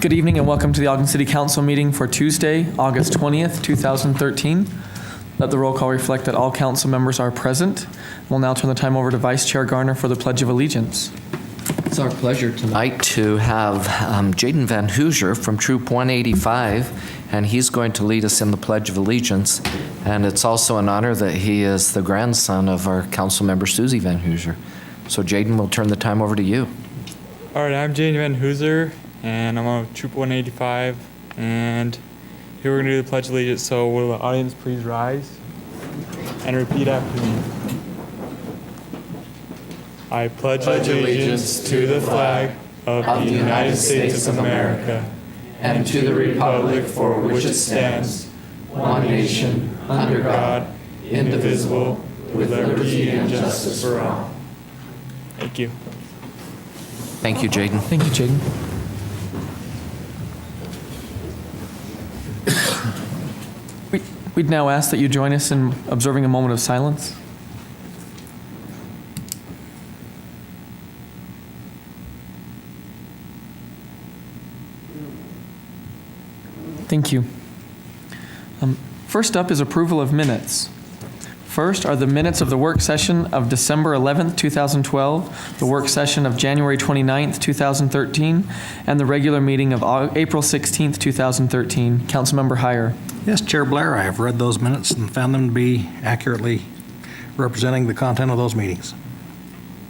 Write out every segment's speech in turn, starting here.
Good evening and welcome to the Ogden City Council meeting for Tuesday, August 20th, 2013. Let the roll call reflect that all council members are present. We'll now turn the time over to Vice Chair Garner for the Pledge of Allegiance. It's our pleasure tonight to have Jaden Van Hoosier from Troop 185, and he's going to lead us in the Pledge of Allegiance. And it's also an honor that he is the grandson of our council member, Susie Van Hoosier. So Jaden, we'll turn the time over to you. All right, I'm Jaden Van Hoosier, and I'm on Troop 185, and here we're going to do the Pledge of Allegiance. So will the audience please rise and repeat after me. I pledge allegiance to the flag of the United States of America and to the republic for which it stands, one nation, under God, indivisible, with liberty and justice for all. Thank you. Thank you, Jaden. Thank you, Jaden. We'd now ask that you join us in observing a moment of silence. Thank you. First up is approval of minutes. First are the minutes of the work session of December 11th, 2012, the work session of January 29th, 2013, and the regular meeting of April 16th, 2013. Councilmember Heyer. Yes, Chair Blair, I have read those minutes and found them to be accurately representing the content of those meetings.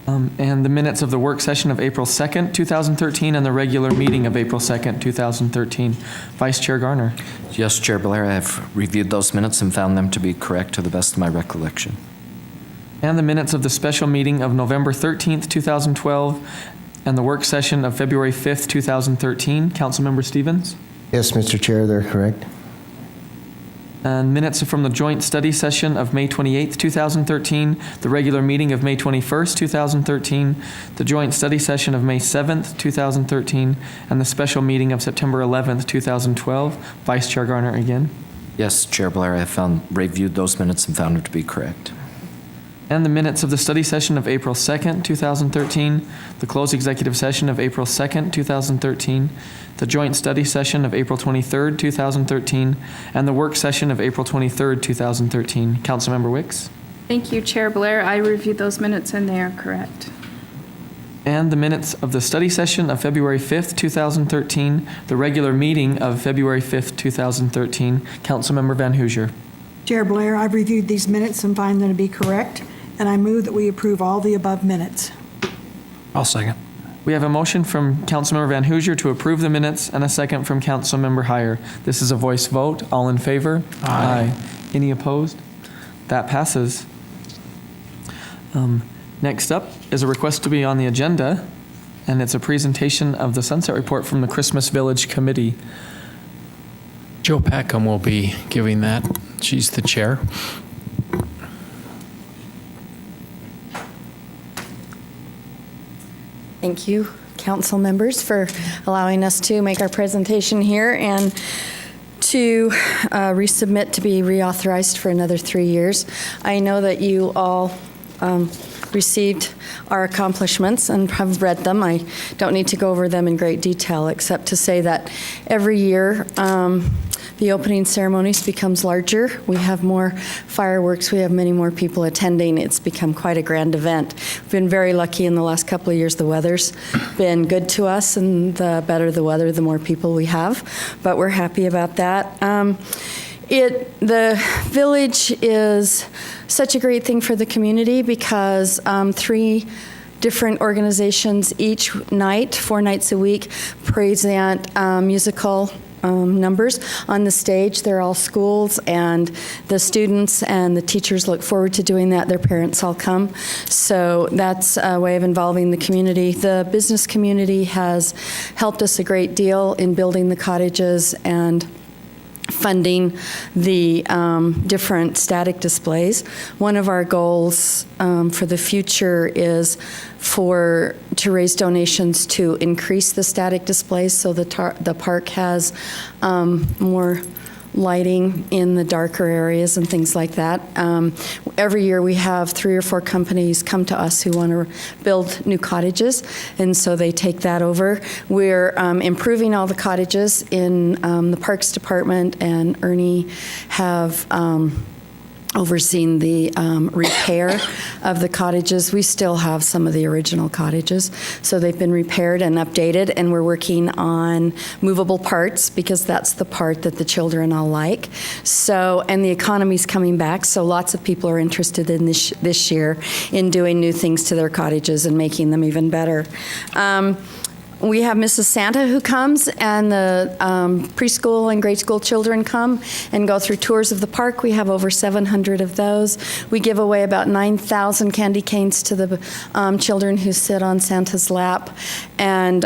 And the minutes of the work session of April 2nd, 2013, and the regular meeting of April 2nd, 2013. Vice Chair Garner. Yes, Chair Blair, I have reviewed those minutes and found them to be correct to the best of my recollection. And the minutes of the special meeting of November 13th, 2012, and the work session of February 5th, 2013. Councilmember Stevens. Yes, Mr. Chair, they're correct. And minutes from the joint study session of May 28th, 2013, the regular meeting of May 21st, 2013, the joint study session of May 7th, 2013, and the special meeting of September 11th, 2012. Vice Chair Garner again. Yes, Chair Blair, I have reviewed those minutes and found them to be correct. And the minutes of the study session of April 2nd, 2013, the closed executive session of April 2nd, 2013, the joint study session of April 23rd, 2013, and the work session of April 23rd, 2013. Councilmember Wicks. Thank you, Chair Blair. I reviewed those minutes and they are correct. And the minutes of the study session of February 5th, 2013, the regular meeting of February 5th, 2013. Councilmember Van Hoosier. Chair Blair, I've reviewed these minutes and find them to be correct, and I move that we approve all the above minutes. I'll second. We have a motion from Councilmember Van Hoosier to approve the minutes and a second from Councilmember Heyer. This is a voice vote. All in favor? Aye. Any opposed? That passes. Next up is a request to be on the agenda, and it's a presentation of the Sunset Report from the Christmas Village Committee. Joe Packham will be giving that. She's the chair. Thank you, council members, for allowing us to make our presentation here and to resubmit to be reauthorized for another 3 years. I know that you all received our accomplishments and have read them. I don't need to go over them in great detail, except to say that every year the opening ceremonies becomes larger. We have more fireworks. We have many more people attending. It's become quite a grand event. We've been very lucky in the last couple of years. The weather's been good to us, and the better the weather, the more people we have. But we're happy about that. The village is such a great thing for the community because 3 different organizations each night, 4 nights a week, present musical numbers on the stage. They're all schools, and the students and the teachers look forward to doing that. Their parents all come. So that's a way of involving the community. The business community has helped us a great deal in building the cottages and funding the different static displays. One of our goals for the future is to raise donations to increase the static displays so the park has more lighting in the darker areas and things like that. Every year we have 3 or 4 companies come to us who want to build new cottages, and so they take that over. We're improving all the cottages in the Parks Department, and Ernie have overseen the repair of the cottages. We still have some of the original cottages, so they've been repaired and updated, and we're working on movable parts because that's the part that the children all like. So, and the economy's coming back, so lots of people are interested in this year in doing new things to their cottages and making them even better. We have Mrs. Santa who comes, and the preschool and grade school children come and go through tours of the park. We have over 700 of those. We give away about 9,000 candy canes to the children who sit on Santa's lap, and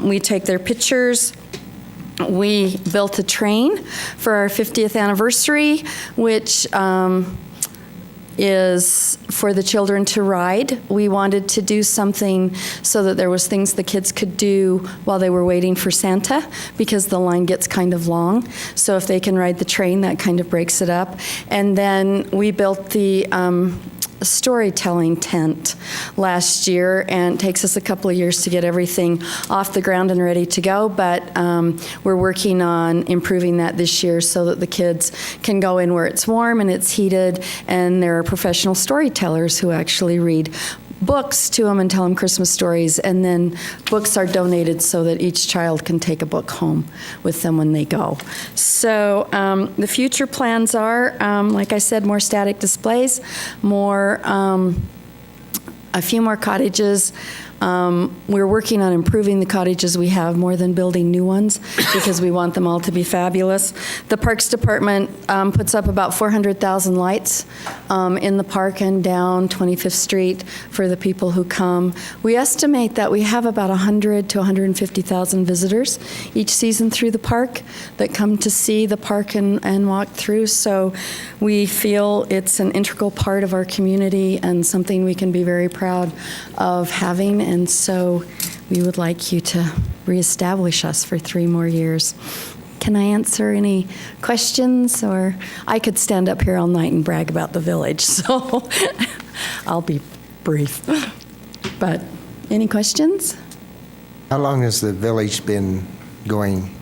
we take their pictures. We built a train for our 50th anniversary, which is for the children to ride. We wanted to do something so that there was things the kids could do while they were waiting for Santa, because the line gets kind of long. So if they can ride the train, that kind of breaks it up. And then we built the storytelling tent last year, and it takes us a couple of years to get everything off the ground and ready to go, but we're working on improving that this year so that the kids can go in where it's warm and it's heated, and there are professional storytellers who actually read books to them and tell them Christmas stories, and then books are donated so that each child can take a book home with them when they go. So the future plans are, like I said, more static displays, a few more cottages. We're working on improving the cottages we have more than building new ones, because we want them all to be fabulous. The Parks Department puts up about 400,000 lights in the park and down 25th Street for the people who come. We estimate that we have about 100 to 150,000 visitors each season through the park that come to see the park and walk through. So we feel it's an integral part of our community and something we can be very proud of having. And so we would like you to reestablish us for 3 more years. Can I answer any questions? Or I could stand up here all night and brag about the village, so I'll be brief. But any questions? How long has the village been going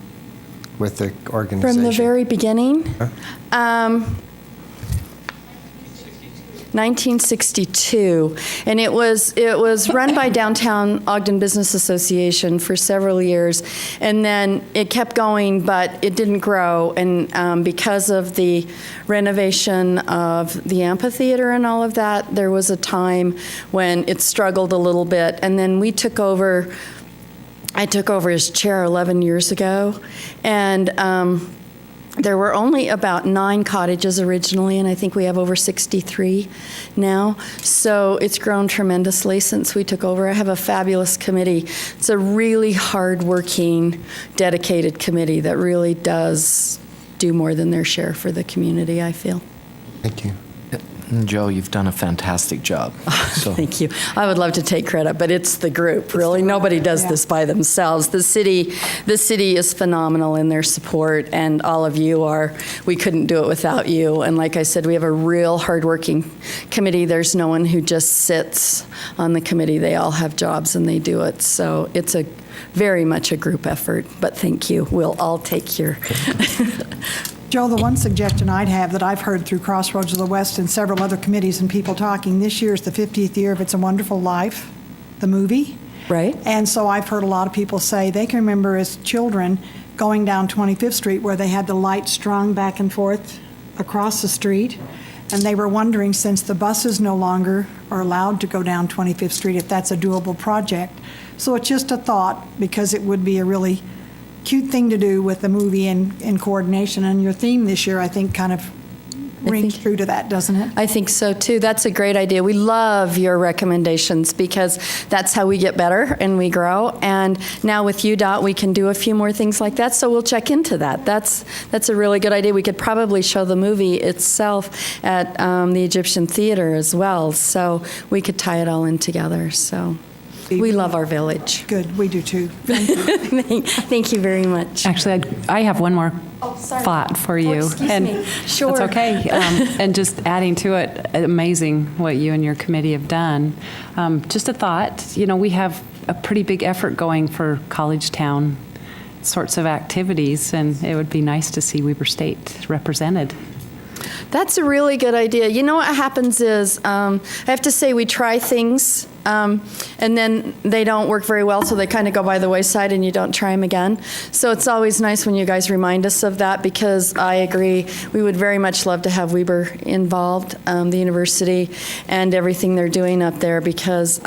with the organization? From the very beginning? 1962, and it was run by Downtown Ogden Business Association for several years, and then it kept going, but it didn't grow, and because of the renovation of the amphitheater and all of that, there was a time when it struggled a little bit, and then we took over. I took over as chair 11 years ago, and there were only about 9 cottages originally, and I think we have over 63 now. So it's grown tremendously since we took over. I have a fabulous committee. It's a really hard-working, dedicated committee that really does do more than their share for the community, I feel. Thank you. Joe, you've done a fantastic job. So. Thank you. I would love to take credit, but it's the group, really. Nobody does this by themselves. The city is phenomenal in their support, and all of you are. We couldn't do it without you. And like I said, we have a real hardworking committee. There's no one who just sits on the committee. They all have jobs and they do it. So it's a very much a group effort, but thank you. We'll all take your... Joe, the one suggestion I'd have that I've heard through Crossroads of the West and several other committees and people talking, this year is the 50th year of It's a Wonderful Life, the movie. Right. And so I've heard a lot of people say they can remember as children going down 25th Street where they had the lights strung back and forth across the street. And they were wondering, since the buses no longer are allowed to go down 25th Street, if that's a doable project. So it's just a thought, because it would be a really cute thing to do with the movie in coordination. And your theme this year, I think, kind of rings true to that, doesn't it? I think so, too. That's a great idea. We love your recommendations, because that's how we get better and we grow. And now with UDOT, we can do a few more things like that, so we'll check into that. That's a really good idea. We could probably show the movie itself at the Egyptian Theater as well, so we could tie it all in together. So We love our village. Good, we do too. Thank you very much. Actually, I have one more sorry. thought for you. excuse and me. Sure. That's okay. And just adding to it, amazing what you and your committee have done. Just a thought, we have a pretty big effort going for College Town sorts of activities, and it would be nice to see Weber State represented. That's a really good idea. You know what happens is, I have to say, we try things, and then they don't work very well, so they kind of go by the wayside and you don't try them again. So it's always nice when you guys remind us of that, because I agree, we would very much love to have Weber involved, the university, and everything they're doing up there, because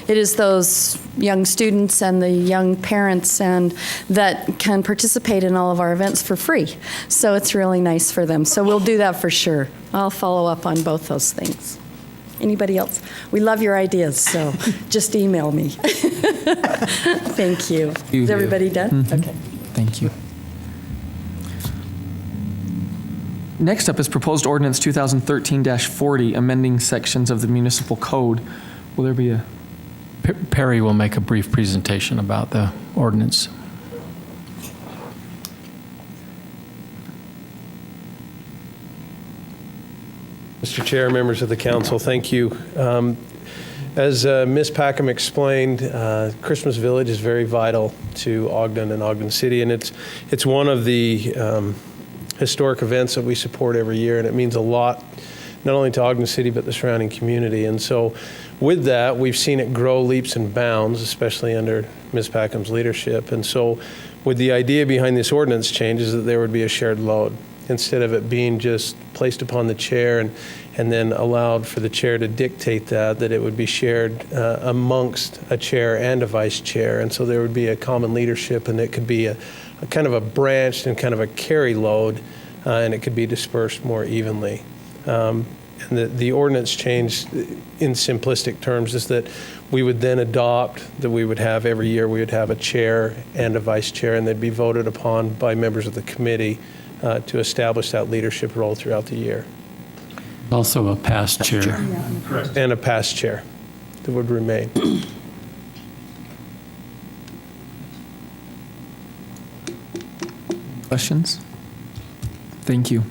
it is those young students and the young parents and that can participate in all of our events for free. So it's really nice for them. So we'll do that for sure. I'll follow up on both those things. Anybody else? We love your ideas, so just email me. Thank you. Is everybody done? Okay. Thank you. Next up is proposed ordinance 2013-40, amending sections of the municipal code. Will there be a... Perry will make a brief presentation about the ordinance. Mr. Chair, members of the council, thank you. As Ms. Packham explained, Christmas Village is very vital to Ogden and Ogden City, and it's one of the historic events that we support every year, and it means a lot, not only to Ogden City, but the surrounding community. And so with that, we've seen it grow leaps and bounds, especially under Ms. Packham's leadership. And so with the idea behind this ordinance change is that there would be a shared load, instead of it being just placed upon the chair and then allowed for the chair to dictate that it would be shared amongst a chair and a vice chair. And so there would be a common leadership, and it could be a kind of a branched and kind of a carry load, and it could be dispersed more evenly. And the ordinance change, in simplistic terms, is that we would then adopt that we would have every year, we would have a chair and a vice chair, and they'd be voted upon by members of the committee to establish that leadership role throughout the year. Also a past chair. And a past chair that would remain. Questions? Thank you.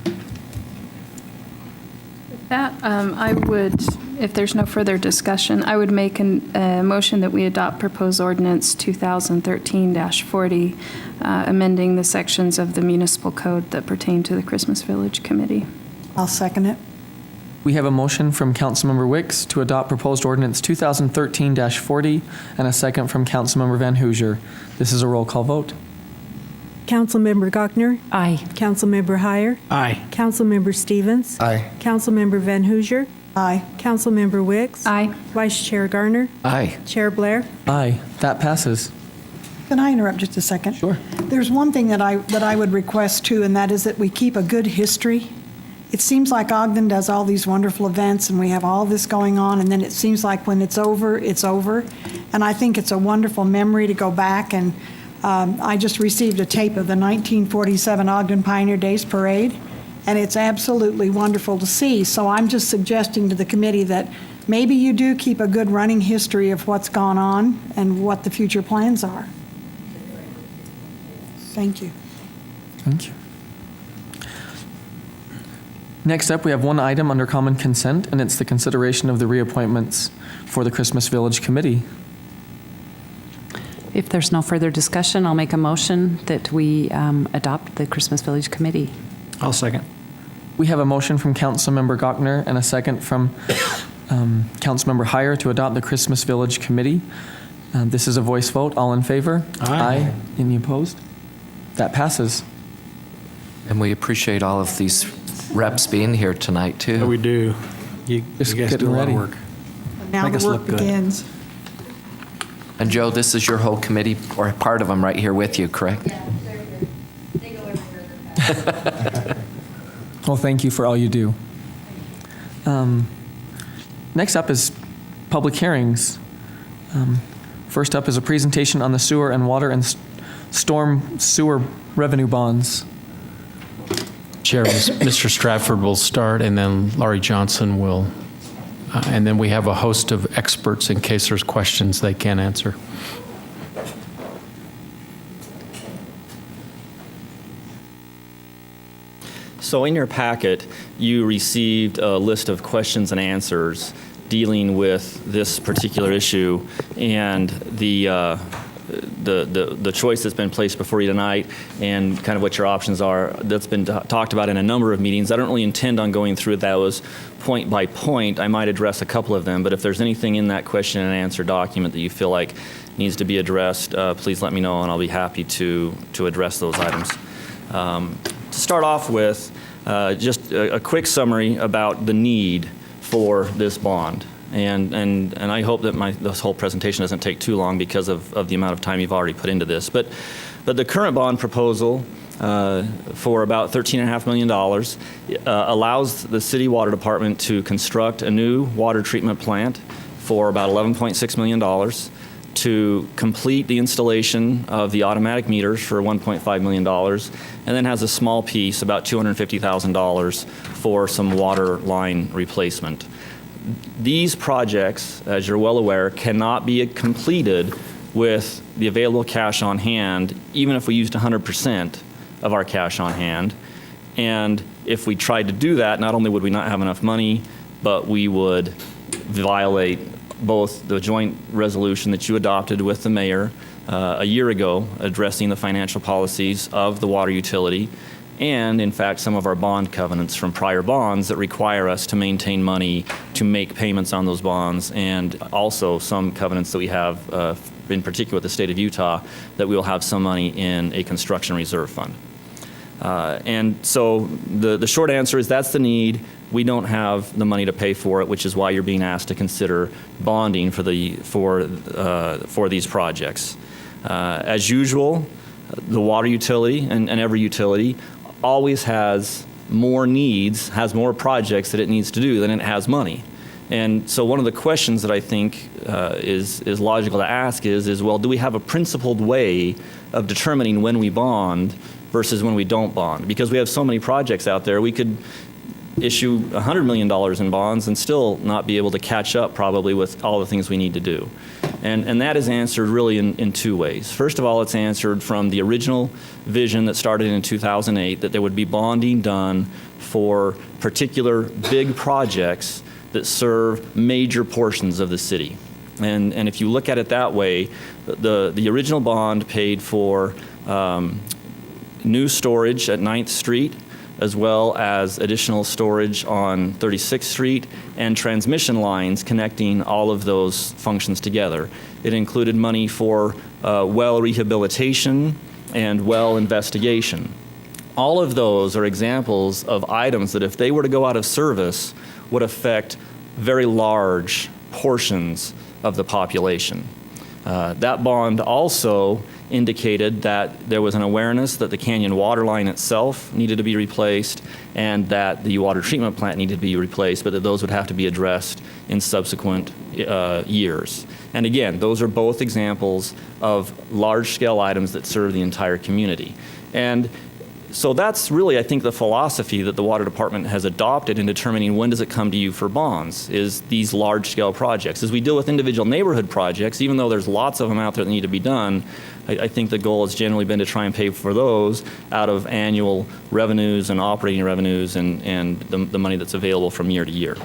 That, I would, if there's no further discussion, I would make a motion that we adopt proposed ordinance 2013-40, amending the sections of the municipal code that pertain to the Christmas Village Committee. I'll second it. We have a motion from Councilmember Wicks to adopt proposed ordinance 2013-40 and a second from Councilmember Van Hoosier. This is a roll call vote. Councilmember Gochner? Aye. Councilmember Heyer? Aye. Councilmember Stevens? Aye. Councilmember Van Hoosier? Aye. Councilmember Wicks? Aye. Vice Chair Garner? Aye. Chair Blair? Aye. That passes. Can I interrupt just a second? Sure. There's one thing that I would request too, and that is that we keep a good history. It seems like Ogden does all these wonderful events, and we have all this going on, and then it seems like when it's over, it's over. And I think it's a wonderful memory to go back, and I just received a tape of the 1947 Ogden Pioneer Days Parade, and it's absolutely wonderful to see. So I'm just suggesting to the committee that maybe you do keep a good running history of what's gone on and what the future plans are. Thank you. Thank you. Next up, we have one item under common consent, and it's the consideration of the reappointments for the Christmas Village Committee. If there's no further discussion, I'll make a motion that we adopt the Christmas Village Committee. I'll second. We have a motion from Councilmember Gochner and a second from Councilmember Heyer to adopt the Christmas Village Committee. This is a voice vote. All in favor? Aye. Any opposed? That passes. And we appreciate all of these reps being here tonight, too. We do. You Just guys getting do a lot ready. of work. Now Make us the work look good. begins. And Joe, this is your whole committee, or part of them right here with you, correct? Yeah, they go everywhere. Well, thank you for all you do. Next up is public hearings. First up is a presentation on the sewer and water and storm sewer revenue bonds. Chair, Mr. Stratford will start, and then Laurie Johnson will And then we have a host of experts in case there's questions they can't answer. So in your packet, you received a list of questions and answers dealing with this particular issue and the choice that's been placed before you tonight and kind of what your options are. That's been talked about in a number of meetings. I don't really intend on going through those point by point. I might address a couple of them, but if there's anything in that question and answer document that you feel like needs to be addressed, please let me know and I'll be happy to address those items. To start off with, just a quick summary about the need for this bond. And I hope that this whole presentation doesn't take too long because of the amount of time you've already put into this. But the current bond proposal for about $13.5 million allows the city water department to construct a new water treatment plant for about $11.6 million, to complete the installation of the automatic meters for $1.5 million, and then has a small piece, about $250,000, for some water line replacement. These projects, as you're well aware, cannot be completed with the available cash on hand, even if we used 100% of our cash on hand. And if we tried to do that, not only would we not have enough money, but we would violate both the joint resolution that you adopted with the mayor a year ago addressing the financial policies of the water utility, and in fact some of our bond covenants from prior bonds that require us to maintain money to make payments on those bonds, and also some covenants that we have in particular with the state of Utah that we will have some money in a construction reserve fund. And so the short answer is that's the need. We don't have the money to pay for it, which is why you're being asked to consider bonding for these projects. As usual, the water utility and every utility always has more needs, has more projects that it needs to do than it has money. And so one of the questions that I think is logical to ask is, well, do we have a principled way of determining when we bond versus when we don't bond? Because we have so many projects out there, we could issue $100 million in bonds and still not be able to catch up probably with all the things we need to do. And that is answered really in two ways. First of all, it's answered from the original vision that started in 2008, that there would be bonding done for particular big projects that serve major portions of the city. And if you look at it that way, the original bond paid for new storage at 9th Street, as well as additional storage on 36th Street and transmission lines connecting all of those functions together. It included money for well rehabilitation and well investigation. All of those are examples of items that if they were to go out of service would affect very large portions of the population. That bond also indicated that there was an awareness that the Canyon water line itself needed to be replaced and that the water treatment plant needed to be replaced, but that those would have to be addressed in subsequent years. And again, those are both examples of large-scale items that serve the entire community. And so that's really, I think, the philosophy that the water department has adopted in determining when does it come to you for bonds, is these large-scale projects. As we deal with individual neighborhood projects, even though there's lots of them out there that need to be done, I think the goal has generally been to try and pay for those out of annual revenues and operating revenues and the money that's available from year to year.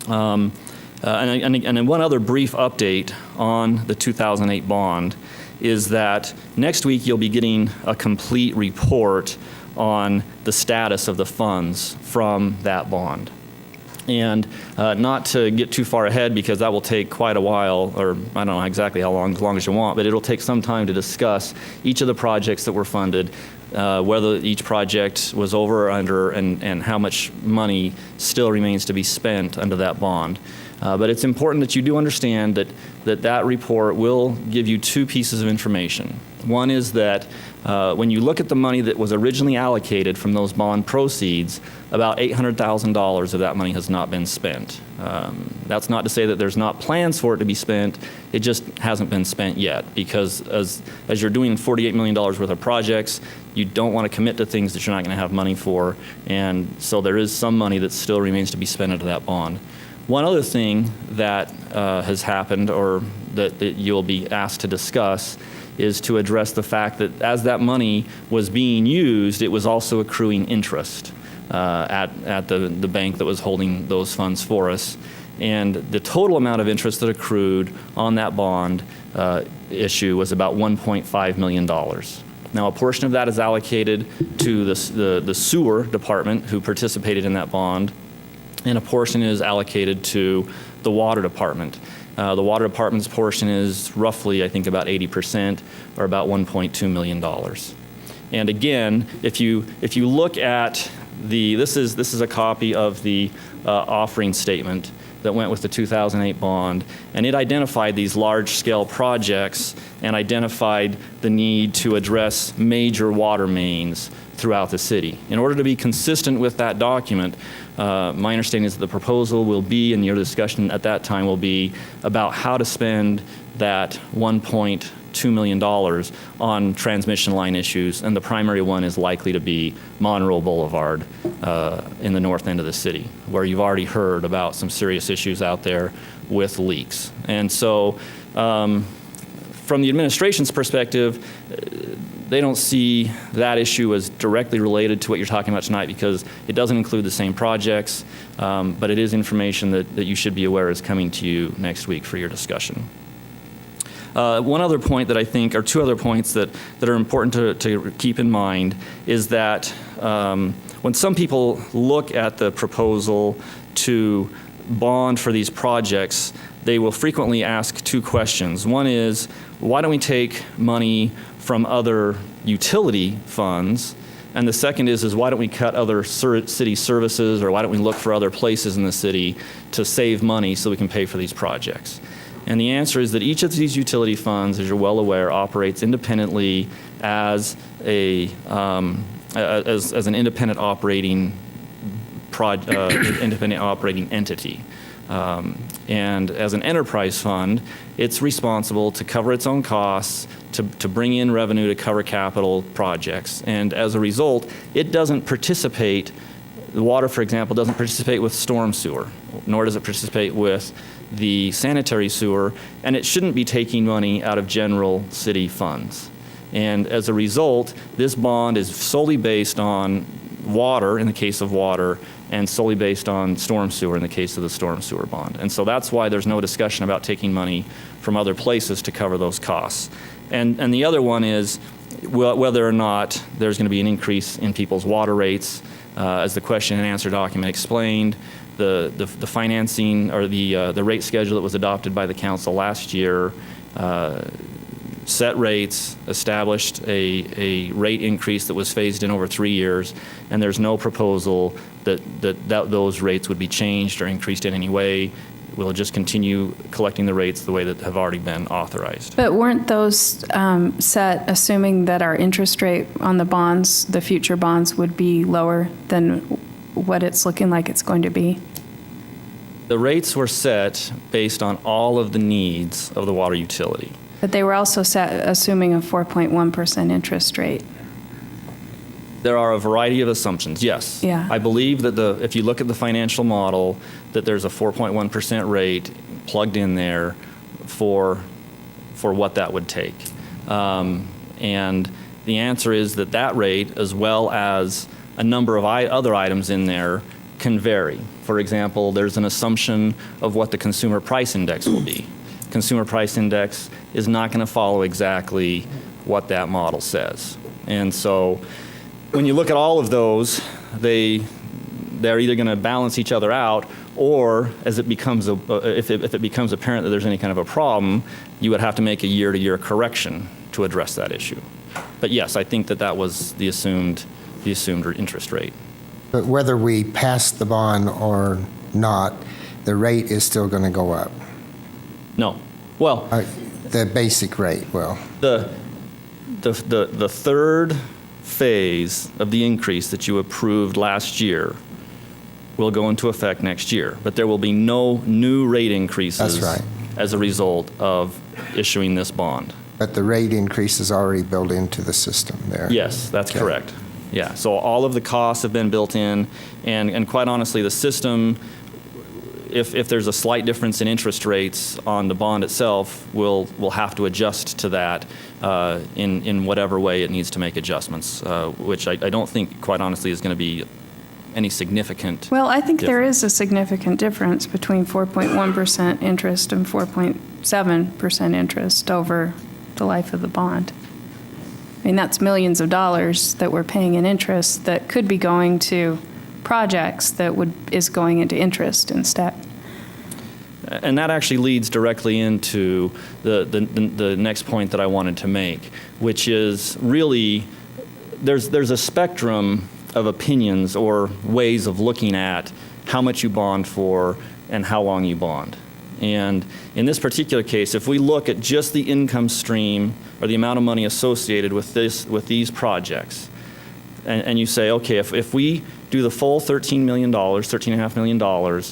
And then one other brief update on the 2008 bond is that next week you'll be getting a complete report on the status of the funds from that bond. And not to get too far ahead, because that will take quite a while, or I don't know exactly how long, as long as you want, but it'll take some time to discuss each of the projects that were funded, whether each project was over or under, and how much money still remains to be spent under that bond. But it's important that you do understand that report will give you two pieces of information. One is that when you look at the money that was originally allocated from those bond proceeds, about $800,000 of that money has not been spent. That's not to say that there's not plans for it to be spent, it just hasn't been spent yet, because as you're doing $48 million worth of projects, you don't want to commit to things that you're not going to have money for, and so there is some money that still remains to be spent into that bond. One other thing that has happened, or that you'll be asked to discuss, is to address the fact that as that money was being used, it was also accruing interest at the bank that was holding those funds for us. And the total amount of interest that accrued on that bond issue was about $1.5 million. Now, a portion of that is allocated to the sewer department who participated in that bond, and a portion is allocated to the water department. The water department's portion is roughly, I think, about 80%, or about $1.2 million. And again, if you look at this is a copy of the offering statement that went with the 2008 bond, and it identified these large-scale projects and identified the need to address major water mains throughout the city. In order to be consistent with that document, my understanding is that the proposal will be, and your discussion at that time will be, about how to spend that $1.2 million on transmission line issues, and the primary one is likely to be Monroe Boulevard in the north end of the city, where you've already heard about some serious issues out there with leaks. And so from the administration's perspective, they don't see that issue as directly related to what you're talking about tonight because it doesn't include the same projects, but it is information that you should be aware is coming to you next week for your discussion. One other point that I think, or two other points that are important to keep in mind is that when some people look at the proposal to bond for these projects, they will frequently ask two questions. One is, why don't we take money from other utility funds? And the second is why don't we cut other city services, or why don't we look for other places in the city to save money so we can pay for these projects? And the answer is that each of these utility funds, as you're well aware, operates independently as an independent operating entity. And as an enterprise fund, it's responsible to cover its own costs, to bring in revenue to cover capital projects. And as a result, it doesn't participate, the water, for example, doesn't participate with storm sewer, nor does it participate with the sanitary sewer, and it shouldn't be taking money out of general city funds. And as a result, this bond is solely based on water, in the case of water, and solely based on storm sewer in the case of the storm sewer bond. And so that's why there's no discussion about taking money from other places to cover those costs. And the other one is whether or not there's going to be an increase in people's water rates. As the question and answer document explained, the financing, or the rate schedule that was adopted by the council last year set rates, established a rate increase that was phased in over 3 years, and there's no proposal that those rates would be changed or increased in any way. We'll just continue collecting the rates the way that have already been authorized. But weren't those set assuming that our interest rate on the bonds, the future bonds, would be lower than what it's looking like it's going to be? The rates were set based on all of the needs of the water utility. But they were also set assuming a 4.1% interest rate. There are a variety of assumptions, yes. Yeah. I believe that if you look at the financial model, that there's a 4.1% rate plugged in there for what that would take. And the answer is that rate, as well as a number of other items in there, can vary. For example, there's an assumption of what the consumer price index will be. Consumer price index is not going to follow exactly what that model says. And so when you look at all of those, they're either going to balance each other out, or as it becomes if it becomes apparent that there's any kind of a problem, you would have to make a year-to-year correction to address that issue. But yes, I think that was the assumed interest rate. But whether we pass the bond or not, the rate is still going to go up. No. Well, the basic rate will. The third phase of the increase that you approved last year will go into effect next year, but there will be no new rate increases. That's right. As a result of issuing this bond. But the rate increase is already built into the system there. Yes, that's correct. Yeah, so all of the costs have been built in, and quite honestly, the system, if there's a slight difference in interest rates on the bond itself, we'll have to adjust to that in whatever way it needs to make adjustments, which I don't think, quite honestly, is going to be any significant. Well, I think there difference. is a significant difference between 4.1% interest and 4.7% interest over the life of the bond. I mean, that's millions of dollars that we're paying in interest that could be going to projects that is going into interest instead. And that actually leads directly into the next point that I wanted to make, which is really there's a spectrum of opinions or ways of looking at how much you bond for and how long you bond. And in this particular case, if we look at just the income stream or the amount of money associated with these projects, and you say, okay, if we do the full $13 million, $13.5 million,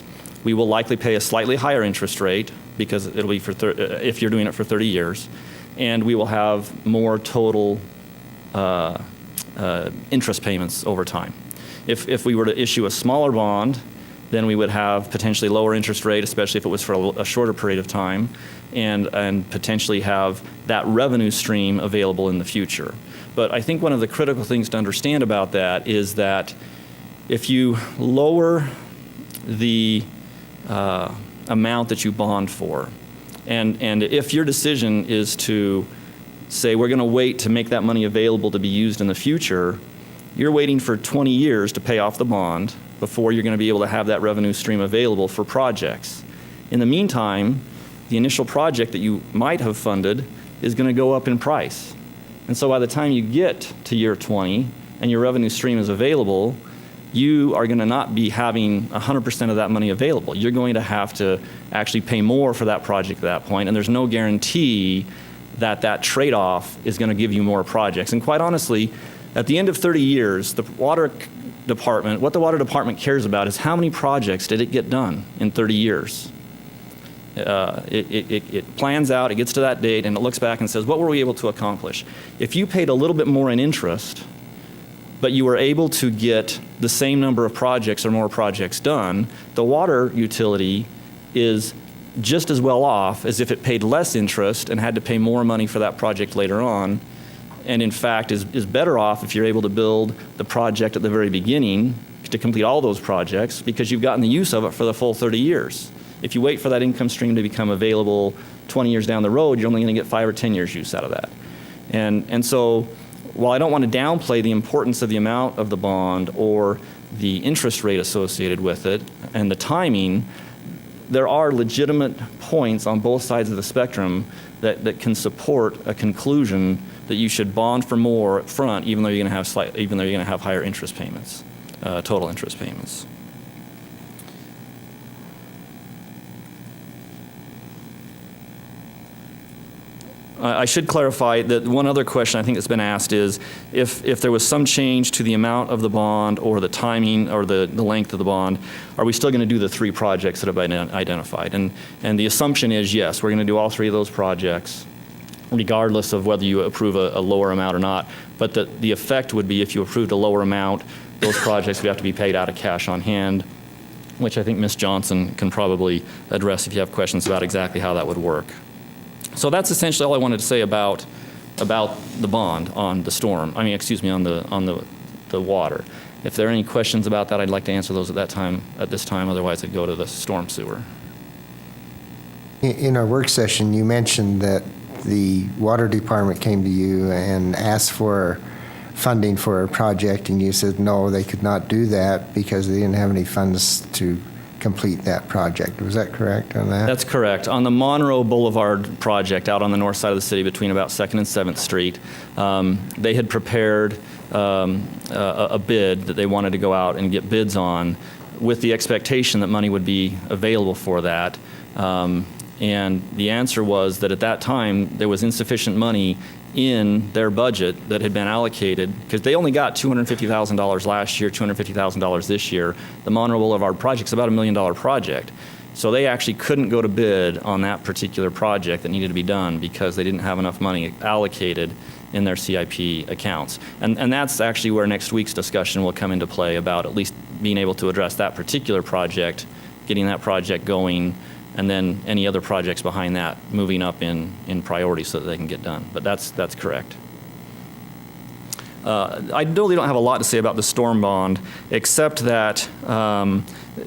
we will likely pay a slightly higher interest rate because it'll be if you're doing it for 30 years, and we will have more total interest payments over time. If we were to issue a smaller bond, then we would have potentially lower interest rate, especially if it was for a shorter period of time, and potentially have that revenue stream available in the future. But I think one of the critical things to understand about that is that if you lower the amount that you bond for, and if your decision is to say we're going to wait to make that money available to be used in the future, you're waiting for 20 years to pay off the bond before you're going to be able to have that revenue stream available for projects. In the meantime, the initial project that you might have funded is going to go up in price. And so by the time you get to year 20 and your revenue stream is available, you are going to not be having 100% of that money available. You're going to have to actually pay more for that project at that point, and there's no guarantee that that trade-off is going to give you more projects. And quite honestly, at the end of 30 years, the water department, what the water department cares about is how many projects did it get done in 30 years. It plans out, it gets to that date, and it looks back and says, what were we able to accomplish? If you paid a little bit more in interest, but you were able to get the same number of projects or more projects done, the water utility is just as well off as if it paid less interest and had to pay more money for that project later on, and in fact is better off if you're able to build the project at the very beginning to complete all those projects because you've gotten the use of it for the full 30 years. If you wait for that income stream to become available 20 years down the road, you're only going to get 5 or 10 years use out of that. And so while I don't want to downplay the importance of the amount of the bond or the interest rate associated with it and the timing, there are legitimate points on both sides of the spectrum that can support a conclusion that you should bond for more up front, even though you're going to have higher interest payments, total interest payments. I should clarify that one other question I think that's been asked is if there was some change to the amount of the bond or the timing or the length of the bond, are we still going to do the 3 projects that have been identified? And the assumption is yes, we're going to do all 3 of those projects regardless of whether you approve a lower amount or not. But the effect would be if you approved a lower amount, those projects would have to be paid out of cash on hand, which I think Ms. Johnson can probably address if you have questions about exactly how that would work. So that's essentially all I wanted to say about the bond on the storm. I mean, excuse me, on the water. If there are any questions about that, I'd like to answer those at this time. Otherwise, I'd go to the storm sewer. In our work session, you mentioned that the water department came to you and asked for funding for a project, and you said no, they could not do that because they didn't have any funds to complete that project. Was that correct on that? That's correct. On the Monroe Boulevard project out on the north side of the city between about 2nd and 7th Street, they had prepared a bid that they wanted to go out and get bids on with the expectation that money would be available for that. And the answer was that at that time there was insufficient money in their budget that had been allocated because they only got $250,000 last year, $250,000 this year. The Monroe Boulevard project's about $1 million project. So they actually couldn't go to bid on that particular project that needed to be done because they didn't have enough money allocated in their CIP accounts. And that's actually where next week's discussion will come into play about at least being able to address that particular project getting that project going, and then any other projects behind that moving up in priority so that they can get done. But that's correct. I really don't have a lot to say about the storm bond, except that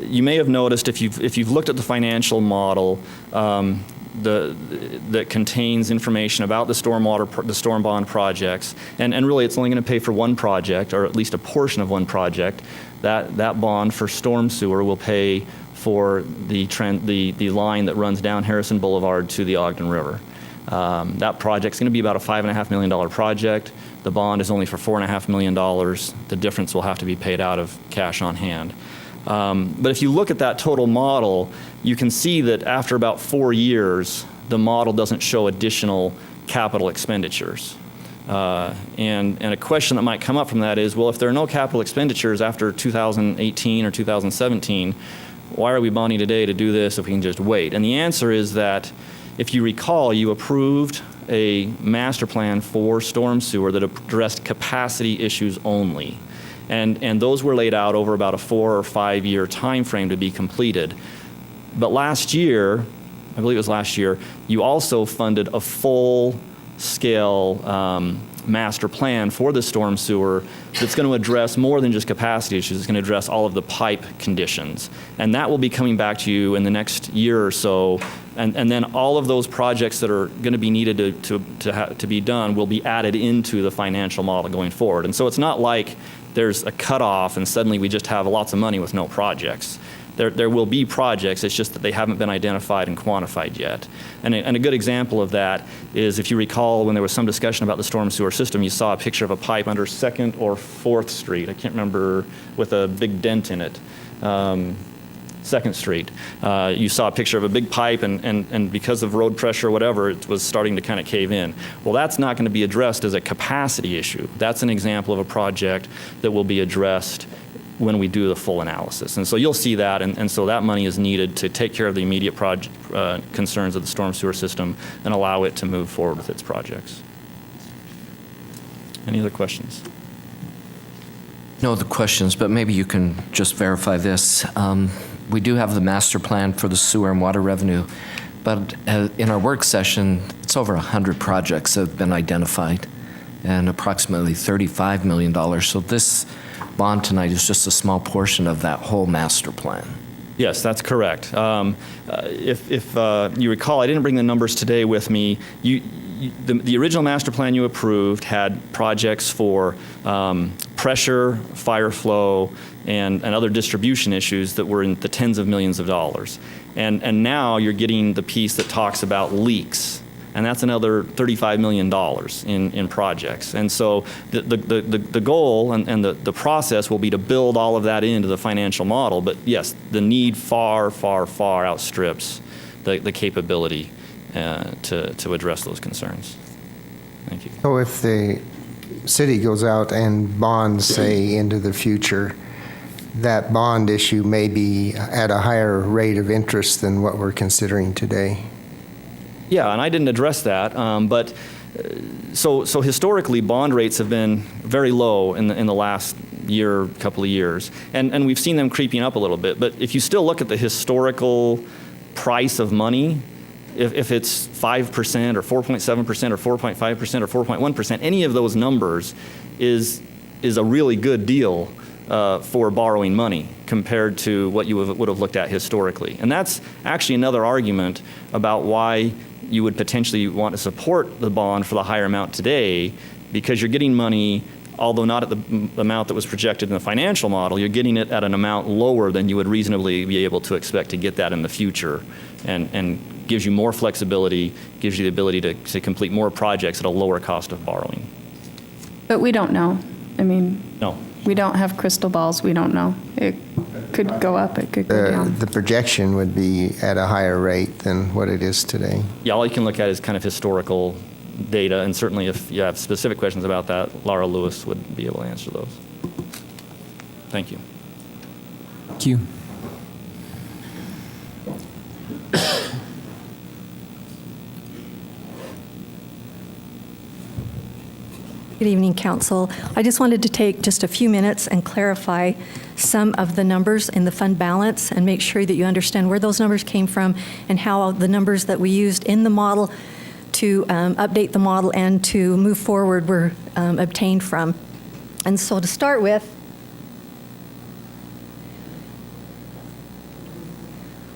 you may have noticed if you've looked at the financial model that contains information about the storm bond projects, and really it's only going to pay for one project, or at least a portion of one project. That bond for storm sewer will pay for the line that runs down Harrison Boulevard to the Ogden River. That project's going to be about a $5.5 million project. The bond is only for $4.5 million. The difference will have to be paid out of cash on hand. But if you look at that total model, you can see that after about 4 years, the model doesn't show additional capital expenditures. And a question that might come up from that is, well, if there are no capital expenditures after 2018 or 2017, why are we bonding today to do this if we can just wait? And the answer is that, if you recall, you approved a master plan for storm sewer that addressed capacity issues only. And those were laid out over about a 4 or 5 year time frame to be completed. But last year, I believe it was last year, you also funded a full-scale master plan for the storm sewer that's going to address more than just capacity issues. It's going to address all of the pipe conditions. And that will be coming back to you in the next year or so. And then all of those projects that are going to be needed to be done will be added into the financial model going forward. And so it's not like there's a cutoff and suddenly we just have lots of money with no projects. There will be projects, it's just that they haven't been identified and quantified yet. And a good example of that is, if you recall, when there was some discussion about the storm sewer system, you saw a picture of a pipe under 2nd or 4th Street, I can't remember, with a big dent in it. 2nd Street. You saw a picture of a big pipe, and because of road pressure or whatever, it was starting to kind of cave in. Well, that's not going to be addressed as a capacity issue. That's an example of a project that will be addressed when we do the full analysis. And so you'll see that, and so that money is needed to take care of the immediate concerns of the storm sewer system and allow it to move forward with its projects. Any other questions? No other questions, but maybe you can just verify this. We do have the master plan for the sewer and water revenue, but in our work session, it's over 100 projects that have been identified and approximately $35 million. So this bond tonight is just a small portion of that whole master plan. Yes, that's correct. If you recall, I didn't bring the numbers today with me. The original master plan you approved had projects for pressure, fire flow, and other distribution issues that were in the tens of millions of dollars. And now you're getting the piece that talks about leaks. And that's another $35 million in projects. And so the goal and the process will be to build all of that into the financial model. But yes, the need far, far, far outstrips the capability to address those concerns. Thank you. So if the city goes out and bonds, say, into the future, that bond issue may be at a higher rate of interest than what we're considering today. Yeah, and I didn't address that, but so historically, bond rates have been very low in the last couple of years, and we've seen them creeping up a little bit. But if you still look at the historical price of money, if it's 5% or 4.7% or 4.5% or 4.1%, any of those numbers is a really good deal for borrowing money compared to what you would have looked at historically. And that's actually another argument about why you would potentially want to support the bond for the higher amount today, because you're getting money, although not at the amount that was projected in the financial model, you're getting it at an amount lower than you would reasonably be able to expect to get that in the future, and gives you more flexibility, gives you the ability to complete more projects at a lower cost of borrowing. But we don't know. I mean, No. we don't have crystal balls. We don't know. It could go up. It could go down. The projection would be at a higher rate than what it is today. Yeah, all you can look at is kind of historical data, and certainly if you have specific questions about that, Laura Lewis would be able to answer those. Thank you. Thank you. Good evening, Council. I just wanted to take just a few minutes and clarify some of the numbers in the fund balance and make sure that you understand where those numbers came from and how the numbers that we used in the model to update the model and to move forward were obtained from. And so to start with,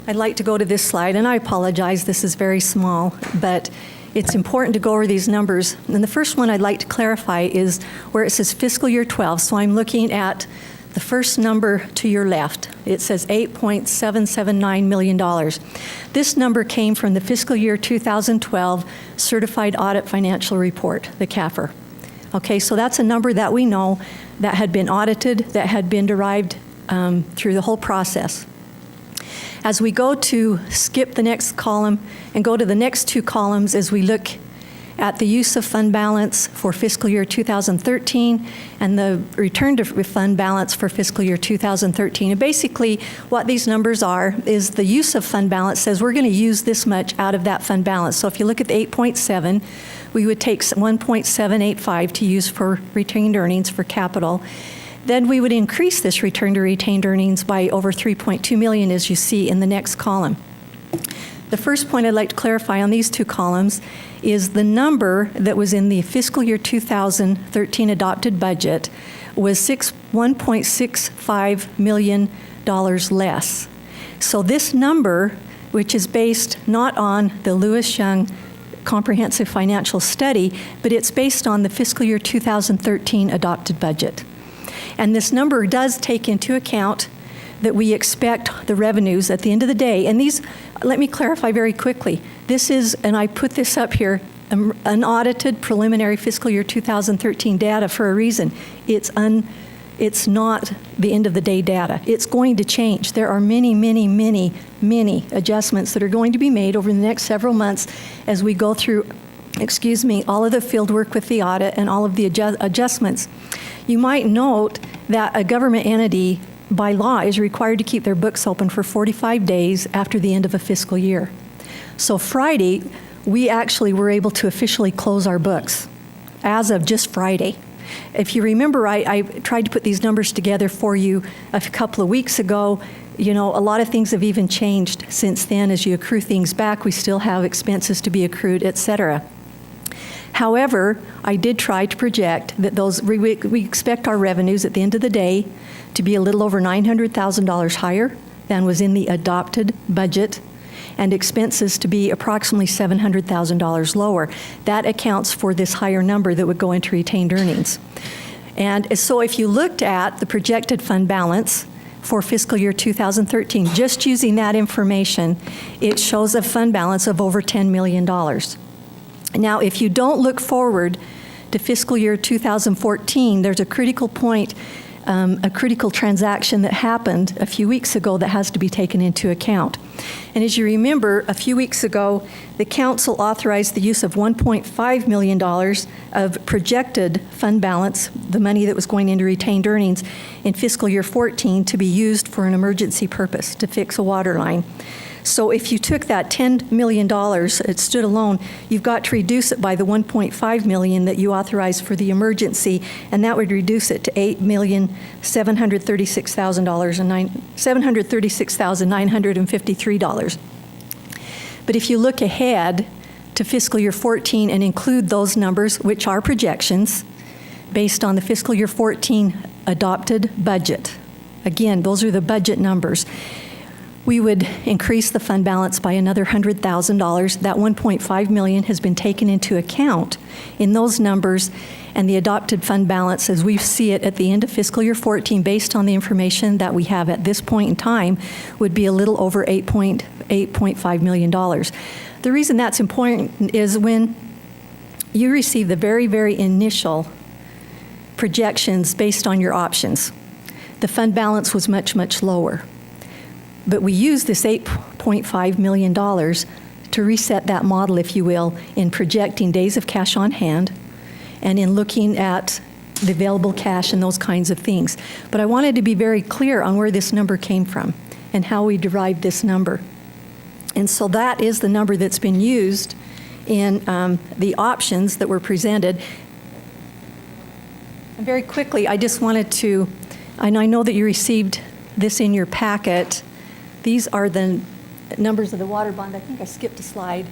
I'd like to go to this slide, and I apologize, this is very small, but it's important to go over these numbers. And the first one I'd like to clarify is where it says fiscal year 12. So I'm looking at the first number to your left. It says $8.779 million. This number came from the fiscal year 2012 Certified Audit Financial Report, the CAFR. Okay, so that's a number that we know that had been audited, that had been derived through the whole process. As we go to skip the next column and go to the next two columns as we look at the use of fund balance for fiscal year 2013 and the return to fund balance for fiscal year 2013. And basically what these numbers are is the use of fund balance says we're going to use this much out of that fund balance. So if you look at the 8.7, we would take 1.785 to use for retained earnings for capital. Then we would increase this return to retained earnings by over $3.2 million, as you see in the next column. The first point I'd like to clarify on these two columns is the number that was in the fiscal year 2013 adopted budget was $1.65 million less. So this number, which is based not on the Lewis Young Comprehensive Financial Study, but it's based on the fiscal year 2013 adopted budget. And this number does take into account that we expect the revenues at the end of the day. And these, let me clarify very quickly. This is, and I put this up here, unaudited preliminary fiscal year 2013 data for a reason. It's not the end of the day data. It's going to change. There are many, many, many, many adjustments that are going to be made over the next several months as we go through, all of the field work with the audit and all of the adjustments. You might note that a government entity, by law, is required to keep their books open for 45 days after the end of a fiscal year. So Friday, we actually were able to officially close our books as of just Friday. If you remember, I tried to put these numbers together for you a couple of weeks ago. You know, a lot of things have even changed since then. As you accrue things back, we still have expenses to be accrued, et cetera. However, I did try to project that we expect our revenues at the end of the day to be a little over $900,000 higher than was in the adopted budget, and expenses to be approximately $700,000 lower. That accounts for this higher number that would go into retained earnings. And so if you looked at the projected fund balance for fiscal year 2013, just using that information, it shows a fund balance of over $10 million. Now, if you don't look forward to fiscal year 2014, there's a critical point, a critical transaction that happened a few weeks ago that has to be taken into account. And as you remember, a few weeks ago, the council authorized the use of $1.5 million of projected fund balance, the money that was going into retained earnings in fiscal year 14, to be used for an emergency purpose, to fix a water line. So if you took that $10 million, it stood alone, you've got to reduce it by the $1.5 million that you authorized for the emergency, and that would reduce it to $8,736,953. But if you look ahead to fiscal year 14 and include those numbers, which are projections, based on the fiscal year 14 adopted budget, again, those are the budget numbers, we would increase the fund balance by another $100,000. That $1.5 million has been taken into account in those numbers, and the adopted fund balance, as we see it at the end of fiscal year 14, based on the information that we have at this point in time, would be a little over $8.5 million. The reason that's important is when you receive the very, very initial projections based on your options, the fund balance was much, much lower. But we used this $8.5 million to reset that model, if you will, in projecting days of cash on hand and in looking at the available cash and those kinds of things. But I wanted to be very clear on where this number came from and how we derived this number. And so that is the number that's been used in the options that were presented. And very quickly, I just wanted to And I know that you received this in your packet. These are the numbers of the water bond. I think I skipped a slide.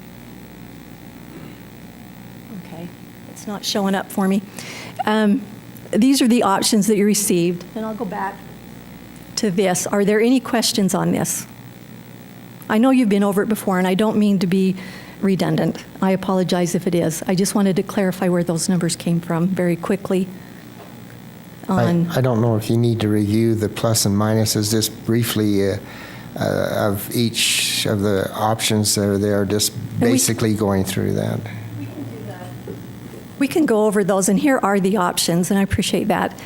Okay, it's not showing up for me. These are the options that you received. And I'll go back to this. Are there any questions on this? I know you've been over it before, and I don't mean to be redundant. I apologize if it is. I just wanted to clarify where those numbers came from very quickly. I don't know if you need to review the plus and minuses just briefly of each of the options that are there, just basically going through that. We can go over those, and here are the options, and I appreciate that.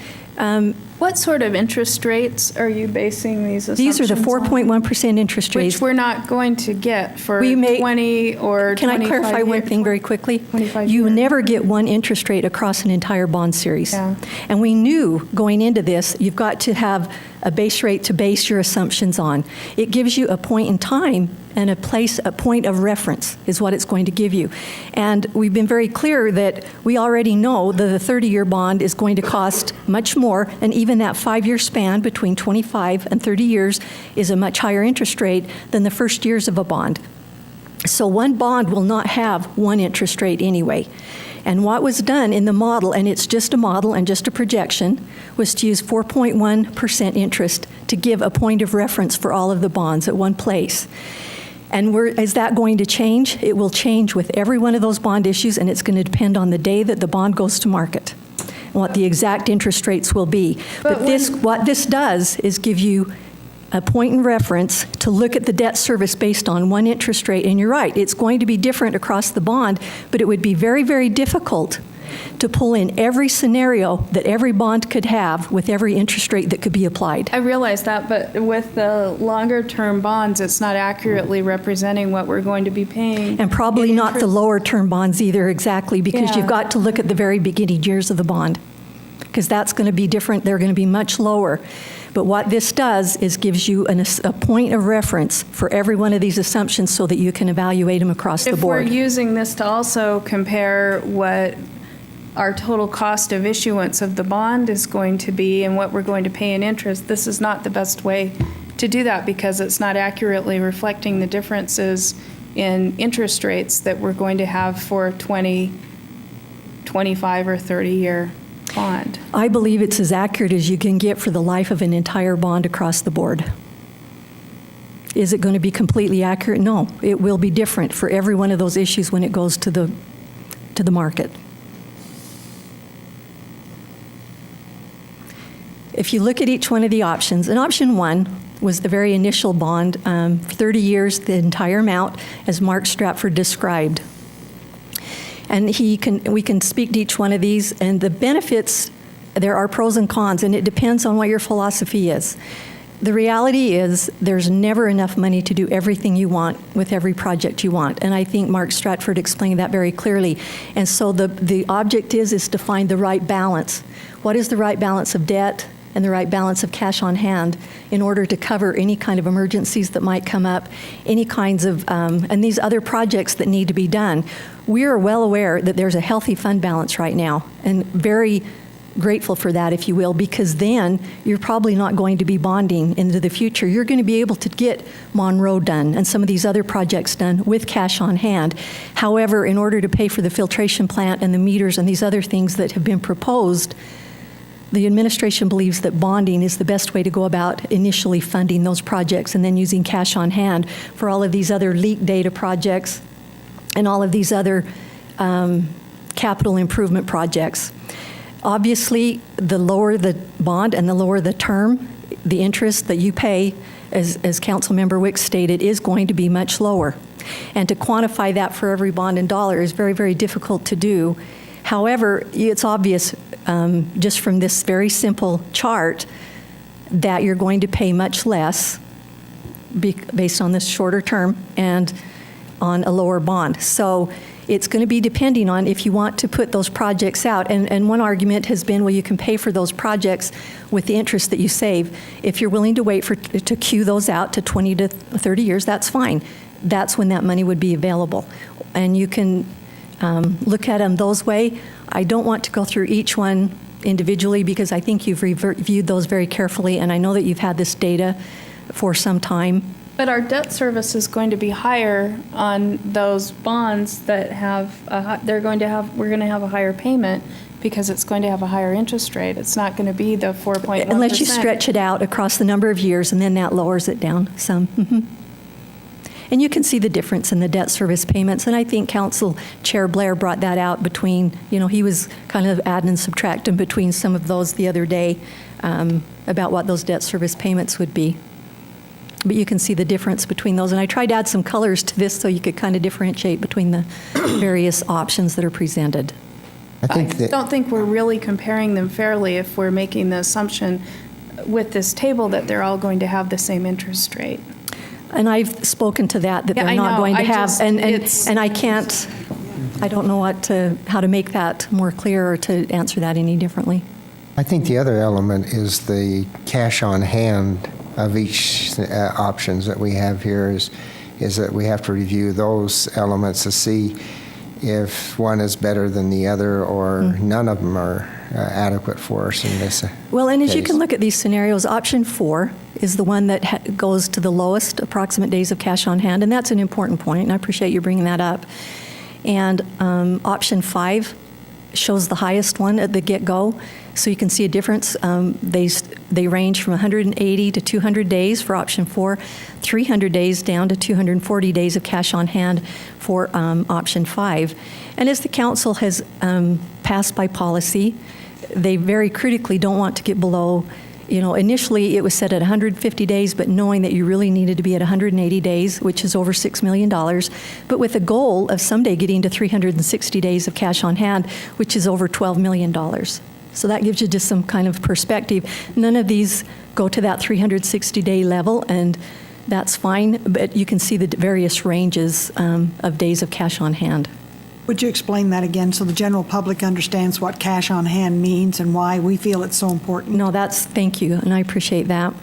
What sort of interest rates are you basing these These assumptions are the 4.1% interest rates. Which we're not going to get for We may- 20 or 25 Can I clarify one year- thing very quickly? 25 You year. never get one interest rate across an entire bond series. Yeah. And we knew going into this, you've got to have a base rate to base your assumptions on. It gives you a point in time and a point of reference is what it's going to give you. And we've been very clear that we already know that the 30-year bond is going to cost much more, and even that 5-year span between 25 and 30 years is a much higher interest rate than the first years of a bond. So one bond will not have one interest rate anyway. And what was done in the model, and it's just a model and just a projection, was to use 4.1% interest to give a point of reference for all of the bonds at one place. And is that going to change? It will change with every one of those bond issues, and it's going to depend on the day that the bond goes to market and what the exact interest rates will be. But what this does is give you a point in reference to look at the debt service based on one interest rate. And you're right, it's going to be different across the bond, but it would be very, very difficult to pull in every scenario that every bond could have with every interest rate that could be applied. I realize that, but with the longer-term bonds, it's not accurately representing what we're going to be paying. And probably in not the interest. lower-term bonds either, exactly, because Yeah. you've got to look at the very beginning years of the bond, because that's going to be different. They're going to be much lower. But what this does is gives you a point of reference for every one of these assumptions so that you can evaluate them across the If we're board. using this to also compare what our total cost of issuance of the bond is going to be and what we're going to pay in interest, this is not the best way to do that because it's not accurately reflecting the differences in interest rates that we're going to have for 20, 25, or 30-year bond. I believe it's as accurate as you can get for the life of an entire bond across the board. Is it going to be completely accurate? No. It will be different for every one of those issues when it goes to the market. If you look at each one of the options, and option one was the very initial bond, 30 years, the entire amount, as Mark Stratford described. And we can speak to each one of these, and the benefits, there are pros and cons, and it depends on what your philosophy is. The reality is there's never enough money to do everything you want with every project you want, and I think Mark Stratford explained that very clearly. And so the object is to find the right balance. What is the right balance of debt and the right balance of cash on hand in order to cover any kind of emergencies that might come up, any kinds of, and these other projects that need to be done. We are well aware that there's a healthy fund balance right now, and very grateful for that, if you will, because then you're probably not going to be bonding into the future. You're going to be able to get Monroe done and some of these other projects done with cash on hand. However, in order to pay for the filtration plant and the meters and these other things that have been proposed, the administration believes that bonding is the best way to go about initially funding those projects and then using cash on hand for all of these other leak data projects and all of these other capital improvement projects. Obviously, the lower the bond and the lower the term, the interest that you pay, as Councilmember Wicks stated, is going to be much lower. And to quantify that for every bond in dollar is very, very difficult to do. However, it's obvious just from this very simple chart that you're going to pay much less based on this shorter term and on a lower bond. So it's going to be depending on if you want to put those projects out. And one argument has been, well, you can pay for those projects with the interest that you save. If you're willing to wait to queue those out to 20 to 30 years, that's fine. That's when that money would be available. And you can look at them those way. I don't want to go through each one individually because I think you've reviewed those very carefully, and I know that you've had this data for some time. But our debt service is going to be higher on those bonds that have, we're going to have a higher payment because it's going to have a higher interest rate. It's not going to be the 4.1%. Unless you stretch it out across the number of years, and then that lowers it down some. And you can see the difference in the debt service payments, and I think Council Chair Blair brought that out between, he was kind of adding and subtracting between some of those the other day about what those debt service payments would be. But you can see the difference between those, and I tried to add some colors to this so you could kind of differentiate between the various options that are presented. I don't think we're really comparing them fairly if we're making the assumption with this table that they're all going to have the same interest rate. And I've spoken to that Yeah, they're I not know. going to I have, just- and it's- I don't know how to make that more clear or to answer that any differently. I think the other element is the cash on hand of each options that we have here is that we have to review those elements to see if one is better than the other or none of them are adequate for us in this Well, and as you case. can look at these scenarios, option 4 is the one that goes to the lowest approximate days of cash on hand, and that's an important point, and I appreciate you bringing that up. And option 5 shows the highest one at the get-go, so you can see a difference. They range from 180 to 200 days for option 4, 300 days down to 240 days of cash on hand for option 5. And as the council has passed by policy, they very critically don't want to get below, initially it was set at 150 days, but knowing that you really needed to be at 180 days, which is over $6 million, but with a goal of someday getting to 360 days of cash on hand, which is over $12 million. So that gives you just some kind of perspective. None of these go to that 360-day level, and that's fine, but you can see the various ranges of days of cash on hand. Would you explain that again so the general public understands what cash on hand means and why we feel it's so important? No, thank you, and I appreciate that.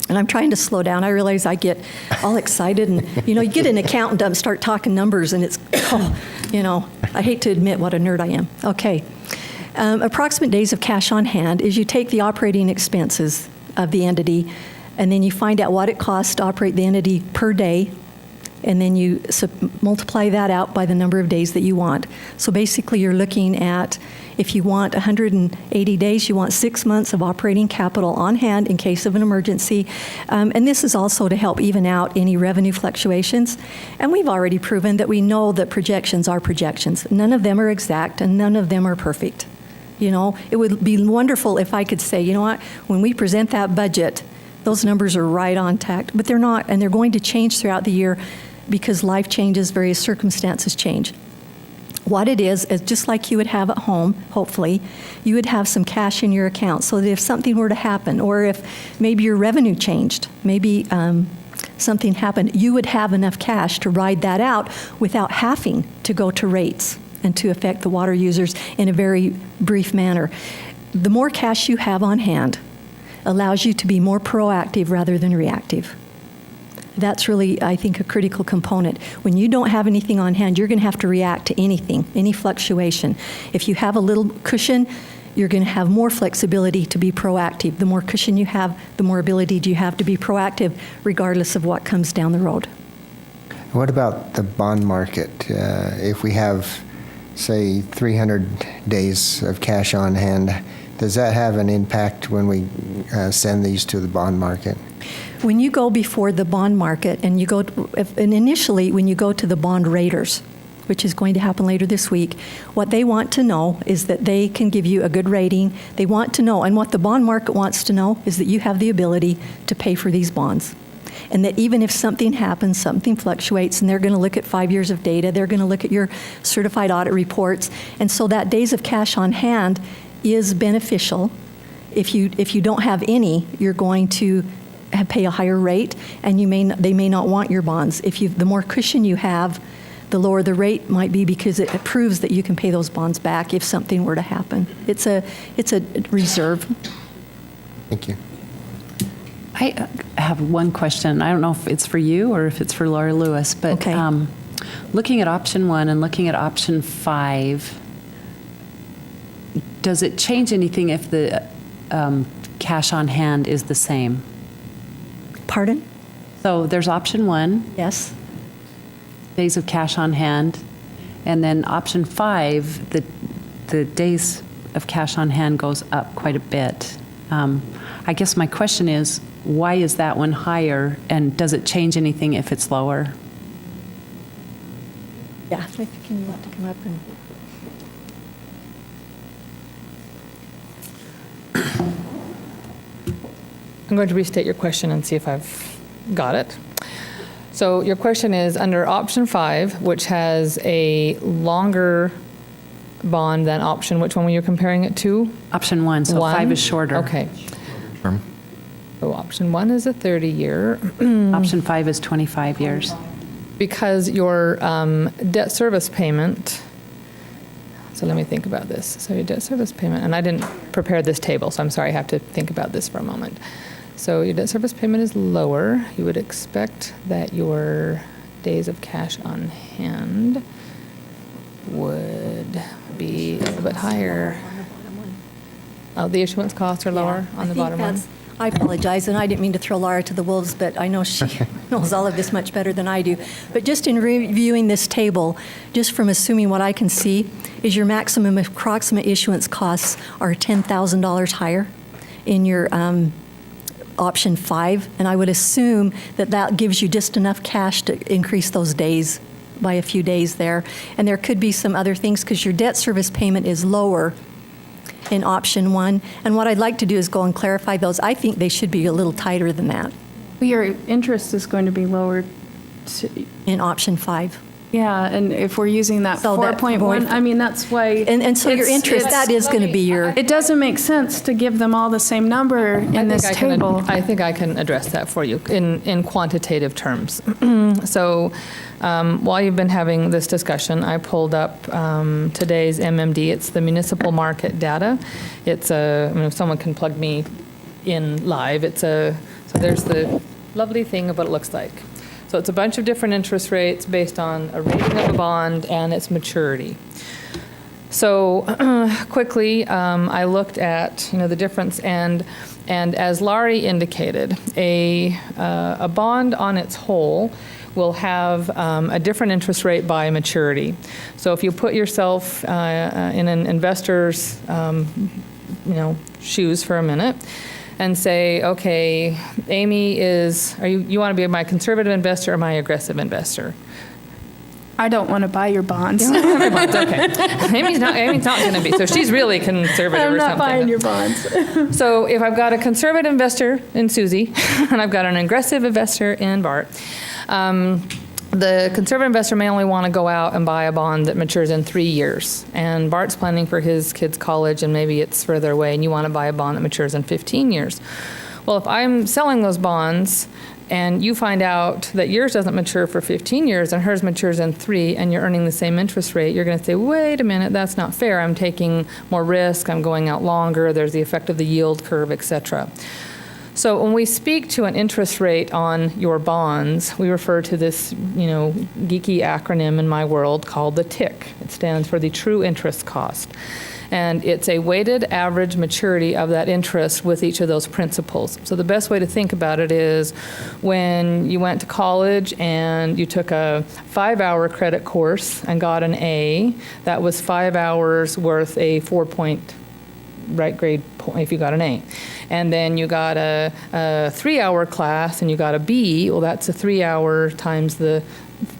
And I'm trying to slow down. I realize I get all excited, and you get an accountant and start talking numbers, and it's, I hate to admit what a nerd I am. Okay. Approximate days of cash on hand is you take the operating expenses of the entity, and then you find out what it costs to operate the entity per day, and then you multiply that out by the number of days that you want. So basically you're looking at, if you want 180 days, you want 6 months of operating capital on hand in case of an emergency. And this is also to help even out any revenue fluctuations. And we've already proven that we know that projections are projections. None of them are exact and none of them are perfect. It would be wonderful if I could say, you know what, when we present that budget, those numbers are right on tact, but they're not, and they're going to change throughout the year because life changes, various circumstances change. What it is just like you would have at home, hopefully, you would have some cash in your account so that if something were to happen, or if maybe your revenue changed, maybe something happened, you would have enough cash to ride that out without having to go to rates and to affect the water users in a very brief manner. The more cash you have on hand allows you to be more proactive rather than reactive. That's really, I think, a critical component. When you don't have anything on hand, you're going to have to react to anything, any fluctuation. If you have a little cushion, you're going to have more flexibility to be proactive. The more cushion you have, the more ability do you have to be proactive, regardless of what comes down the road. What about the bond market? If we have, say, 300 days of cash on hand, does that have an impact when we send these to the bond market? When you go before the bond market and initially when you go to the bond raters, which is going to happen later this week, what they want to know is that they can give you a good rating. They want to know, and what the bond market wants to know is that you have the ability to pay for these bonds. And that even if something happens, something fluctuates, and they're going to look at 5 years of data, they're going to look at your certified audit reports, and so that days of cash on hand is beneficial. If you don't have any, you're going to pay a higher rate, and they may not want your bonds. The more cushion you have, the lower the rate might be because it proves that you can pay those bonds back if something were to happen. It's a reserve. Thank you. I have one question. I don't know if it's for you or if it's for Laura Lewis, but okay. Looking at option 1 and looking at option 5, does it change anything if the cash on hand is the same? Pardon? So there's option 1, Yes. days of cash on hand, and then option 5, the days of cash on hand goes up quite a bit. I guess my question is, why is that one higher, and does it change anything if it's lower? Yeah, maybe can you want to come up and... I'm going to restate your question and see if I've got it. So your question is, under option 5, which has a longer bond than option, which one were you comparing it to? Option 1, so 5 is shorter. Okay. So option 1 is a 30-year. Option 5 is 25 years. Because your debt service payment, so let me think about this. So your debt service payment, and I didn't prepare this table, so I'm sorry, I have to think about this for a moment. So your debt service payment is lower. You would expect that your days of cash on hand would be a little bit higher. Oh, the issuance costs are lower on the bottom one? I apologize, and I didn't mean to throw Laura to the wolves, but I know she knows all of this much better than I do. But just in reviewing this table, just from assuming what I can see, is your maximum approximate issuance costs are $10,000 higher in your option 5, and I would assume that that gives you just enough cash to increase those days by a few days there. And there could be some other things because your debt service payment is lower in option 1. And what I'd like to do is go and clarify those. I think they should be a little tighter than that. Your interest is going to be lower in option 5. Yeah, and if we're using that So that 4.1, I mean, that's why. And so your interest, that is going to be your... It doesn't make sense to give them all the same number in this table. I think I can address that for you in quantitative terms. So while you've been having this discussion, I pulled up today's MMD. It's the municipal market data. It's I mean, if someone can plug me in live, so there's the lovely thing of what it looks like. So it's a bunch of different interest rates based on a rating of a bond and its maturity. So quickly, I looked at the difference, and as Laurie indicated, a bond on its whole will have a different interest rate by maturity. So if you put yourself in an investor's shoes for a minute, and say, okay, Amy you want to be my conservative investor or my aggressive investor? I don't want to buy your bonds. Okay. Amy's not going to be. So she's really conservative or something. I'm not buying your bonds. So if I've got a conservative investor in Susie and I've got an aggressive investor in Bart, the conservative investor may only want to go out and buy a bond that matures in 3 years. And Bart's planning for his kids' college, and maybe it's further away, and you want to buy a bond that matures in 15 years. Well, if I'm selling those bonds and you find out that yours doesn't mature for 15 years and hers matures in 3, and you're earning the same interest rate, you're going to say, wait a minute, that's not fair. I'm taking more risk. I'm going out longer. There's the effect of the yield curve, et cetera. So when we speak to an interest rate on your bonds, we refer to this, geeky acronym in my world called the TIC. It stands for the true interest cost. And it's a weighted average maturity of that interest with each of those principles. So the best way to think about it is when you went to college and you took a 5-hour credit course and got an A, that was 5 hours worth a 4-point right grade point if you got an A. And then you got a 3-hour class and you got a B, well, that's a 3-hour times the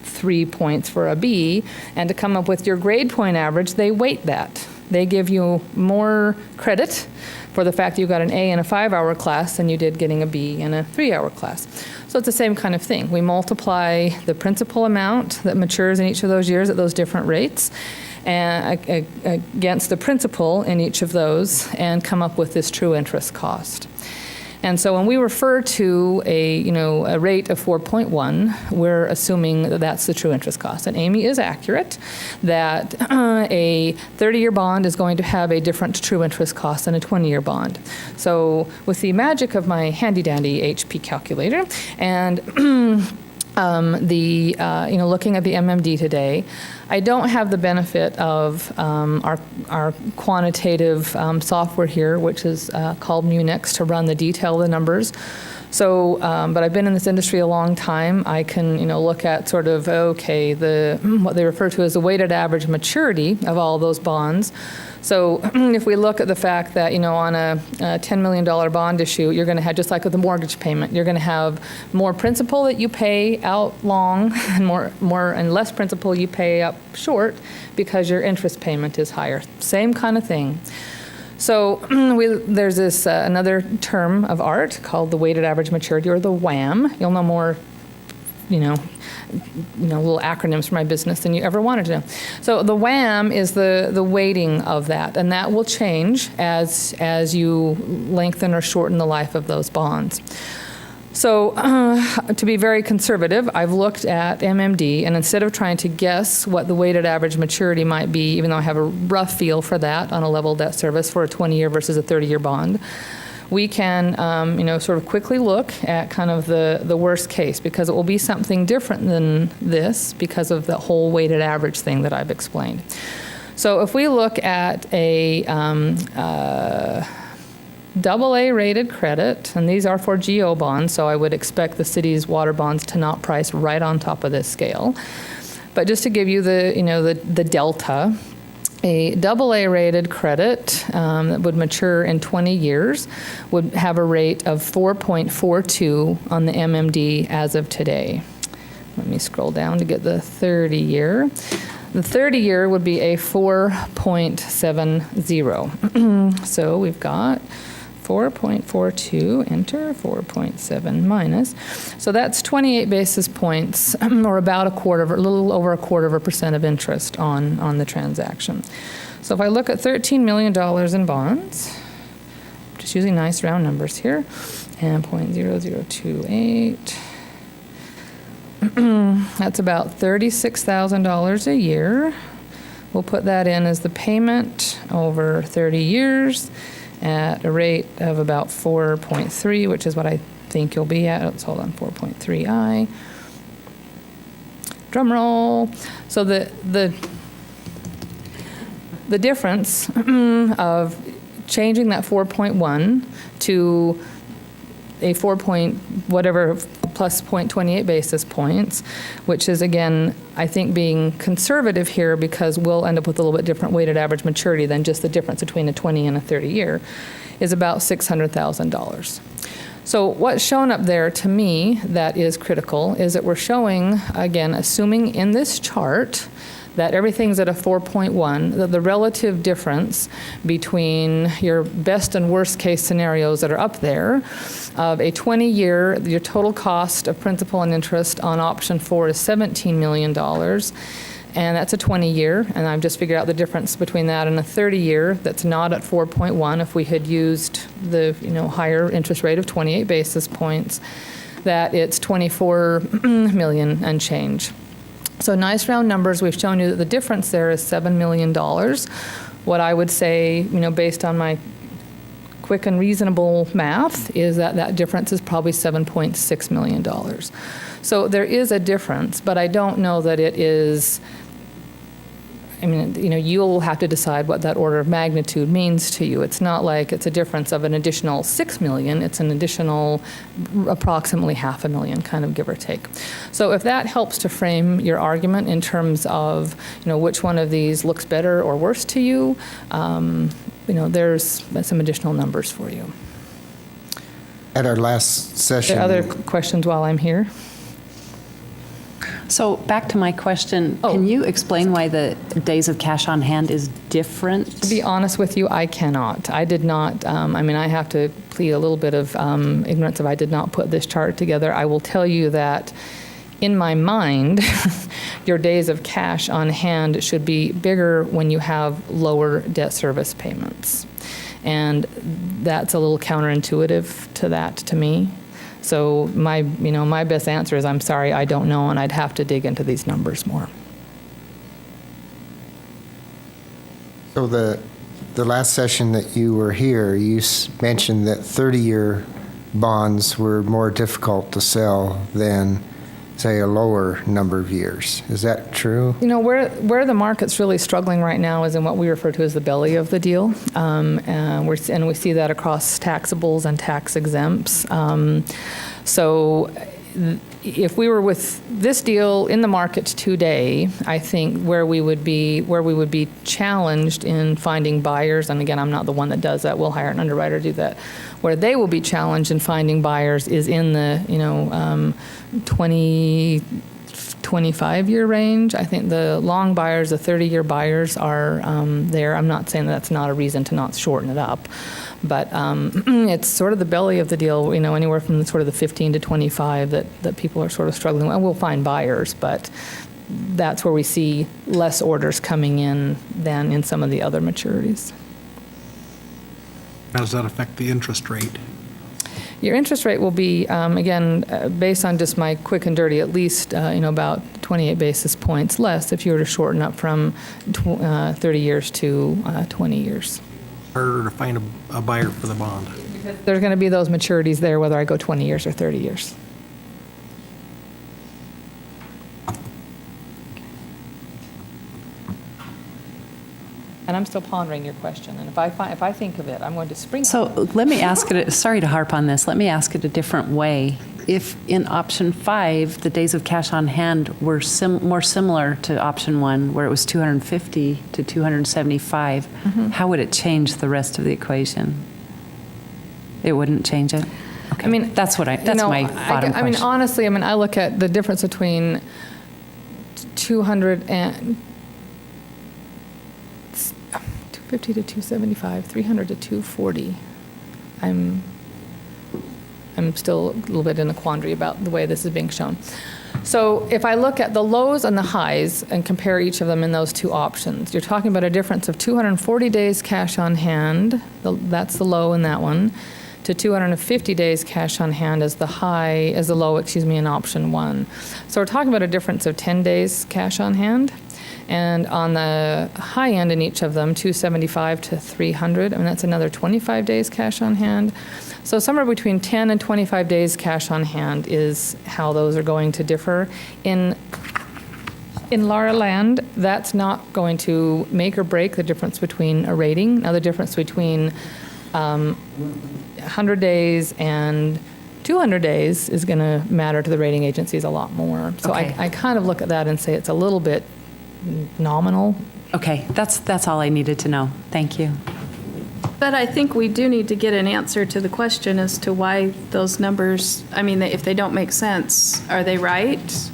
3 points for a B. And to come up with your grade point average, they weight that. They give you more credit for the fact that you got an A in a 5-hour class than you did getting a B in a 3-hour class. So it's the same kind of thing. We multiply the principal amount that matures in each of those years at those different rates and against the principal in each of those and come up with this true interest cost. And so when we refer to a rate of 4.1, we're assuming that that's the true interest cost. And Amy is accurate that a 30-year bond is going to have a different true interest cost than a 20-year bond. So with the magic of my handy-dandy HP calculator and looking at the MMD today, I don't have the benefit of our quantitative software here, which is called Munex, to run the detail of the numbers. So, but I've been in this industry a long time. I can, look at sort of, okay, what they refer to as the weighted average maturity of all those bonds. So if we look at the fact that, on a $10 million bond issue, you're going to have, just like with the mortgage payment, you're going to have more principal that you pay out long and more and less principal you pay up short because your interest payment is higher. Same kind of thing. So there's this another term of art called the weighted average maturity, or the WAM. You'll know more, little acronyms for my business than you ever wanted to know. So the WAM is the weighting of that, and that will change as you lengthen or shorten the life of those bonds. So to be very conservative, I've looked at MMD, and instead of trying to guess what the weighted average maturity might be, even though I have a rough feel for that on a level debt service for a 20-year versus a 30-year bond, we can, sort of quickly look at kind of the worst case, because it will be something different than this because of the whole weighted average thing that I've explained. So if we look at a AA rated credit, and these are for GO bonds, so I would expect the city's water bonds to not price right on top of this scale. But just to give you the delta, a AA rated credit that would mature in 20 years would have a rate of 4.42 on the MMD as of today. Let me scroll down to get the 30-year. The 30-year would be a 4.70. So we've got 4.42, enter, 4.7 minus. So that's 28 basis points, or about a little over a 0.25% of interest on the transaction. So if I look at $13 million in bonds, just using nice round numbers here, and 0.0028, that's about $36,000 a year. We'll put that in as the payment over 30 years. At a rate of about 4.3, which is what I think you'll be at. Let's hold on, 4.3i. Drum roll. So the difference of changing that 4.1 to a 4 plus 0.28 basis points, which is, again, I think being conservative here because we'll end up with a little bit different weighted average maturity than just the difference between a 20 and a 30 year, is about $600,000. So what's shown up there to me that is critical is that we're showing, again, assuming in this chart that everything's at a 4.1, that the relative difference between your best and worst case scenarios that are up there of a 20-year, your total cost of principal and interest on option 4 is $17 million. And that's a 20-year, and I've just figured out the difference between that and a 30-year that's not at 4.1. If we had used the higher interest rate of 28 basis points, that it's 24 million and change. So nice round numbers. We've shown you that the difference there is $7 million. What I would say, based on my quick and reasonable math, is that difference is probably $7.6 million. So there is a difference, but I don't know that it is. You'll have to decide what that order of magnitude means to you. It's not like it's a difference of an additional $6 million. It's an additional approximately $500,000, kind of give or take. So if that helps to frame your argument in terms of, which one of these looks better or worse to you, there's some additional numbers for you. At our last session. Are there other questions while I'm here? So back to my question, can you explain why the days of cash on hand is different? To be honest with you, I cannot. I did not, I have to plead a little bit of ignorance if I did not put this chart together. I will tell you that in my mind, your days of cash on hand should be bigger when you have lower debt service payments. And that's a little counterintuitive to that to me. So my best answer is I'm sorry, I don't know, and I'd have to dig into these numbers more. So the last session that you were here, you mentioned that 30-year bonds were more difficult to sell than say, a lower number of years. Is that true? You know, where the market's really struggling right now is in what we refer to as the belly of the deal. And we see that across taxables and tax exempts. So if we were with this deal in the market today, I think where we would be challenged in finding buyers, and again, I'm not the one that does that, we'll hire an underwriter to do that. Where they will be challenged in finding buyers is in the 25-year range. I think the long buyers, the 30-year buyers are there. I'm not saying that's not a reason to not shorten it up, but it's sort of the belly of the deal, anywhere from sort of the 15 to 25 that people are sort of struggling with. And we'll find buyers, but that's where we see less orders coming in than in some of the other maturities. How does that affect the interest rate? Your interest rate will be, again, based on just my quick and dirty, at least, about 28 basis points less if you were to shorten up from 30 years to 20 years. Harder to find a buyer for the bond. There's going to be those maturities there, whether I go 20 years or 30 years. And I'm still pondering your question. And if I think of it, I'm going to spring. So let me ask it, sorry to harp on this, let me ask it a different way. If in option 5, the days of cash on hand were more similar to option 1, where it was 250 to 275, how would it change the rest of the equation? It wouldn't change it? Okay. I mean, that's my bottom question. I mean, honestly, I look at the difference between 200 and 250 to 275, 300 to 240. I'm still a little bit in a quandary about the way this is being shown. So if I look at the lows and the highs and compare each of them in those two options, you're talking about a difference of 240 days cash on hand, that's the low in that one, to 250 days cash on hand as the low, in option 1. So we're talking about a difference of 10 days cash on hand. And on the high end in each of them, 275 to 300, that's another 25 days cash on hand. So somewhere between 10 and 25 days cash on hand is how those are going to differ. In Lara Land, that's not going to make or break the difference between a rating. Now, the difference between 100 days and 200 days is going to matter to the rating agencies a lot more. So Okay. I kind of look at that and say it's a little bit nominal. Okay, that's all I needed to know. Thank you. But I think we do need to get an answer to the question as to why those numbers, if they don't make sense, are they right?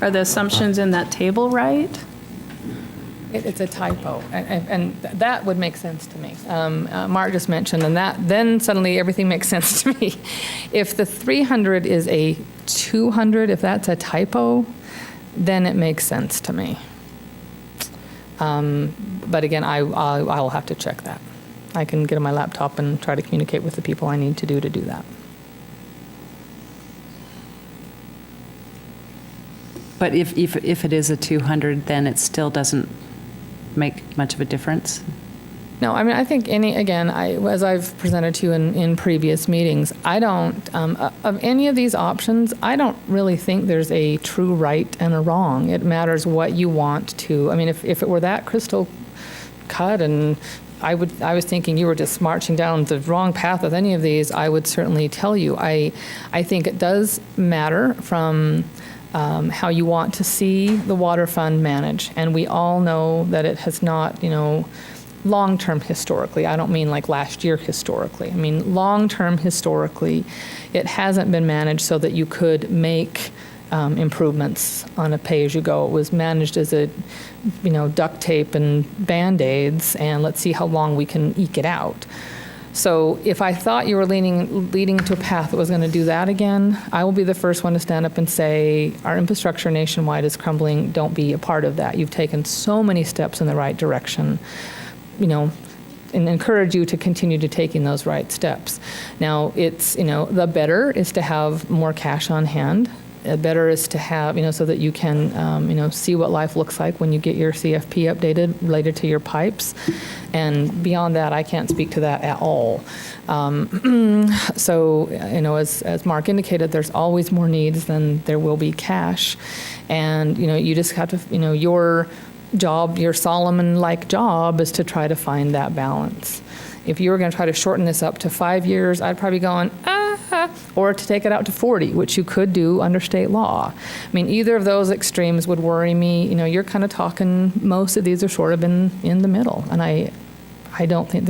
Are the assumptions in that table right? It's a typo, and that would make sense to me. Mark just mentioned, and then suddenly everything makes sense to me. If the 300 is a 200, if that's a typo, then it makes sense to me. But again, I will have to check that. I can get on my laptop and try to communicate with the people I need to do that. But if it is a 200, then it still doesn't make much of a difference? No, I think as I've presented to you in previous meetings, I don't, of any of these options, I don't really think there's a true right and a wrong. It matters what you want to, if it were that crystal cut and I was thinking you were just marching down the wrong path with any of these, I would certainly tell you. I think it does matter from how you want to see the water fund manage. And we all know that it has not, long-term historically. I don't mean like last year historically. I mean long-term historically, it hasn't been managed so that you could make improvements on a pay-as-you-go. It was managed as a, duct tape and Band-Aids, and let's see how long we can eke it out. So if I thought you were leading to a path that was going to do that again, I will be the first one to stand up and say, our infrastructure nationwide is crumbling. Don't be a part of that. You've taken so many steps in the right direction. And encourage you to continue to taking those right steps. Now, it's, the better is to have more cash on hand better is to have, so that you can, see what life looks like when you get your CFP updated related to your pipes. And beyond that, I can't speak to that at all. So, as Mark indicated, there's always more needs than there will be cash. And, you just have to, your job, your Solomon-like job is to try to find that balance. If you were going to try to shorten this up to 5 years, I'd probably go on, or to take it out to 40, which you could do under state law. I mean, either of those extremes would worry me. You're kind of talking, most of these are sort of in the middle. And I don't think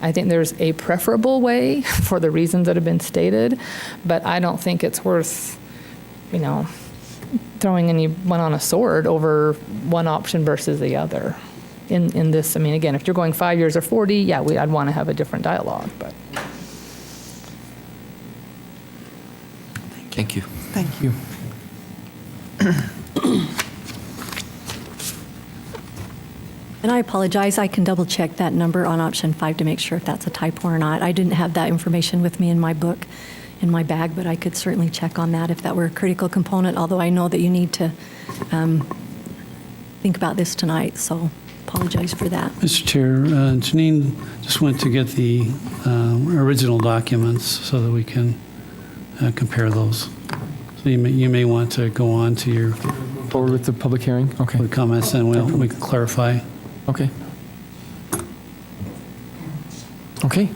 I think there's a preferable way for the reasons that have been stated, but I don't think it's worth, throwing anyone on a sword over one option versus the other. In this, again, if you're going 5 years or 40, yeah, I'd want to have a different dialogue, but. Thank you. Thank you. And I apologize, I can double check that number on option 5 to make sure if that's a typo or not. I didn't have that information with me in my book, in my bag, but I could certainly check on that if that were a critical component, although I know that you need to think about this tonight, so apologize for that. Mr. Chair, Janine just went to get the original documents so that we can compare those. So you may want to go on to your Forward with the public hearing? Okay. with comments, and we can clarify. Okay. Okay.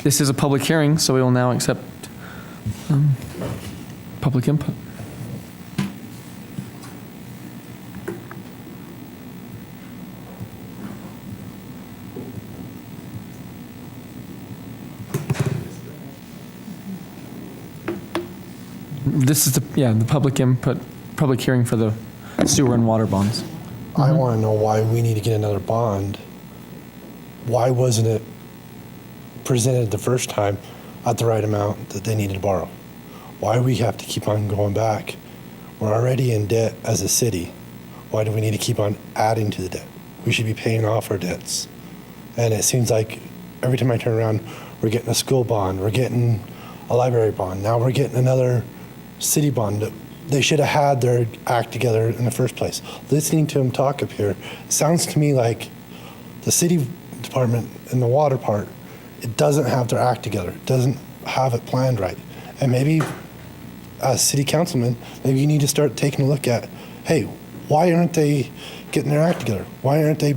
This is a public hearing, so we will now accept public input. This is the public input, public hearing for the sewer and water bonds. I want to know why we need to get another bond. Why wasn't it presented the first time at the right amount that they needed to borrow? Why do we have to keep on going back? We're already in debt as a city. Why do we need to keep on adding to the debt? We should be paying off our debts. And it seems like every time I turn around, we're getting a school bond, we're getting a library bond, now we're getting another city bond. They should have had their act together in the first place. Listening to them talk up here, it sounds to me like the city department and the water part, it doesn't have their act together. It doesn't have it planned right. And maybe as city councilmen, maybe you need to start taking a look at, hey, why aren't they getting their act together? Why aren't they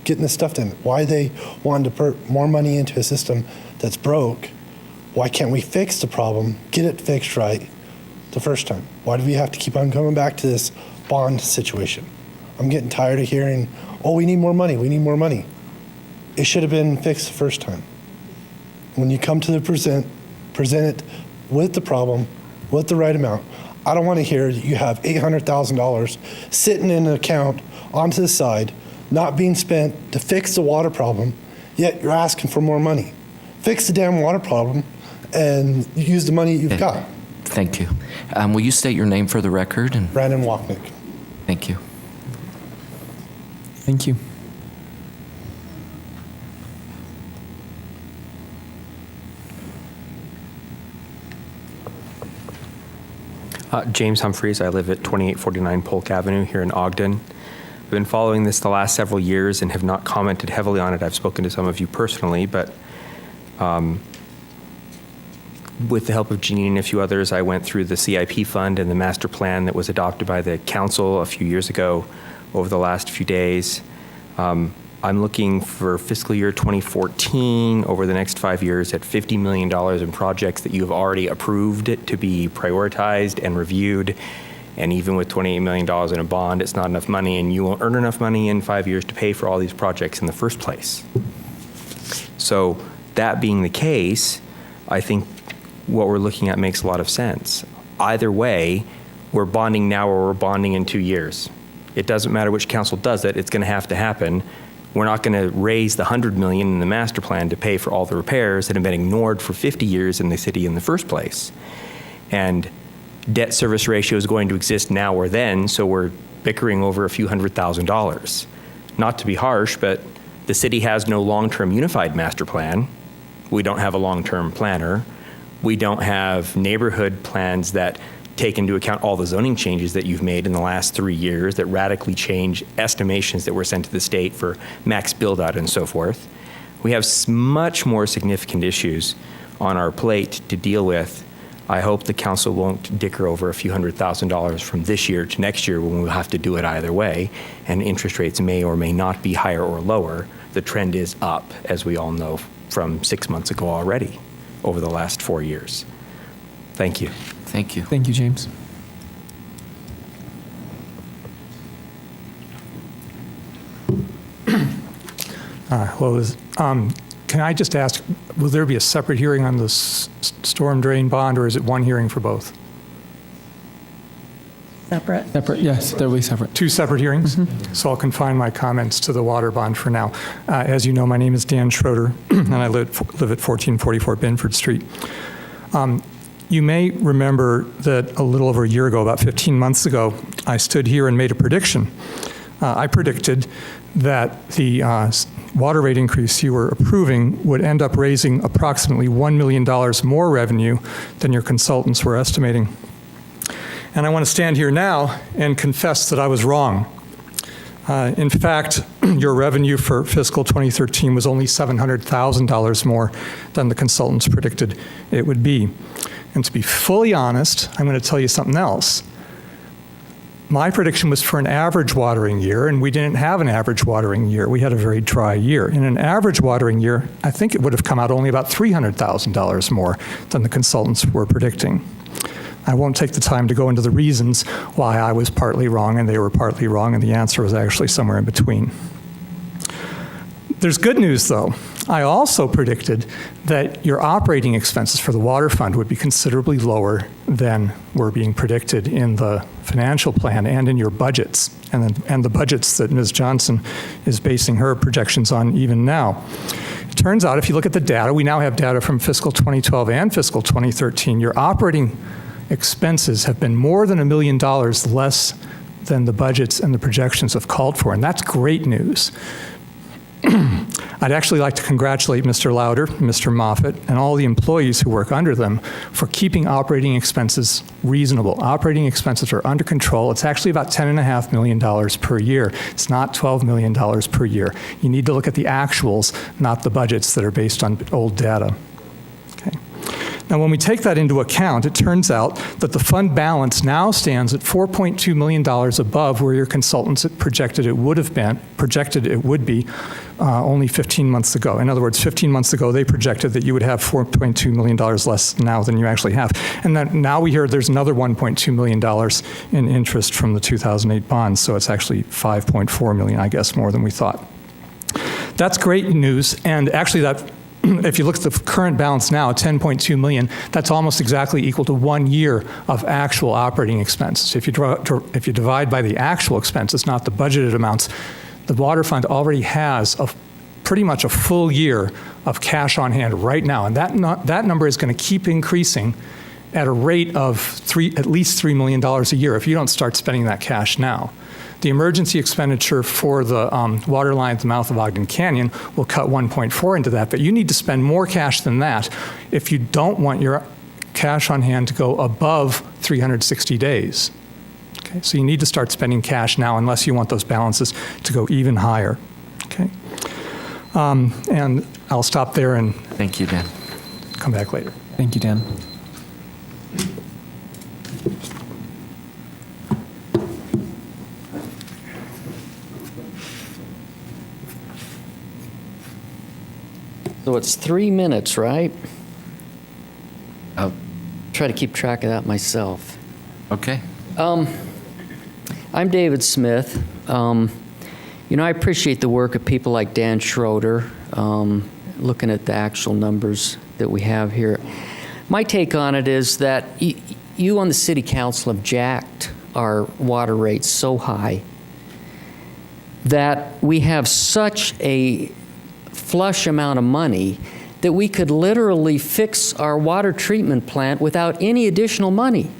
getting this stuff done? Why are they wanting to put more money into a system that's broke? Why can't we fix the problem, get it fixed right the first time? Why do we have to keep on coming back to this bond situation? I'm getting tired of hearing, oh, we need more money, we need more money. It should have been fixed the first time. When you come to the present it with the problem, with the right amount. I don't want to hear that you have $800,000 sitting in an account onto the side, not being spent to fix the water problem, yet you're asking for more money. Fix the damn water problem and use the money you've got. Thank you. Will you state your name for the record? Brandon Wachnick. Thank you. Thank you. James Humphreys. I live at 2849 Polk Avenue here in Ogden. I've been following this the last several years and have not commented heavily on it. I've spoken to some of you personally, but with the help of Janine and a few others, I went through the CIP fund and the master plan that was adopted by the council a few years ago over the last few days. I'm looking for fiscal year 2014 over the next 5 years at $50 million in projects that you have already approved it to be prioritized and reviewed. And even with $28 million in a bond, it's not enough money, and you won't earn enough money in 5 years to pay for all these projects in the first place. So that being the case, I think what we're looking at makes a lot of sense. Either way, we're bonding now or we're bonding in 2 years. It doesn't matter which council does it, it's going to have to happen. We're not going to raise the $100 million in the master plan to pay for all the repairs that have been ignored for 50 years in the city in the first place. And debt service ratio is going to exist now or then, so we're bickering over a few $100,000. Not to be harsh, but the city has no long-term unified master plan. We don't have a long-term planner. We don't have neighborhood plans that take into account all the zoning changes that you've made in the last 3 years that radically change estimations that were sent to the state for max build-out and so forth. We have much more significant issues on our plate to deal with. I hope the council won't dicker over a few $100,000 from this year to next year when we'll have to do it either way, and interest rates may or may not be higher or lower. The trend is up, as we all know from 6 months ago already, over the last 4 years. Thank you. Thank you. Thank you, James. Can I just ask, will there be a separate hearing on the storm drain bond, or is it one hearing for both? Separate. Separate, yes, they'll be separate. 2 separate hearings? So I'll confine my comments to the water bond for now. As you know, my name is Dan Schroeder, and I live at 1444 Binford Street. You may remember that a little over a year ago, about 15 months ago, I stood here and made a prediction. I predicted that the water rate increase you were approving would end up raising approximately $1 million more revenue than your consultants were estimating. And I want to stand here now and confess that I was wrong. In fact, your revenue for fiscal 2013 was only $700,000 more than the consultants predicted it would be. And to be fully honest, I'm going to tell you something else. My prediction was for an average watering year, and we didn't have an average watering year. We had a very dry year. In an average watering year, I think it would have come out only about $300,000 more than the consultants were predicting. I won't take the time to go into the reasons why I was partly wrong and they were partly wrong, and the answer was actually somewhere in between. There's good news, though. I also predicted that your operating expenses for the water fund would be considerably lower than were being predicted in the financial plan and in your budgets, and the budgets that Ms. Johnson is basing her projections on even now. It turns out, if you look at the data, we now have data from fiscal 2012 and fiscal 2013, your operating expenses have been more than $1 million less than the budgets and the projections have called for, and that's great news. I'd actually like to congratulate Mr. Lauder, Mr. Moffett, and all the employees who work under them for keeping operating expenses reasonable. Operating expenses are under control. It's actually about $10.5 million per year. It's not $12 million per year. You need to look at the actuals, not the budgets that are based on old data. Now, when we take that into account, it turns out that the fund balance now stands at $4.2 million above where your consultants had projected it would be only 15 months ago. In other words, 15 months ago, they projected that you would have $4.2 million less now than you actually have. And then now we hear there's another $1.2 million in interest from the 2008 bonds, so it's actually $5.4 million, I guess, more than we thought. That's great news, and actually that if you look at the current balance now, $10.2 million, that's almost exactly equal to 1 year of actual operating expenses. If you divide by the actual expenses, not the budgeted amounts, the water fund already has pretty much a full year of cash on hand right now, and that number is going to keep increasing at a rate of at least $3 million a year if you don't start spending that cash now. The emergency expenditure for the water line at the mouth of Ogden Canyon will cut 1.4 into that, but you need to spend more cash than that if you don't want your cash on hand to go above 360 days. Okay, so you need to start spending cash now unless you want those balances to go even higher. Okay, and I'll stop there and thank you, Dan. Come back later. Thank you, Dan. So it's 3 minutes, right? I'll try to keep track of that myself. Okay. I'm David Smith. I appreciate the work of people like Dan Schroeder, looking at the actual numbers that we have here. My take on it is that you on the City Council have jacked our water rates so high that we have such a flush amount of money that we could literally fix our water treatment plant without any additional money.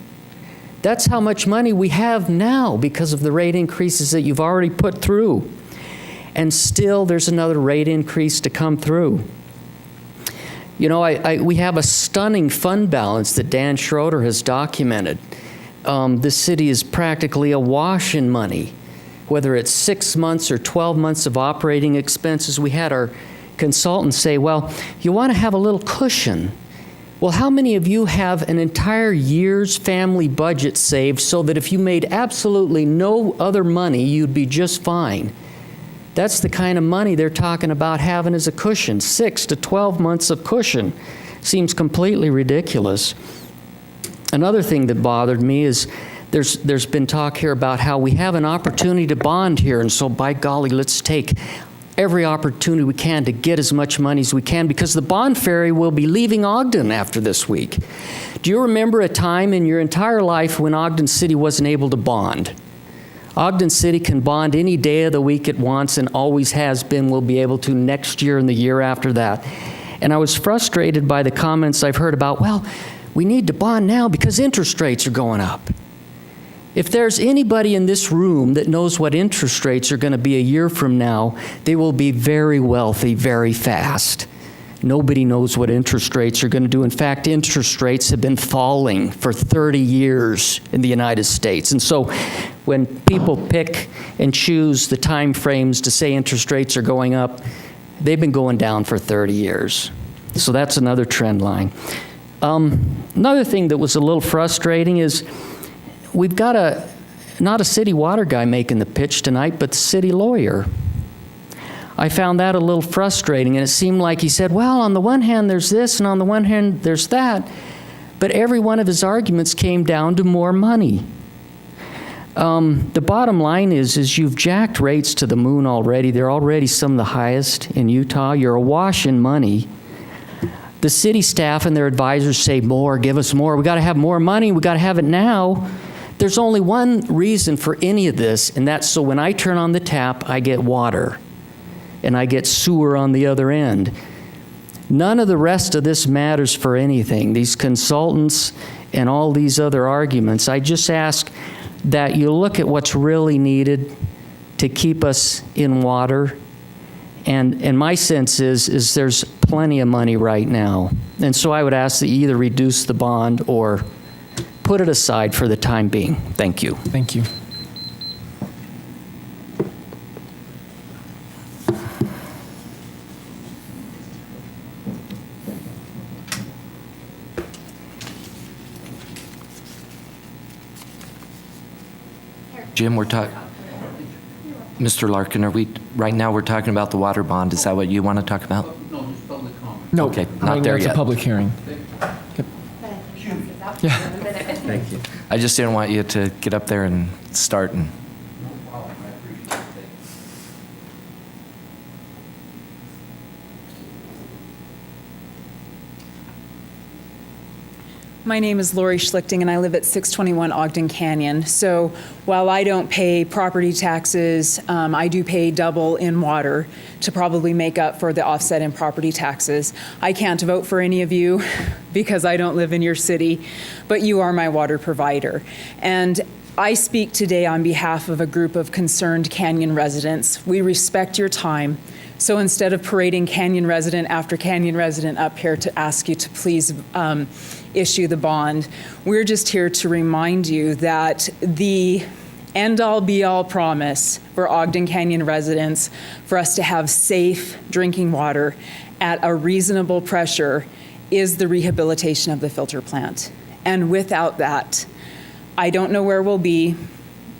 That's how much money we have now because of the rate increases that you've already put through. And still there's another rate increase to come through. You know, we have a stunning fund balance that Dan Schroeder has documented. This city is practically awash in money, whether it's 6 months or 12 months of operating expenses. We had our consultants say, well, you want to have a little cushion. Well, how many of you have an entire year's family budget saved so that if you made absolutely no other money, you'd be just fine? That's the kind of money they're talking about having as a cushion. 6 to 12 months of cushion seems completely ridiculous. Another thing that bothered me is there's been talk here about how we have an opportunity to bond here, and so by golly, let's take every opportunity we can to get as much money as we can, because the bond ferry will be leaving Ogden after this week. Do you remember a time in your entire life when Ogden City wasn't able to bond? Ogden City can bond any day of the week it wants and always has been, will be able to next year and the year after that. And I was frustrated by the comments I've heard about, well, we need to bond now because interest rates are going up. If there's anybody in this room that knows what interest rates are going to be a year from now, they will be very wealthy very fast. Nobody knows what interest rates are going to do. In fact, interest rates have been falling for 30 years in the United States. And so when people pick and choose the time frames to say interest rates are going up, they've been going down for 30 years. So that's another trend line. Another thing that was a little frustrating is we've got not a city water guy making the pitch tonight, but the city lawyer. I found that a little frustrating, and it seemed like he said, well, on the one hand there's this, and on the one hand there's that, but every one of his arguments came down to more money. The bottom line is you've jacked rates to the moon already. They're already some of the highest in Utah. You're awash in money. The city staff and their advisors say, more, give us more. We got to have more money. We got to have it now. There's only one reason for any of this, and that's so when I turn on the tap, I get water, and I get sewer on the other end. None of the rest of this matters for anything. These consultants and all these other arguments, I just ask that you look at what's really needed to keep us in water. And my sense is there's plenty of money right now. And so I would ask that you either reduce the bond or put it aside for the time being. Thank you. Thank you. Jim, Mr. Larkin, right now we're talking about the water bond. Is that what you want to talk about? No, just public comment. No, okay, right not now there it's yet. a public hearing. Yep. Yeah. Thank you. I just didn't want you to get up there and start and. My name is Lori Schlichting, and I live at 621 Ogden Canyon. So while I don't pay property taxes, I do pay double in water to probably make up for the offset in property taxes. I can't vote for any of you because I don't live in your city, but you are my water provider. And I speak today on behalf of a group of concerned Canyon residents. We respect your time. So instead of parading Canyon resident after Canyon resident up here to ask you to please issue the bond, we're just here to remind you that the end-all be-all promise for Ogden Canyon residents for us to have safe drinking water at a reasonable pressure is the rehabilitation of the filter plant. And without that, I don't know where we'll be,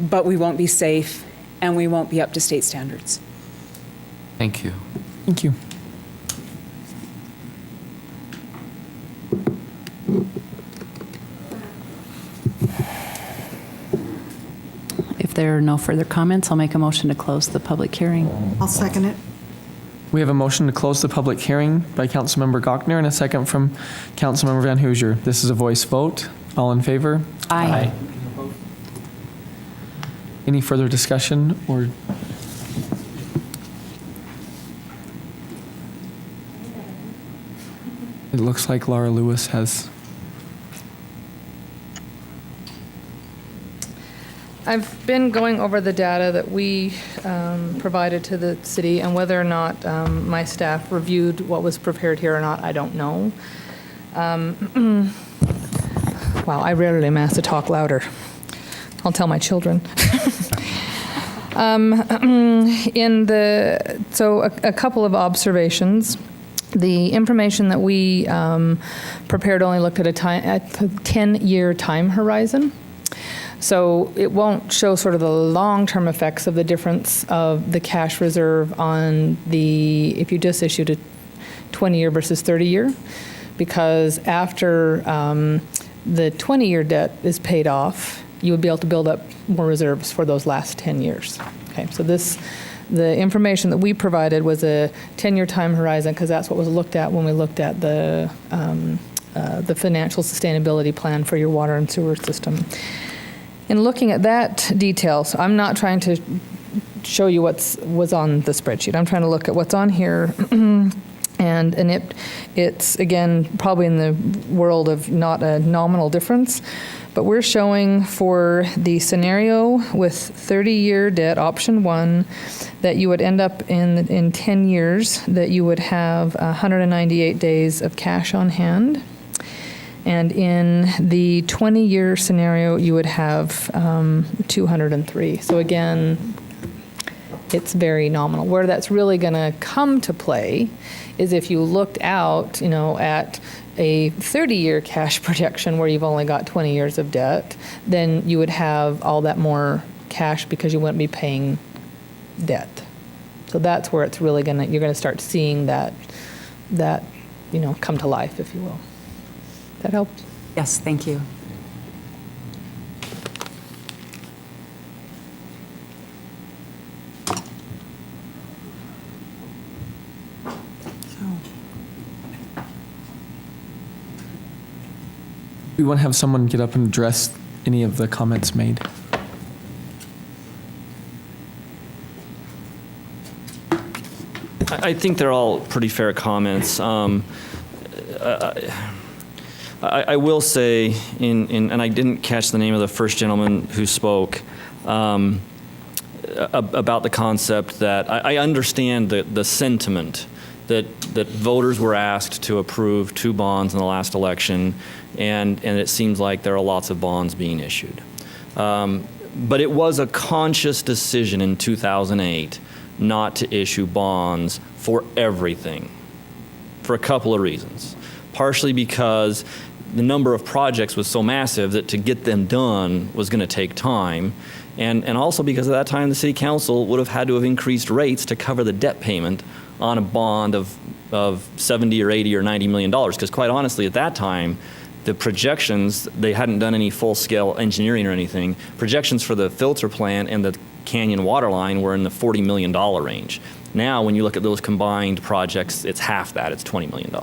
but we won't be safe and we won't be up to state standards. Thank you. Thank you. If there are no further comments, I'll make a motion to close the public hearing. I'll second it. We have a motion to close the public hearing by Councilmember Gochner and a second from Councilmember Van Hoosier. This is a voice vote. All in favor? Aye. Any further discussion or? It looks like Laura Lewis has. I've been going over the data that we provided to the city, and whether or not my staff reviewed what was prepared here or not, I don't know. Wow, I rarely am asked to talk louder. I'll tell my children. So a couple of observations. The information that we prepared only looked at a 10-year time horizon. So it won't show sort of the long-term effects of the difference of the cash reserve on if you just issued a 20-year versus 30-year, because after the 20-year debt is paid off, you would be able to build up more reserves for those last 10 years. Okay, so the information that we provided was a 10-year time horizon, because that's what was looked at when we looked at the financial sustainability plan for your water and sewer system. In looking at that detail, so I'm not trying to show you was on the spreadsheet. I'm trying to look at what's on here. And it's, again, probably in the world of not a nominal difference, but we're showing for the scenario with 30-year debt, option 1, that you would end up in 10 years, that you would have 198 days of cash on hand. And in the 20-year scenario, you would have 203. So again, it's very nominal. Where that's really going to come to play is if you looked out, at a 30-year cash projection where you've only got 20 years of debt, then you would have all that more cash because you wouldn't be paying debt. So that's where it's really you're going to start seeing that come to life, if you will. That helped? Yes, thank you. We want to have someone get up and address any of the comments made. I think they're all pretty fair comments. I will say, and I didn't catch the name of the first gentleman who spoke about the concept that I understand the sentiment that voters were asked to approve 2 bonds in the last election, and it seems like there are lots of bonds being issued. But it was a conscious decision in 2008 not to issue bonds for everything, for a couple of reasons. Partially because the number of projects was so massive that to get them done was going to take time, and also because at that time the city council would have had to have increased rates to cover the debt payment on a bond of $70 or $80 or $90 million, because quite honestly at that time the projections, they hadn't done any full-scale engineering or anything. Projections for the filter plant and the Canyon water line were in the $40 million range. Now, when you look at those combined projects, it's half that, it's $20 million.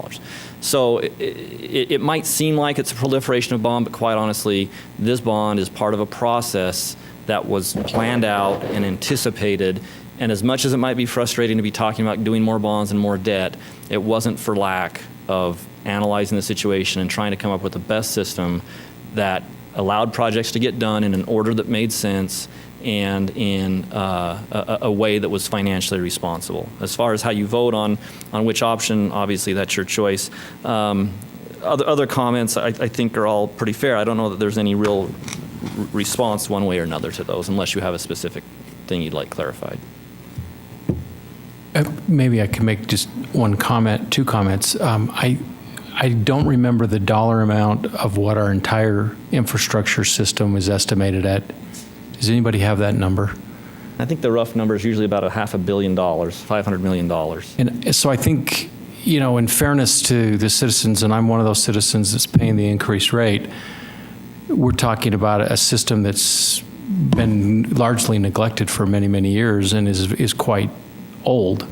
So it might seem like it's a proliferation of bond, but quite honestly, this bond is part of a process that was planned out and anticipated. And as much as it might be frustrating to be talking about doing more bonds and more debt, it wasn't for lack of analyzing the situation and trying to come up with the best system that allowed projects to get done in an order that made sense and in a way that was financially responsible. As far as how you vote on which option, obviously that's your choice. Other comments I think are all pretty fair. I don't know that there's any real response one way or another to those, unless you have a specific thing you'd like clarified. Maybe I can make just one comment, 2 comments. I don't remember the dollar amount of what our entire infrastructure system is estimated at. Does anybody have that number? I think the rough number is usually about $500 million, $500 million. And so I think, in fairness to the citizens, and I'm one of those citizens that's paying the increased rate, we're talking about a system that's been largely neglected for many, many years and is quite old.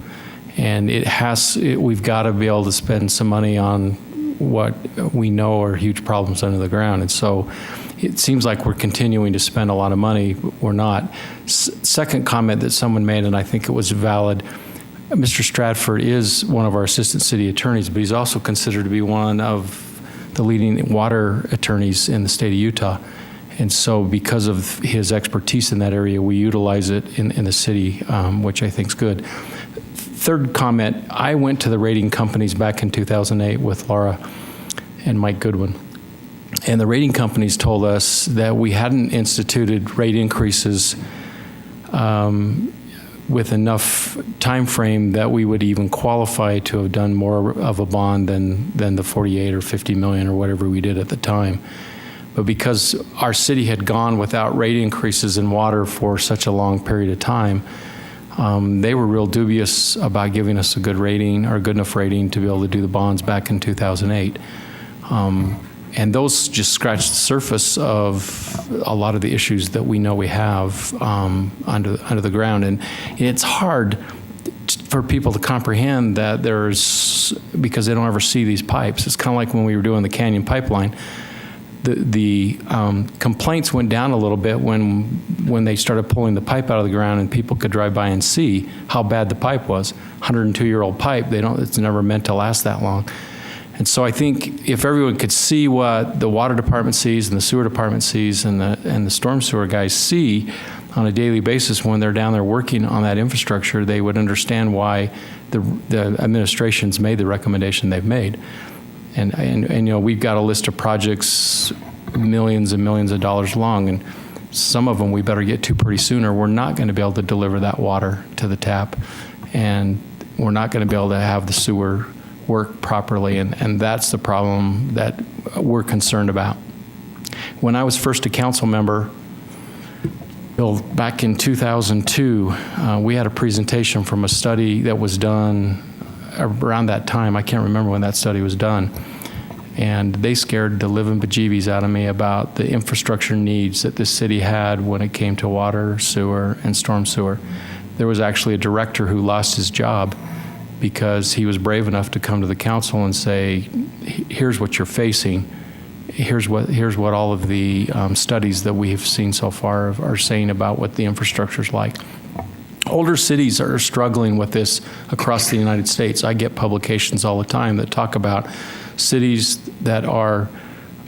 And we've got to be able to spend some money on what we know are huge problems under the ground. And so it seems like we're continuing to spend a lot of money. We're not. Second comment that someone made, and I think it was valid, Mr. Stratford is one of our assistant city attorneys, but he's also considered to be one of the leading water attorneys in the state of Utah. And so because of his expertise in that area, we utilize it in the city, which I think is good. Third comment, I went to the rating companies back in 2008 with Laura and Mike Goodwin. And the rating companies told us that we hadn't instituted rate increases with enough time frame that we would even qualify to have done more of a bond than the 48 or 50 million or whatever we did at the time. But because our city had gone without rate increases in water for such a long period of time, they were real dubious about giving us a good rating or a good enough rating to be able to do the bonds back in 2008. And those just scratched the surface of a lot of the issues that we know we have under the ground. And it's hard for people to comprehend that because they don't ever see these pipes. It's kind of like when we were doing the Canyon Pipeline. The complaints went down a little bit when they started pulling the pipe out of the ground and people could drive by and see how bad the pipe was. 102-year-old pipe, it's never meant to last that long. And so I think if everyone could see what the water department sees and the sewer department sees and the storm sewer guys see on a daily basis when they're down there working on that infrastructure, they would understand why the administration's made the recommendation they've made. And you know, we've got a list of projects millions and millions of dollars long, and some of them we better get to pretty soon or we're not going to be able to deliver that water to the tap, and we're not going to be able to have the sewer work properly, and that's the problem that we're concerned about. When I was first a council member, Bill, back in 2002, we had a presentation from a study that was done around that time. I can't remember when that study was done. And they scared the living bejeebies out of me about the infrastructure needs that this city had when it came to water, sewer, and storm sewer. There was actually a director who lost his job because he was brave enough to come to the council and say, here's what you're facing. Here's what all of the studies that we have seen so far are saying about what the infrastructure's like. Older cities are struggling with this across the United States. I get publications all the time that talk about cities that are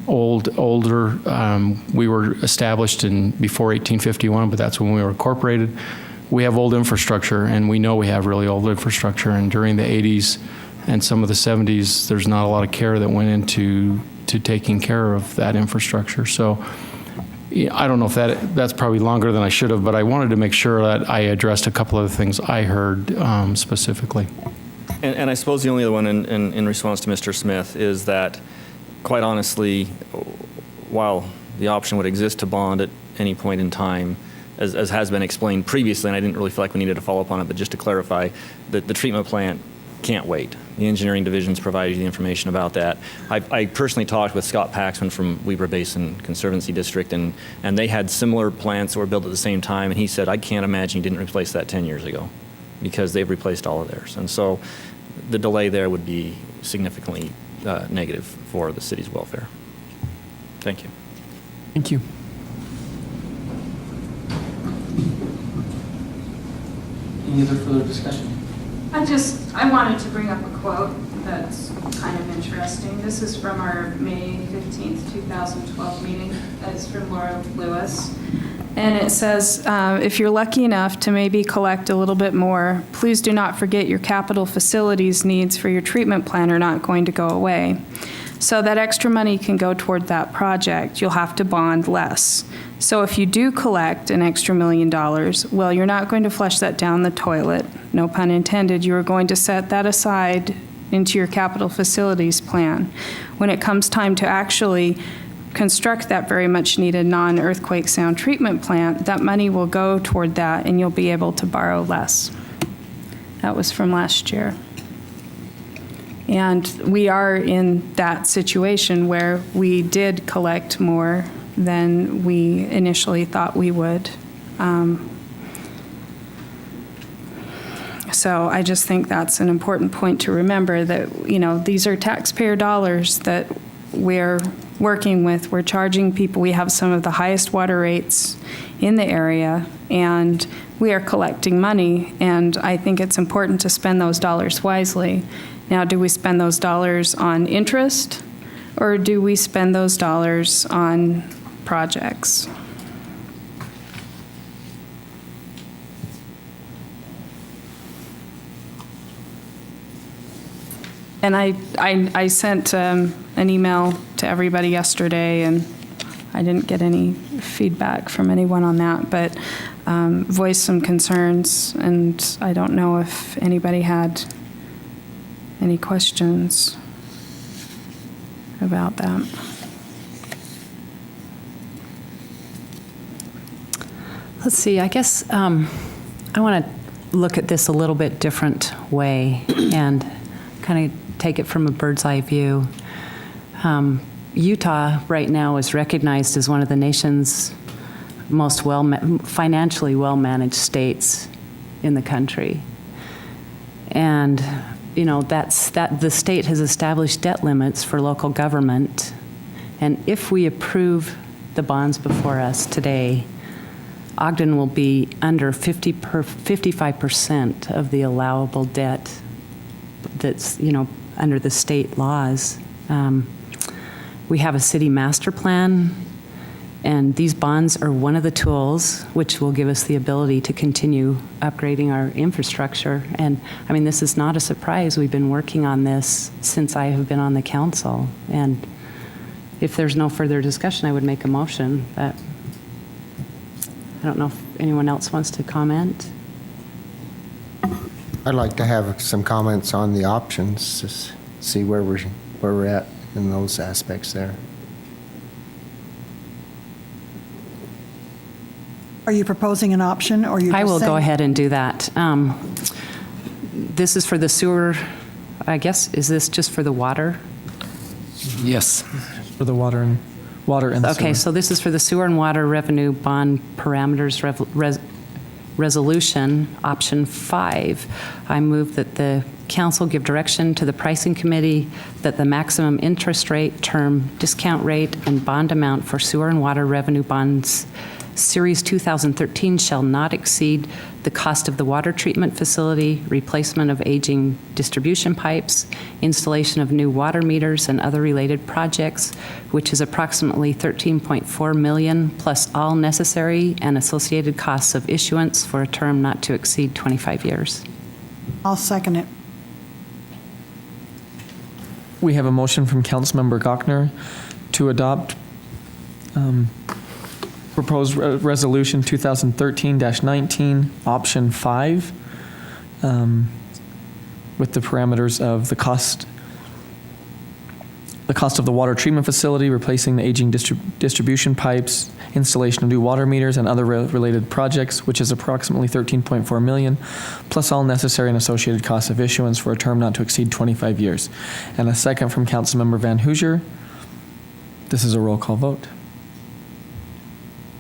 older. We were established before 1851, but that's when we were incorporated. We have old infrastructure, and we know we have really old infrastructure. And during the 80s and some of the 70s, there's not a lot of care that went into taking care of that infrastructure. So I don't know if that's probably longer than I should have, but I wanted to make sure that I addressed a couple of the things I heard specifically. And I suppose the only other one in response to Mr. Smith is that, quite honestly, while the option would exist to bond at any point in time, as has been explained previously, and I didn't really feel like we needed to follow up on it, but just to clarify, that the treatment plant can't wait. The engineering divisions provided you the information about that. I personally talked with Scott Paxman from Weber Basin Conservancy District, and they had similar plants that were built at the same time, and he said, I can't imagine you didn't replace that 10 years ago, because they've replaced all of theirs. And so the delay there would be significantly negative for the city's welfare. Thank you. Thank you. Any other further discussion? I wanted to bring up a quote that's kind of interesting. This is from our May 15th, 2012 meeting. It's from Laura Lewis. And it says, if you're lucky enough to maybe collect a little bit more, please do not forget your capital facilities needs for your treatment plant are not going to go away. So that extra money can go toward that project. You'll have to bond less. So if you do collect an extra $1 million, well, you're not going to flush that down the toilet, no pun intended. You are going to set that aside into your capital facilities plan. When it comes time to actually construct that very much needed non-earthquake sound treatment plant, that money will go toward that and you'll be able to borrow less. That was from last year. And we are in that situation where we did collect more than we initially thought we would. So I just think that's an important point to remember that, you know, these are taxpayer dollars that we're working with. We're charging people. We have some of the highest water rates in the area, and we are collecting money, and I think it's important to spend those dollars wisely. Now, do we spend those dollars on interest, or do we spend those dollars on projects. And I sent an email to everybody yesterday, and I didn't get any feedback from anyone on that, but voiced some concerns, and I don't know if anybody had any questions about that. Let's see, I guess I want to look at this a little bit different way and kind of take it from a bird's eye view. Utah right now is recognized as one of the nation's most financially well-managed states in the country. And, you know, the state has established debt limits for local government. And if we approve the bonds before us today, Ogden will be under 55% of the allowable debt that's, you know, under the state laws. We have a city master plan, and these bonds are one of the tools which will give us the ability to continue upgrading our infrastructure. And I mean, this is not a surprise. We've been working on this since I have been on the council. And if there's no further discussion, I would make a motion. But I don't know if anyone else wants to comment. I'd like to have some comments on the options, to see where we're at in those aspects there. Are you proposing an option, or you? I will go ahead and do that. This is for the sewer, I guess. Is this just for the water? Yes. For the water and sewer. Okay, so this is for the sewer and water revenue bond parameters resolution, option 5. I move that the council give direction to the pricing committee that the maximum interest rate, term, discount rate, and bond amount for sewer and water revenue bonds Series 2013 shall not exceed the cost of the water treatment facility, replacement of aging distribution pipes, installation of new water meters, and other related projects, which is approximately $13.4 million, plus all necessary and associated costs of issuance for a term not to exceed 25 years. I'll second it. We have a motion from Councilmember Gochner to adopt proposed resolution 2013-19, option 5, with the parameters of the cost of the water treatment facility, replacing the aging distribution pipes, installation of new water meters, and other related projects, which is approximately $13.4 million, plus all necessary and associated costs of issuance for a term not to exceed 25 years. And a second from Councilmember Van Hoosier. This is a roll call vote.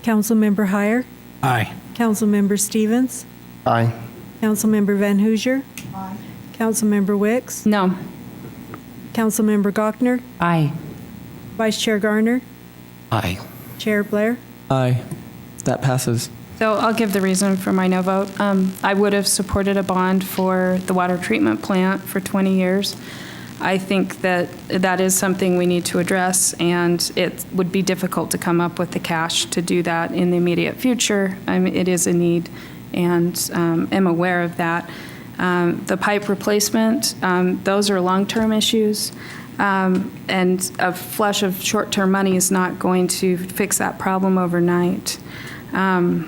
Councilmember Heyer? Aye. Councilmember Stevens? Aye. Councilmember Van Hoosier? Aye. Councilmember Wicks? No. Councilmember Gochner? Aye. Vice Chair Garner? Aye. Chair Blair? Aye. That passes. So I'll give the reason for my no vote. I would have supported a bond for the water treatment plant for 20 years. I think that that is something we need to address, and it would be difficult to come up with the cash to do that in the immediate future. I mean, it is a need, and am aware of that. The pipe replacement, those are long-term issues, and a flush of short-term money is not going to fix that problem overnight. You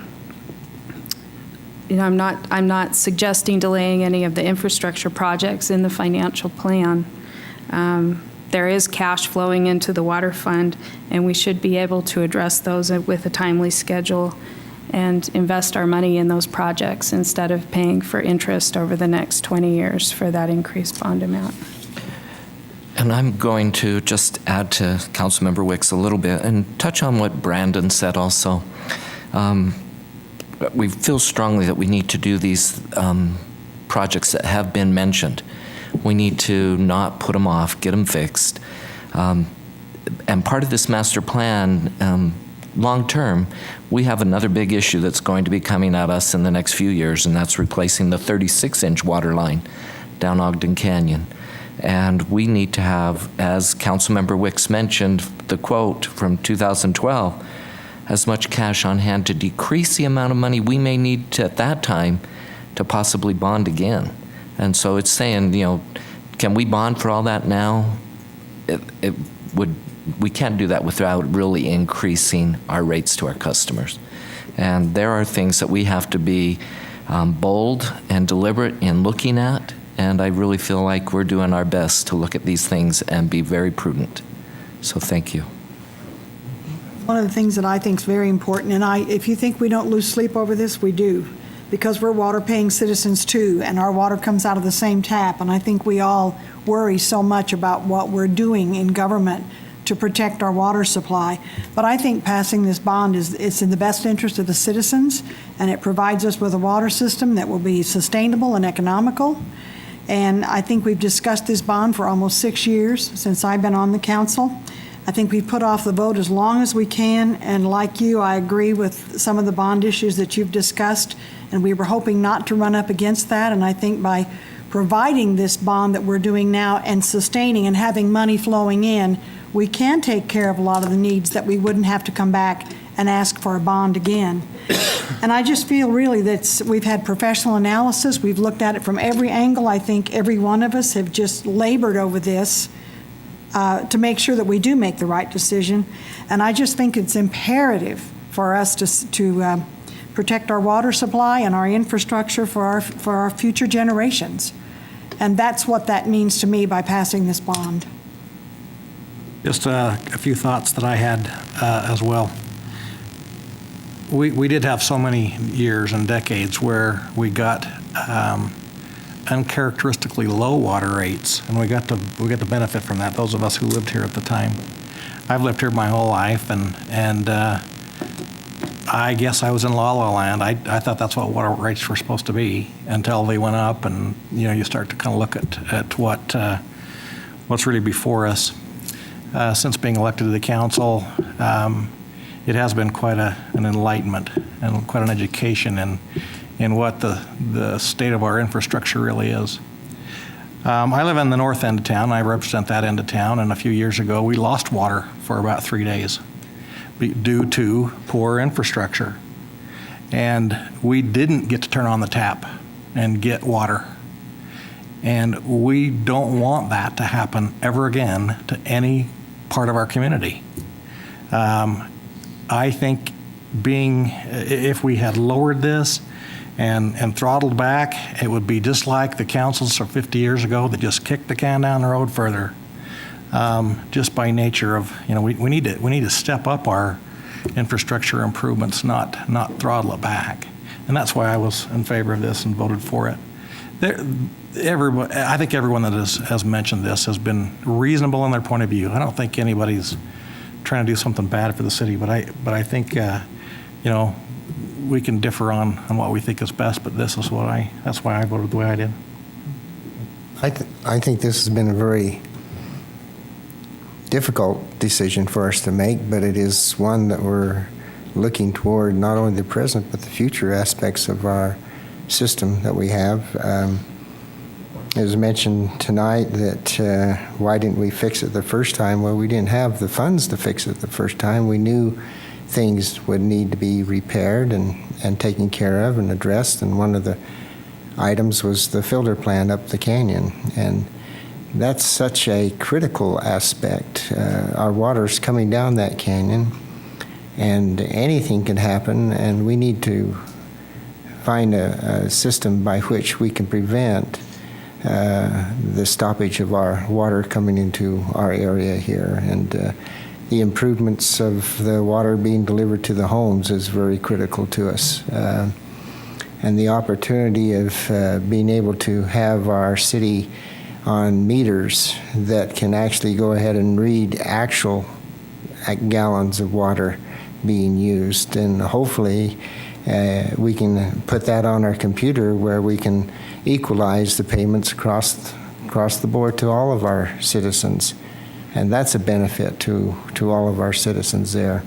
know, I'm not suggesting delaying any of the infrastructure projects in the financial plan. There is cash flowing into the water fund, and we should be able to address those with a timely schedule and invest our money in those projects instead of paying for interest over the next 20 years for that increased bond amount. And I'm going to just add to Councilmember Wicks a little bit and touch on what Brandon said also. We feel strongly that we need to do these projects that have been mentioned. We need to not put them off, get them fixed. And part of this master plan, long term, we have another big issue that's going to be coming at us in the next few years, and that's replacing the 36-inch water line down Ogden Canyon. And we need to have, as Councilmember Wicks mentioned, the quote from 2012, as much cash on hand to decrease the amount of money we may need to, at that time, to possibly bond again. And so it's saying, can we bond for all that now? We can't do that without really increasing our rates to our customers. And there are things that we have to be bold and deliberate in looking at, and I really feel like we're doing our best to look at these things and be very prudent. So thank you. One of the things that I think is very important, and if you think we don't lose sleep over this, we do, because we're water-paying citizens too, and our water comes out of the same tap, and I think we all worry so much about what we're doing in government to protect our water supply. But I think passing this bond it's in the best interest of the citizens, and it provides us with a water system that will be sustainable and economical. And I think we've discussed this bond for almost 6 years since I've been on the council. I think we've put off the vote as long as we can, and like you, I agree with some of the bond issues that you've discussed, and we were hoping not to run up against that. And I think by providing this bond that we're doing now and sustaining and having money flowing in, we can take care of a lot of the needs that we wouldn't have to come back and ask for a bond again. And I just feel really that we've had professional analysis. We've looked at it from every angle. I think every one of us have just labored over this to make sure that we do make the right decision. And I just think it's imperative for us to protect our water supply and our infrastructure for our future generations. And that's what that means to me by passing this bond. Just a few thoughts that I had as well. We did have so many years and decades where we got uncharacteristically low water rates, and we got to benefit from that, those of us who lived here at the time. I've lived here my whole life, and I guess I was in La La Land. I thought that's what water rates were supposed to be until they went up, and you start to kind of look at what's really before us. Since being elected to the council, it has been quite an enlightenment and quite an education in what the state of our infrastructure really is. I live in the north end of town. I represent that end of town, and a few years ago we lost water for about 3 days due to poor infrastructure. And we didn't get to turn on the tap and get water. And we don't want that to happen ever again to any part of our community. I think if we had lowered this and throttled back, it would be just like the councils of 50 years ago that just kicked the can down the road further. Just by nature of, we need to step up our infrastructure improvements, not throttle it back. And that's why I was in favor of this and voted for it. I think everyone that has mentioned this has been reasonable in their point of view. I don't think anybody's trying to do something bad for the city, but I think we can differ on what we think is best. But that's why I voted the way I did. I think this has been a very difficult decision for us to make, but it is one that we're looking toward not only the present but the future aspects of our system that we have. It was mentioned tonight that why didn't we fix it the first time? Well, we didn't have the funds to fix it the first time. We knew things would need to be repaired and taken care of and addressed, and one of the items was the filter plant up the canyon. And that's such a critical aspect. Our water's coming down that canyon, and anything can happen, and we need to find a system by which we can prevent the stoppage of our water coming into our area here. And the improvements of the water being delivered to the homes is very critical to us. And the opportunity of being able to have our city on meters that can actually go ahead and read actual gallons of water being used. And hopefully we can put that on our computer where we can equalize the payments across the board to all of our citizens. And that's a benefit to all of our citizens there.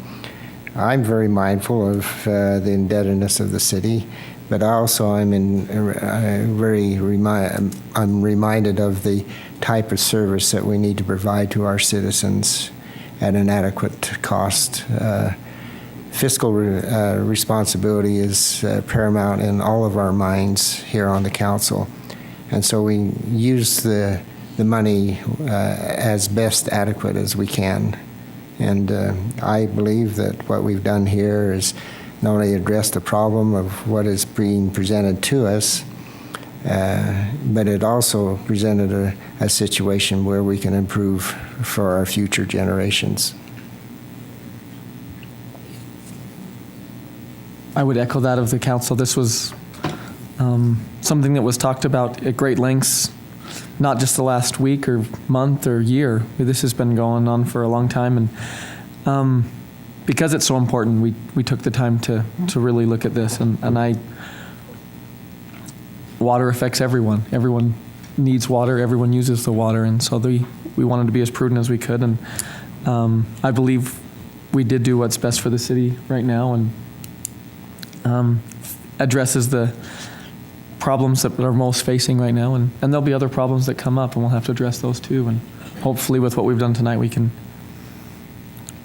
I'm very mindful of the indebtedness of the city, but also I'm reminded of the type of service that we need to provide to our citizens at an adequate cost. fiscal responsibility is paramount in all of our minds here on the council. And so we use the money as best adequate as we can. And I believe that what we've done here is not only address the problem of what is being presented to us, but it also presented a situation where we can improve for our future generations. I would echo that of the council. This was something that was talked about at great lengths, not just the last week or month or year. This has been going on for a long time, and because it's so important, we took the time to really look at this. And water affects everyone. Everyone needs water. Everyone uses the water, and so we wanted to be as prudent as we could. And I believe we did do what's best for the city right now, and addresses the problems that are most facing right now, and there'll be other problems that come up, and we'll have to address those too. And hopefully with what we've done tonight, we can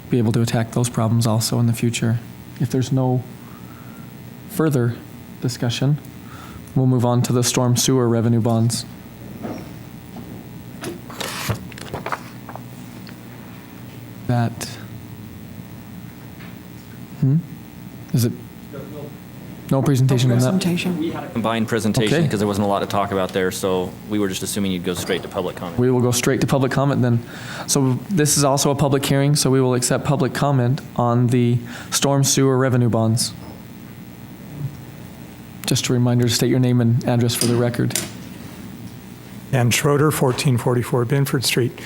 be able to attack those problems also in the future. If there's no further discussion, we'll move on to the storm sewer revenue bonds. Is it? No presentation on that? We had a combined presentation Okay. because there wasn't a lot to talk about there, so we were just assuming you'd go straight to public comment. We will go straight to public comment then. So this is also a public hearing, so we will accept public comment on the storm sewer revenue bonds. Just a reminder to state your name and address for the record. Dan Schroeder, 1444 Binford Street.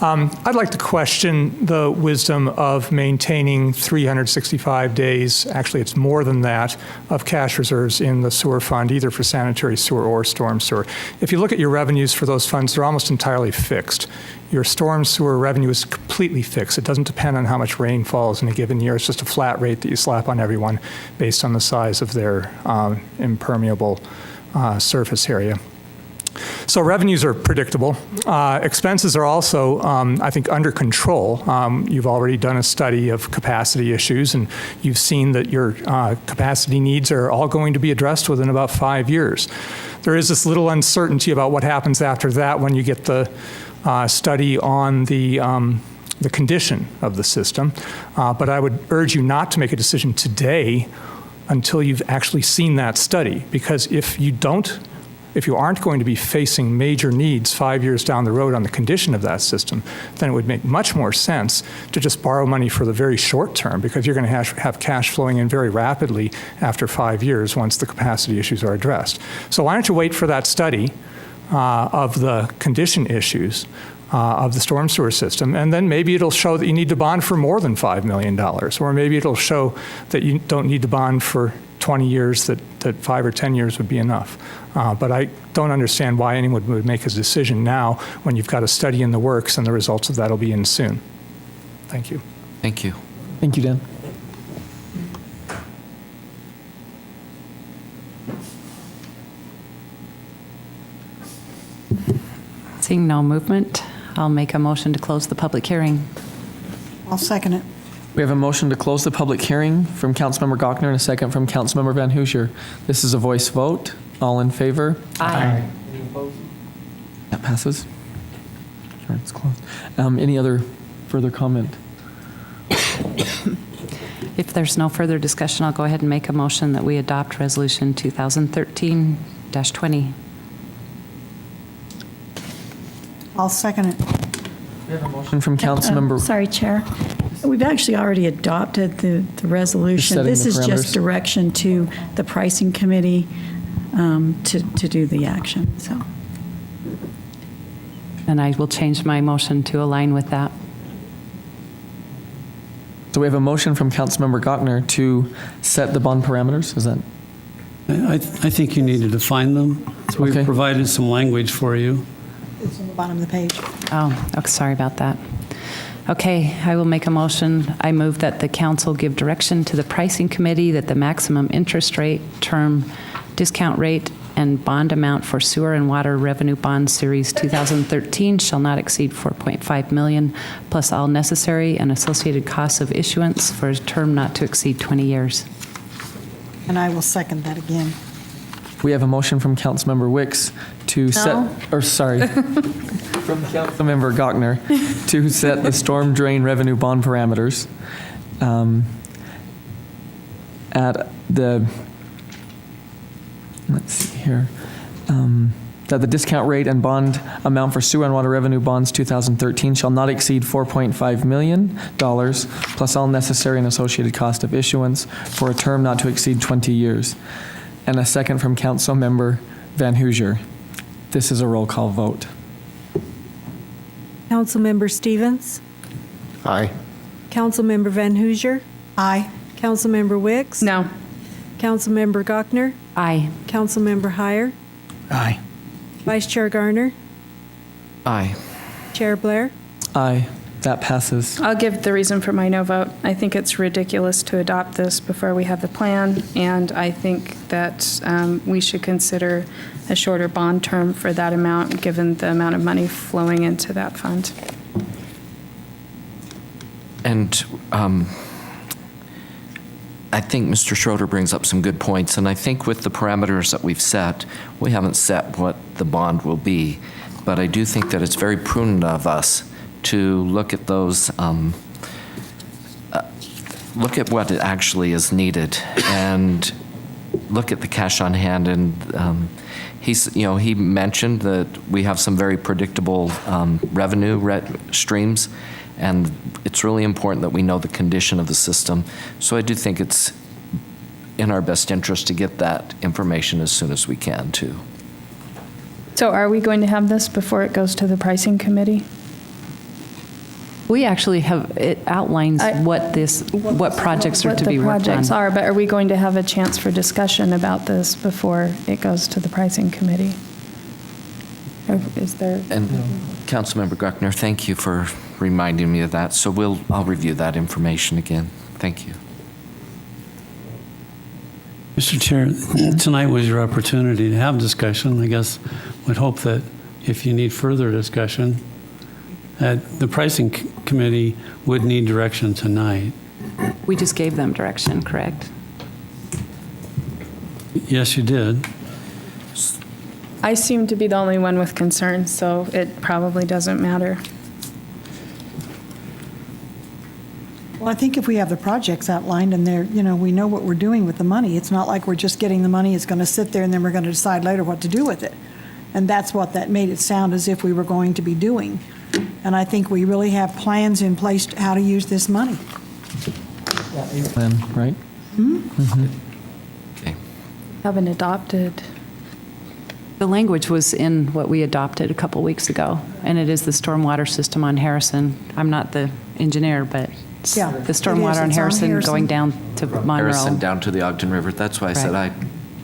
I'd like to question the wisdom of maintaining 365 days, actually it's more than that, of cash reserves in the sewer fund, either for sanitary sewer or storm sewer. If you look at your revenues for those funds, they're almost entirely fixed. Your storm sewer revenue is completely fixed. It doesn't depend on how much rain falls in a given year. It's just a flat rate that you slap on everyone based on the size of their impermeable surface area. So revenues are predictable. Expenses are also, I think, under control. You've already done a study of capacity issues, and you've seen that your capacity needs are all going to be addressed within about 5 years. There is this little uncertainty about what happens after that when you get the study on the condition of the system. But I would urge you not to make a decision today until you've actually seen that study, because if you aren't going to be facing major needs 5 years down the road on the condition of that system, then it would make much more sense to just borrow money for the very short term, because you're going to have cash flowing in very rapidly after 5 years once the capacity issues are addressed. So why don't you wait for that study of the condition issues of the storm sewer system, and then maybe it'll show that you need to bond for more than $5 million, or maybe it'll show that you don't need to bond for 20 years, that 5 or 10 years would be enough. But I don't understand why anyone would make a decision now when you've got a study in the works and the results of that will be in soon. Thank you. Thank you. Thank you, Dan. Seeing no movement, I'll make a motion to close the public hearing. I'll second it. We have a motion to close the public hearing from Councilmember Gochner and a second from Councilmember Van Hoosier. This is a voice vote. All in favor? Aye. Any opposed? That passes. All right, it's closed. Any other further comment? If there's no further discussion, I'll go ahead and make a motion that we adopt Resolution 2013-20. I'll second it. We have a motion from Councilmember. Sorry, Chair. We've actually already adopted the resolution. Setting This the is just parameters. direction to the pricing committee to do the action, so. And I will change my motion to align with that. So we have a motion from Councilmember Gochner to set the bond parameters. Is that? I think you need to define them. So we've Okay. provided some language for you. It's on the bottom of the page. Oh, okay, sorry about that. Okay, I will make a motion. I move that the council give direction to the pricing committee that the maximum interest rate, term, discount rate, and bond amount for sewer and water revenue bond series 2013 shall not exceed $4.5 million, plus all necessary and associated costs of issuance for a term not to exceed 20 years. And I will second that again. We have a motion from Councilmember Wicks to from Councilmember Gochner to set the storm drain revenue bond parameters at the, let's see here, that the discount rate and bond amount for sewer and water revenue bonds 2013 shall not exceed $4.5 million, plus all necessary and associated cost of issuance for a term not to exceed 20 years. And a second from Councilmember Van Hoosier. This is a roll call vote. Councilmember Stevens? Aye. Councilmember Van Hoosier? Aye. Councilmember Wicks? No. Councilmember Gochner? Aye. Councilmember Heyer? Aye. Vice Chair Garner? Aye. Chair Blair? Aye. That passes. I'll give the reason for my no vote. I think it's ridiculous to adopt this before we have the plan, and I think that we should consider a shorter bond term for that amount, given the amount of money flowing into that fund. And I think Mr. Schroeder brings up some good points, and I think with the parameters that we've set, we haven't set what the bond will be, but I do think that it's very prudent of us to look at those, look at what actually is needed, and look at the cash on hand. And he mentioned that we have some very predictable revenue streams, and it's really important that we know the condition of the system. So I do think it's in our best interest to get that information as soon as we can, too. So are we going to have this before it goes to the pricing committee? We actually have, it outlines what projects are to be worked on. What the projects are, but are we going to have a chance for discussion about this before it goes to the pricing committee? Or is there? And Councilmember Gochner, thank you for reminding me of that. So I'll review that information again. Thank you. Mr. Chair, tonight was your opportunity to have discussion. I guess would hope that if you need further discussion, that the pricing committee would need direction tonight. We just gave them direction, correct? Yes, you did. I seem to be the only one with concerns, so it probably doesn't matter. Well, I think if we have the projects outlined and we know what we're doing with the money, it's not like we're just getting the money, it's going to sit there and then we're going to decide later what to do with it. And that's what that made it sound as if we were going to be doing. And I think we really have plans in place to how to use this money. Plan, right? Okay. Haven't adopted. The language was in what we adopted a couple weeks ago, and it is the stormwater system on Harrison. I'm not the engineer, but it's Yeah, the stormwater it is. on It's on Harrison Harrison. going down to Monroe. Harrison down to the Ogden River. That's why I said Right.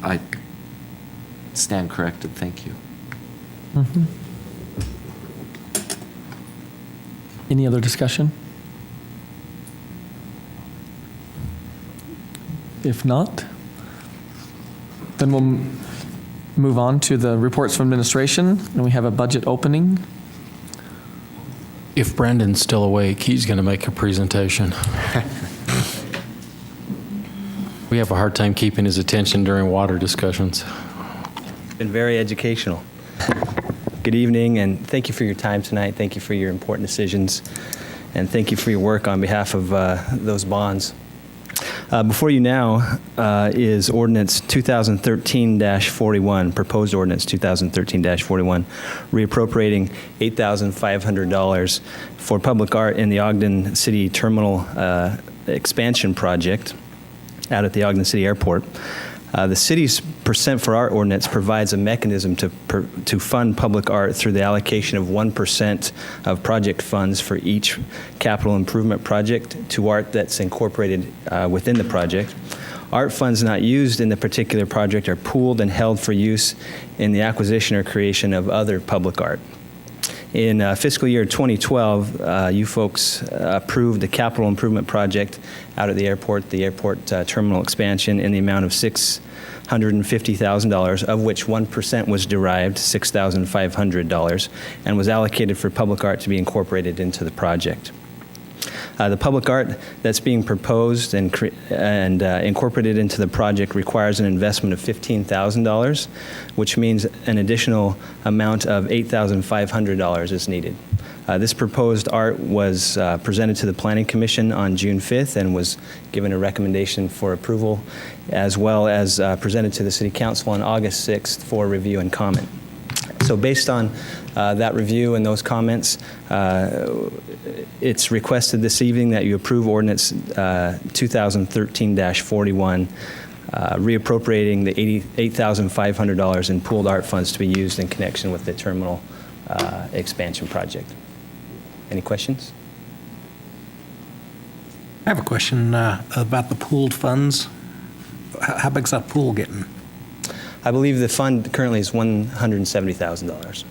I stand corrected. Thank you. Any other discussion? If not, then we'll move on to the reports from administration, and we have a budget opening. If Brandon's still awake, he's going to make a presentation. We have a hard time keeping his attention during water discussions. Been very educational. Good evening, and thank you for your time tonight. Thank you for your important decisions, and thank you for your work on behalf of those bonds. Before you now is Ordinance 2013-41, proposed Ordinance 2013-41, reappropriating $8,500 for public art in the Ogden City Terminal expansion project out at the Ogden City Airport. The city's Percent for Art ordinance provides a mechanism to fund public art through the allocation of 1% of project funds for each capital improvement project to art that's incorporated within the project. Art funds not used in the particular project are pooled and held for use in the acquisition or creation of other public art. In fiscal year 2012, you folks approved a capital improvement project out at the airport terminal expansion in the amount of $650,000, of which 1% was derived, $6,500, and was allocated for public art to be incorporated into the project. The public art that's being proposed and incorporated into the project requires an investment of $15,000, which means an additional amount of $8,500 is needed. This proposed art was presented to the Planning Commission on June 5th and was given a recommendation for approval, as well as presented to the City Council on August 6th for review and comment. So based on that review and those comments, it's requested this evening that you approve Ordinance 2013-41, reappropriating the $8,500 in pooled art funds to be used in connection with the terminal expansion project. Any questions? I have a question about the pooled funds. How big's that pool getting? I believe the fund currently is $170,000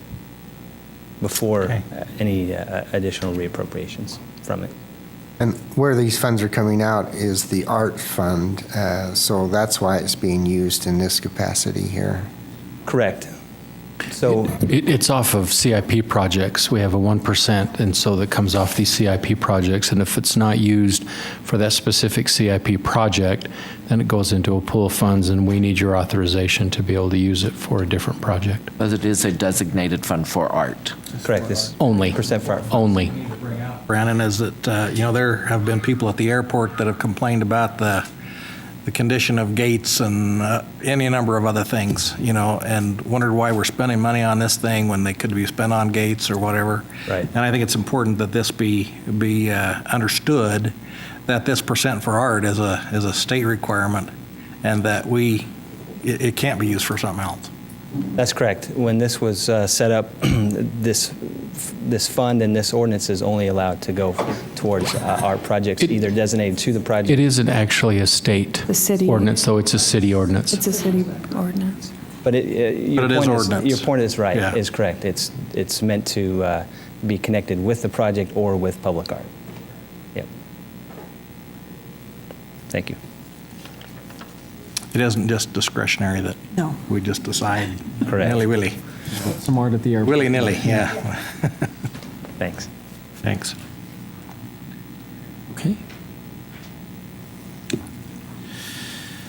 before any additional reappropriations from it. And where these funds are coming out is the art fund, so that's why it's being used in this capacity here. Correct. So It's off of CIP projects. We have a 1%, and so that comes off these CIP projects. And if it's not used for that specific CIP project, then it goes into a pool of funds, and we need your authorization to be able to use it for a different project. But it is a designated fund for art. Correct. This Only. percent for art. Only. Brandon, is that, there have been people at the airport that have complained about the condition of gates and any number of other things, and wondered why we're spending money on this thing when they could be spent on gates or whatever. Right. And I think it's important that this be understood, that this percent for art is a state requirement, and that it can't be used for something else. That's correct. When this was set up, this fund and this ordinance is only allowed to go towards art projects either designated to the project. It isn't actually a state ordinance, though. It's a city ordinance. It's a city ordinance. But it is ordinance. Your point is right. Yeah. Is correct. It's meant to be connected with the project or with public art. Yep. Thank you. It isn't just discretionary that No. we just decide Correct. nilly-willy. Some art at the airport. Willy-nilly, yeah. Thanks. Thanks. Okay.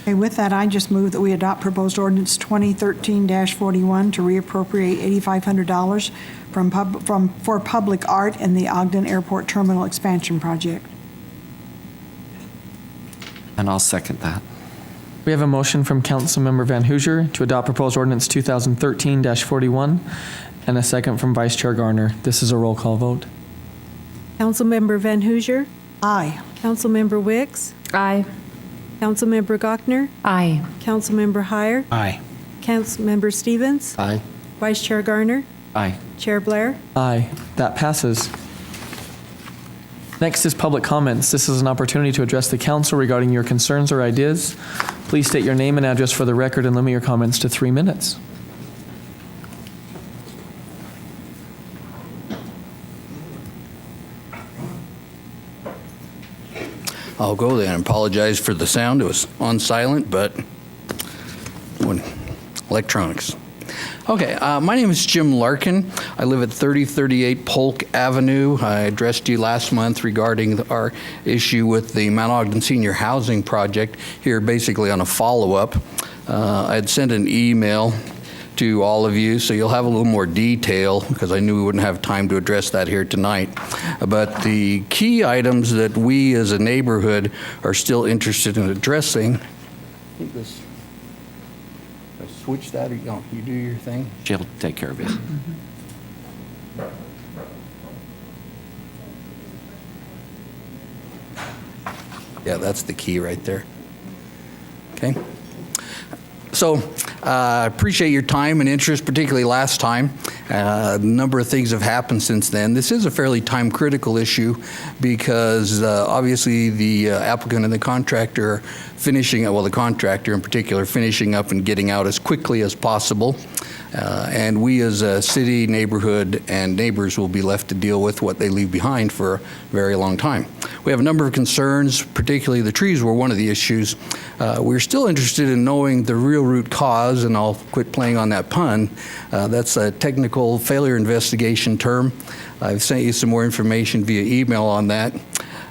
Okay, with that, I just move that we adopt proposed ordinance 2013-41 to reappropriate $8,500 for public art in the Ogden Airport Terminal Expansion Project. And I'll second that. We have a motion from Councilmember Van Hoosier to adopt proposed ordinance 2013-41 and a second from Vice Chair Garner. This is a roll call vote. Councilmember Van Hoosier? Aye. Councilmember Wicks? Aye. Councilmember Gochner? Aye. Councilmember Heyer? Aye. Councilmember Stevens? Aye. Vice Chair Garner? Aye. Chair Blair? Aye. That passes. Next is public comments. This is an opportunity to address the council regarding your concerns or ideas. Please state your name and address for the record and limit your comments to 3 minutes. I'll go then. Apologize for the sound. It was on silent, but electronics. Okay, my name is Jim Larkin. I live at 3038 Polk Avenue. I addressed you last month regarding our issue with the Mount Ogden Senior Housing Project here, basically on a follow-up. I had sent an email to all of you, so you'll have a little more detail because I knew we wouldn't have time to address that here tonight. But the key items that we as a neighborhood are still interested in addressing. Switch that, or you do your thing? She'll take care of it. Yeah, that's the key right there. Okay. So I appreciate your time and interest, particularly last time. A number of things have happened since then. This is a fairly time-critical issue because obviously the applicant and the contractor are finishing, well, the contractor in particular, finishing up and getting out as quickly as possible. And we as a city, neighborhood, and neighbors will be left to deal with what they leave behind for a very long time. We have a number of concerns, particularly the trees were one of the issues. We're still interested in knowing the real root cause, and I'll quit playing on that pun. That's a technical failure investigation term. I've sent you some more information via email on that.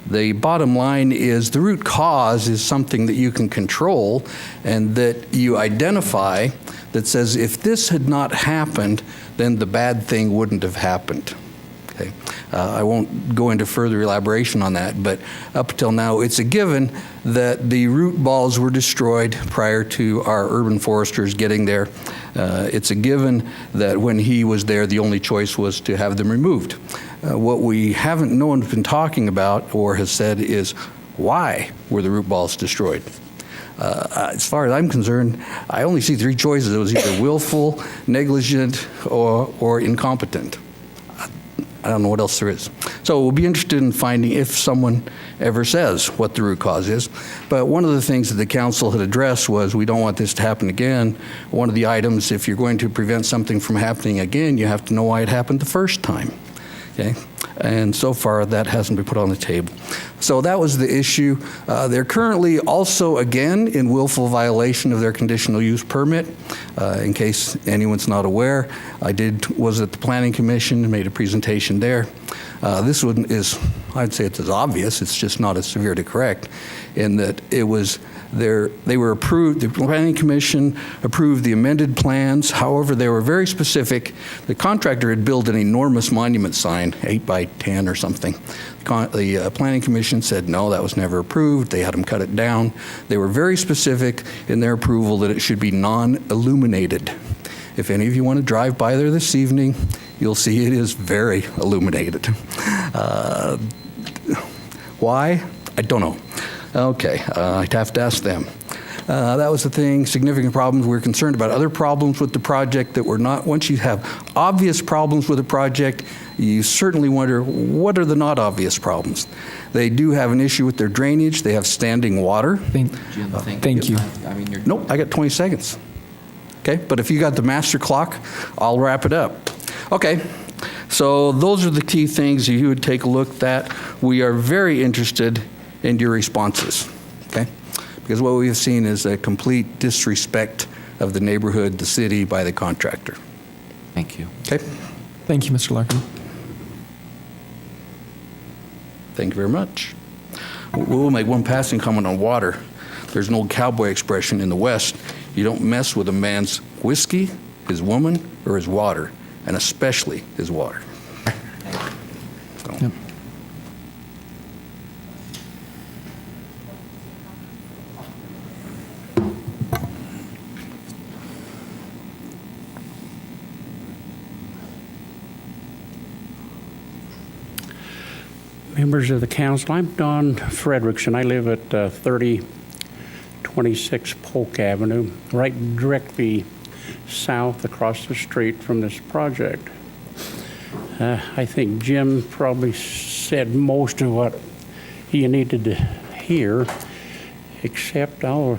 The bottom line is the root cause is something that you can control and that you identify that says if this had not happened, then the bad thing wouldn't have happened. Okay. I won't go into further elaboration on that, but up until now, it's a given that the root balls were destroyed prior to our urban foresters getting there. It's a given that when he was there, the only choice was to have them removed. What we haven't, no one's been talking about or has said is why were the root balls destroyed? As far as I'm concerned, I only see three choices. It was either willful, negligent, or incompetent. I don't know what else there is. So we'll be interested in finding if someone ever says what the root cause is. But one of the things that the council had addressed was we don't want this to happen again. One of the items, if you're going to prevent something from happening again, you have to know why it happened the first time. Okay? And so far, that hasn't been put on the table. So that was the issue. They're currently also, again, in willful violation of their conditional use permit. In case anyone's not aware, was at the Planning Commission and made a presentation there. This one is, I'd say it's as obvious, it's just not as severe to correct, in that it was they were approved, the Planning Commission approved the amended plans. However, they were very specific. The contractor had built an enormous monument sign, 8 by 10 or something. The Planning Commission said, no, that was never approved. They had them cut it down. They were very specific in their approval that it should be non-illuminated. If any of you want to drive by there this evening, you'll see it is very illuminated. Why? I don't know. Okay, I'd have to ask them. That was the thing, significant problems. We're concerned about other problems with the project that were not, once you have obvious problems with a project, you certainly wonder, what are the not obvious problems? They do have an issue with their drainage. They have standing water. Thank you. Nope, I got 20 seconds. Okay, but if you got the master clock, I'll wrap it up. Okay, so those are the key things you would take a look at. We are very interested in your responses, okay? Because what we've seen is a complete disrespect of the neighborhood, the city, by the contractor. Thank you. Okay? Thank you, Mr. Larkin. Thank you very much. We'll make one passing comment on water. There's an old cowboy expression in the West, you don't mess with a man's whiskey, his woman, or his water, and especially his water. So. Yep. Members of the council, I'm Don Frederickson. I live at 3026 Polk Avenue, right directly south across the street from this project. I think Jim probably said most of what he needed to hear, except I'll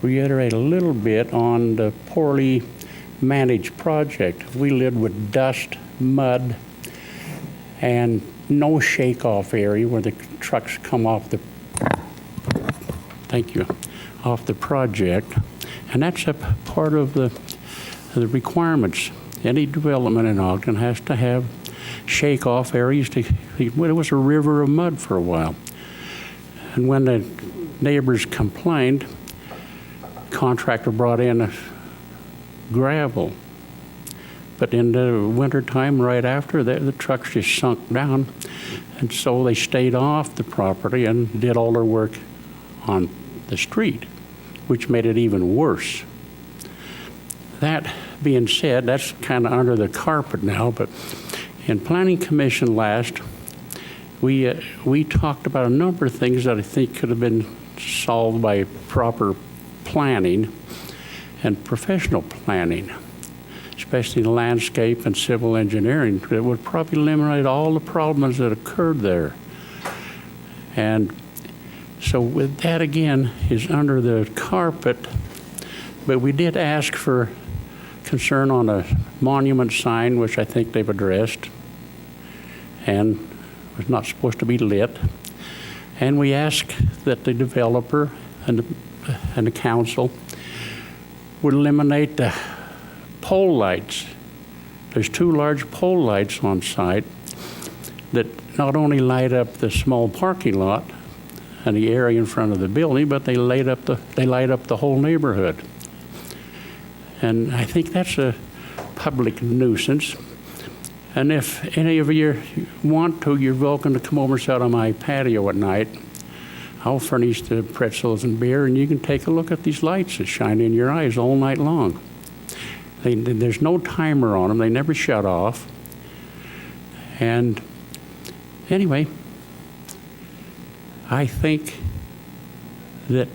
reiterate a little bit on the poorly managed project. We lived with dust, mud, and no shake-off area where the trucks come off the, off the project. And that's a part of the requirements. Any development in Ogden has to have shake-off areas. It was a river of mud for a while. And when the neighbors complained, the contractor brought in gravel. But in the wintertime, right after, the trucks just sunk down. And so they stayed off the property and did all their work on the street, which made it even worse. That being said, that's kind of under the carpet now, but in Planning Commission last, we talked about a number of things that I think could have been solved by proper planning and professional planning, especially landscape and civil engineering. It would probably eliminate all the problems that occurred there. And so with that, again, is under the carpet, but we did ask for concern on a monument sign, which I think they've addressed, and was not supposed to be lit. And we ask that the developer and the council would eliminate the pole lights. There's 2 large pole lights on site that not only light up the small parking lot and the area in front of the building, but they light up the whole neighborhood. And I think that's a public nuisance. And if any of you want to, you're welcome to come over and sit on my patio at night. I'll furnish the pretzels and beer, and you can take a look at these lights that shine in your eyes all night long. There's no timer on them. They never shut off. And anyway, I think that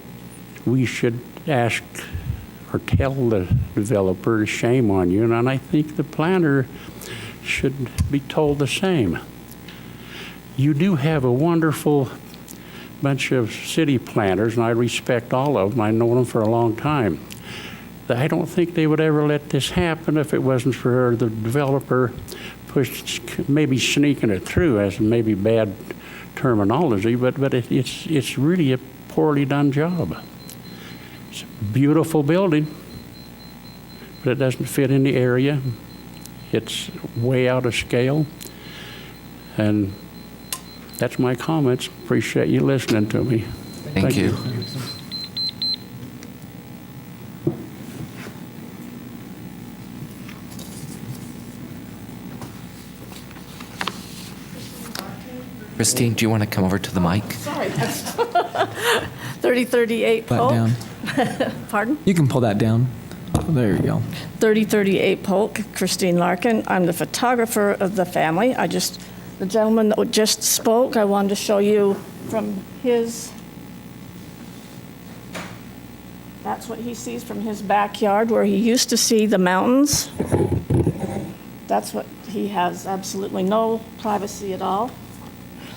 we should ask or tell the developer, shame on you, and I think the planner should be told the same. You do have a wonderful bunch of city planners, and I respect all of them. I know them for a long time. I don't think they would ever let this happen if it wasn't for the developer maybe sneaking it through, as maybe bad terminology, but it's really a poorly done job. It's a beautiful building, but it doesn't fit in the area. It's way out of scale. And that's my comments. Appreciate you listening to me. Thank you. Christine, do you want to come over to the mic? Sorry. 3038 That Polk. down. Pardon? You can pull that down. Oh, there you go. 3038 Polk, Christine Larkin. I'm the photographer of the family. The gentleman that just spoke, I wanted to show you from his, that's what he sees from his backyard where he used to see the mountains. That's what he has, absolutely no privacy at all.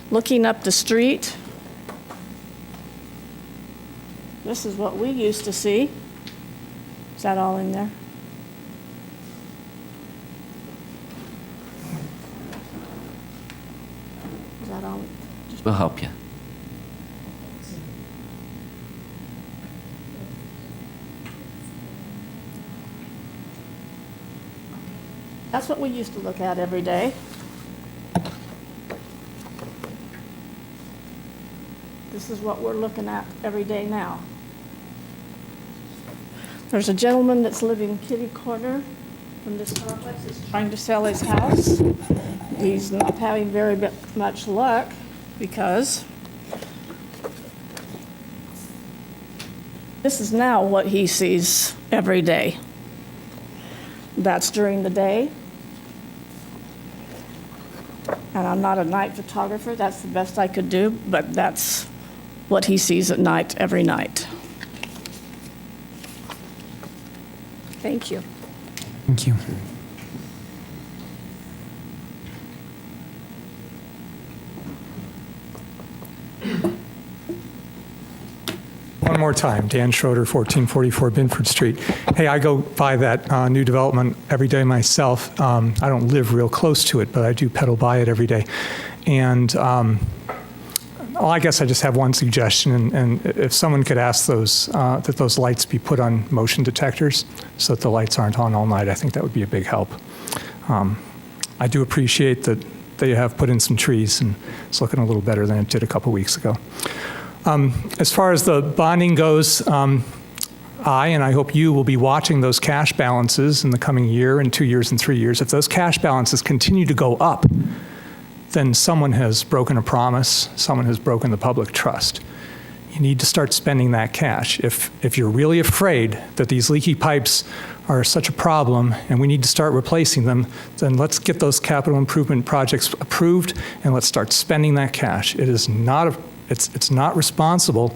Looking up the street, this is what we used to see. Is that all in there? Is that all? We'll help you. That's what we used to look at every day. This is what we're looking at every day now. There's a gentleman that's living kitty corner from this complex that's trying to sell his house. He's not having very much luck because this is now what he sees every day. That's during the day. And I'm not a night photographer. That's the best I could do, but that's what he sees at night, every night. Thank you. Thank you. One more time, Dan Schroeder, 1444 Binford Street. Hey, I go by that new development every day myself. I don't live real close to it, but I do pedal by it every day. And well, I guess I just have one suggestion, and if someone could ask that those lights be put on motion detectors so that the lights aren't on all night, I think that would be a big help. I do appreciate that they have put in some trees, and it's looking a little better than it did a couple weeks ago. As far as the bonding goes, I, and I hope you, will be watching those cash balances in the coming year and 2 years and 3 years. If those cash balances continue to go up, then someone has broken a promise, someone has broken the public trust. You need to start spending that cash. If you're really afraid that these leaky pipes are such a problem and we need to start replacing them, then let's get those capital improvement projects approved and let's start spending that cash. It's not responsible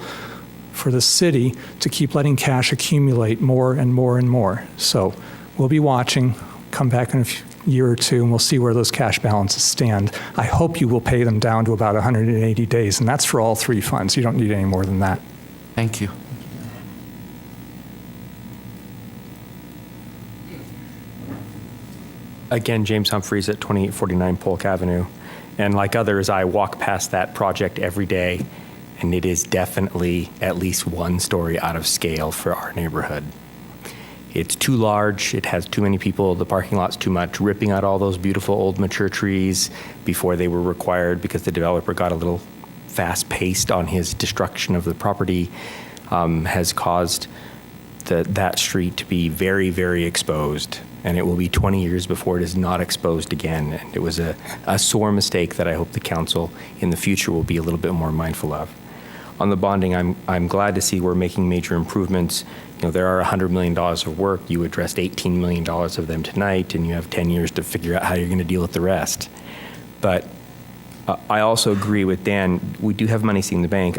for the city to keep letting cash accumulate more and more and more. So we'll be watching, come back in a year or two, and we'll see where those cash balances stand. I hope you will pay them down to about 180 days, and that's for all three funds. You don't need any more than that. Thank you. Again, James Humphreys at 2849 Polk Avenue. And like others, I walk past that project every day, and it is definitely at least one story out of scale for our neighborhood. It's too large, it has too many people, the parking lot's too much, ripping out all those beautiful old mature trees before they were required because the developer got a little fast-paced on his destruction of the property has caused that street to be very, very exposed. And it will be 20 years before it is not exposed again. And it was a sore mistake that I hope the council in the future will be a little bit more mindful of. On the bonding, I'm glad to see we're making major improvements. You know, there are $100 million of work. You addressed $18 million of them tonight, and you have 10 years to figure out how you're going to deal with the rest. But I also agree with Dan. We do have money sitting in the bank.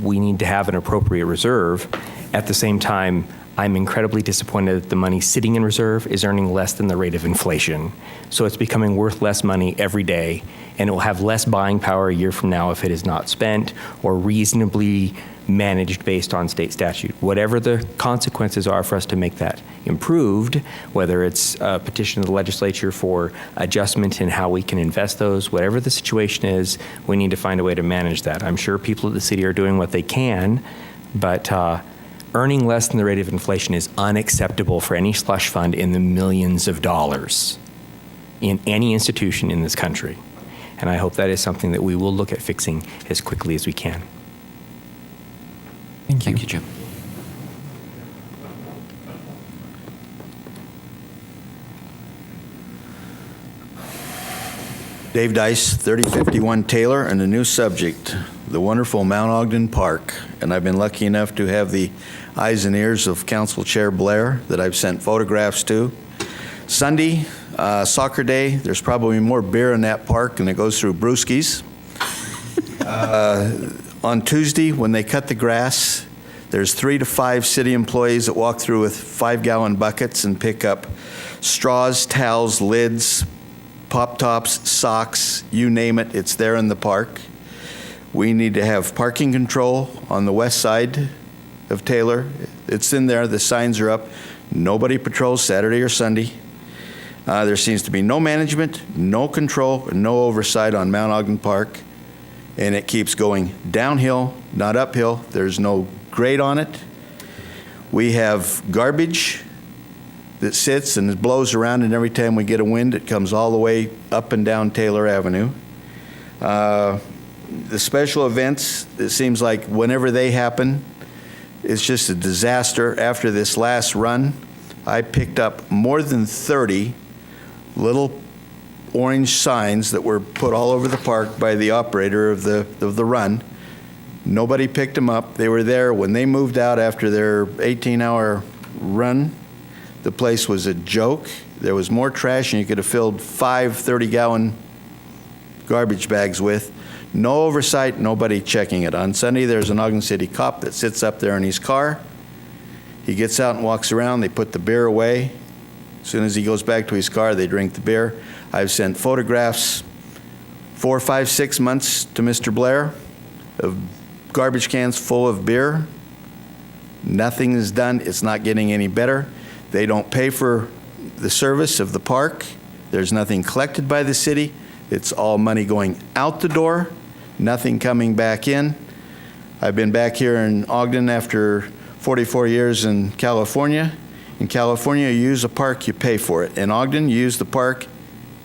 We need to have an appropriate reserve. At the same time, I'm incredibly disappointed that the money sitting in reserve is earning less than the rate of inflation. So it's becoming worth less money every day, and it will have less buying power a year from now if it is not spent or reasonably managed based on state statute. Whatever the consequences are for us to make that improved, whether it's a petition to the legislature for adjustment in how we can invest those, whatever the situation is, we need to find a way to manage that. I'm sure people at the city are doing what they can, but earning less than the rate of inflation is unacceptable for any slush fund in the millions of dollars in any institution in this country. And I hope that is something that we will look at fixing as quickly as we can. Thank you, Jim. Dave Dice, 3051 Taylor, and a new subject, the wonderful Mount Ogden Park. And I've been lucky enough to have the eyes and ears of Council Chair Blair that I've sent photographs to. Sunday, soccer day, there's probably more beer in that park than it goes through brewskis. On Tuesday, when they cut the grass, there's 3 to 5 city employees that walk through with 5-gallon buckets and pick up straws, towels, lids, pop tops, socks, you name it, it's there in the park. We need to have parking control on the west side of Taylor. It's in there, the signs are up. Nobody patrols Saturday or Sunday. There seems to be no management, no control, and no oversight on Mount Ogden Park. And it keeps going downhill, not uphill. There's no grade on it. We have garbage that sits and it blows around, and every time we get a wind, it comes all the way up and down Taylor Avenue. The special events, it seems like whenever they happen, it's just a disaster. After this last run, I picked up more than 30 little orange signs that were put all over the park by the operator of the run. Nobody picked them up. They were there when they moved out after their 18-hour run. The place was a joke. There was more trash than you could have filled 5 30-gallon garbage bags with. No oversight, nobody checking it. On Sunday, there's an Ogden City cop that sits up there in his car. He gets out and walks around. They put the beer away. As soon as he goes back to his car, they drink the beer. I've sent photographs 4, 5, 6 months to Mr. Blair of garbage cans full of beer. Nothing is done. It's not getting any better. They don't pay for the service of the park. There's nothing collected by the city. It's all money going out the door, nothing coming back in. I've been back here in Ogden after 44 years in California. In California, you use a park, you pay for it. In Ogden, you use the park,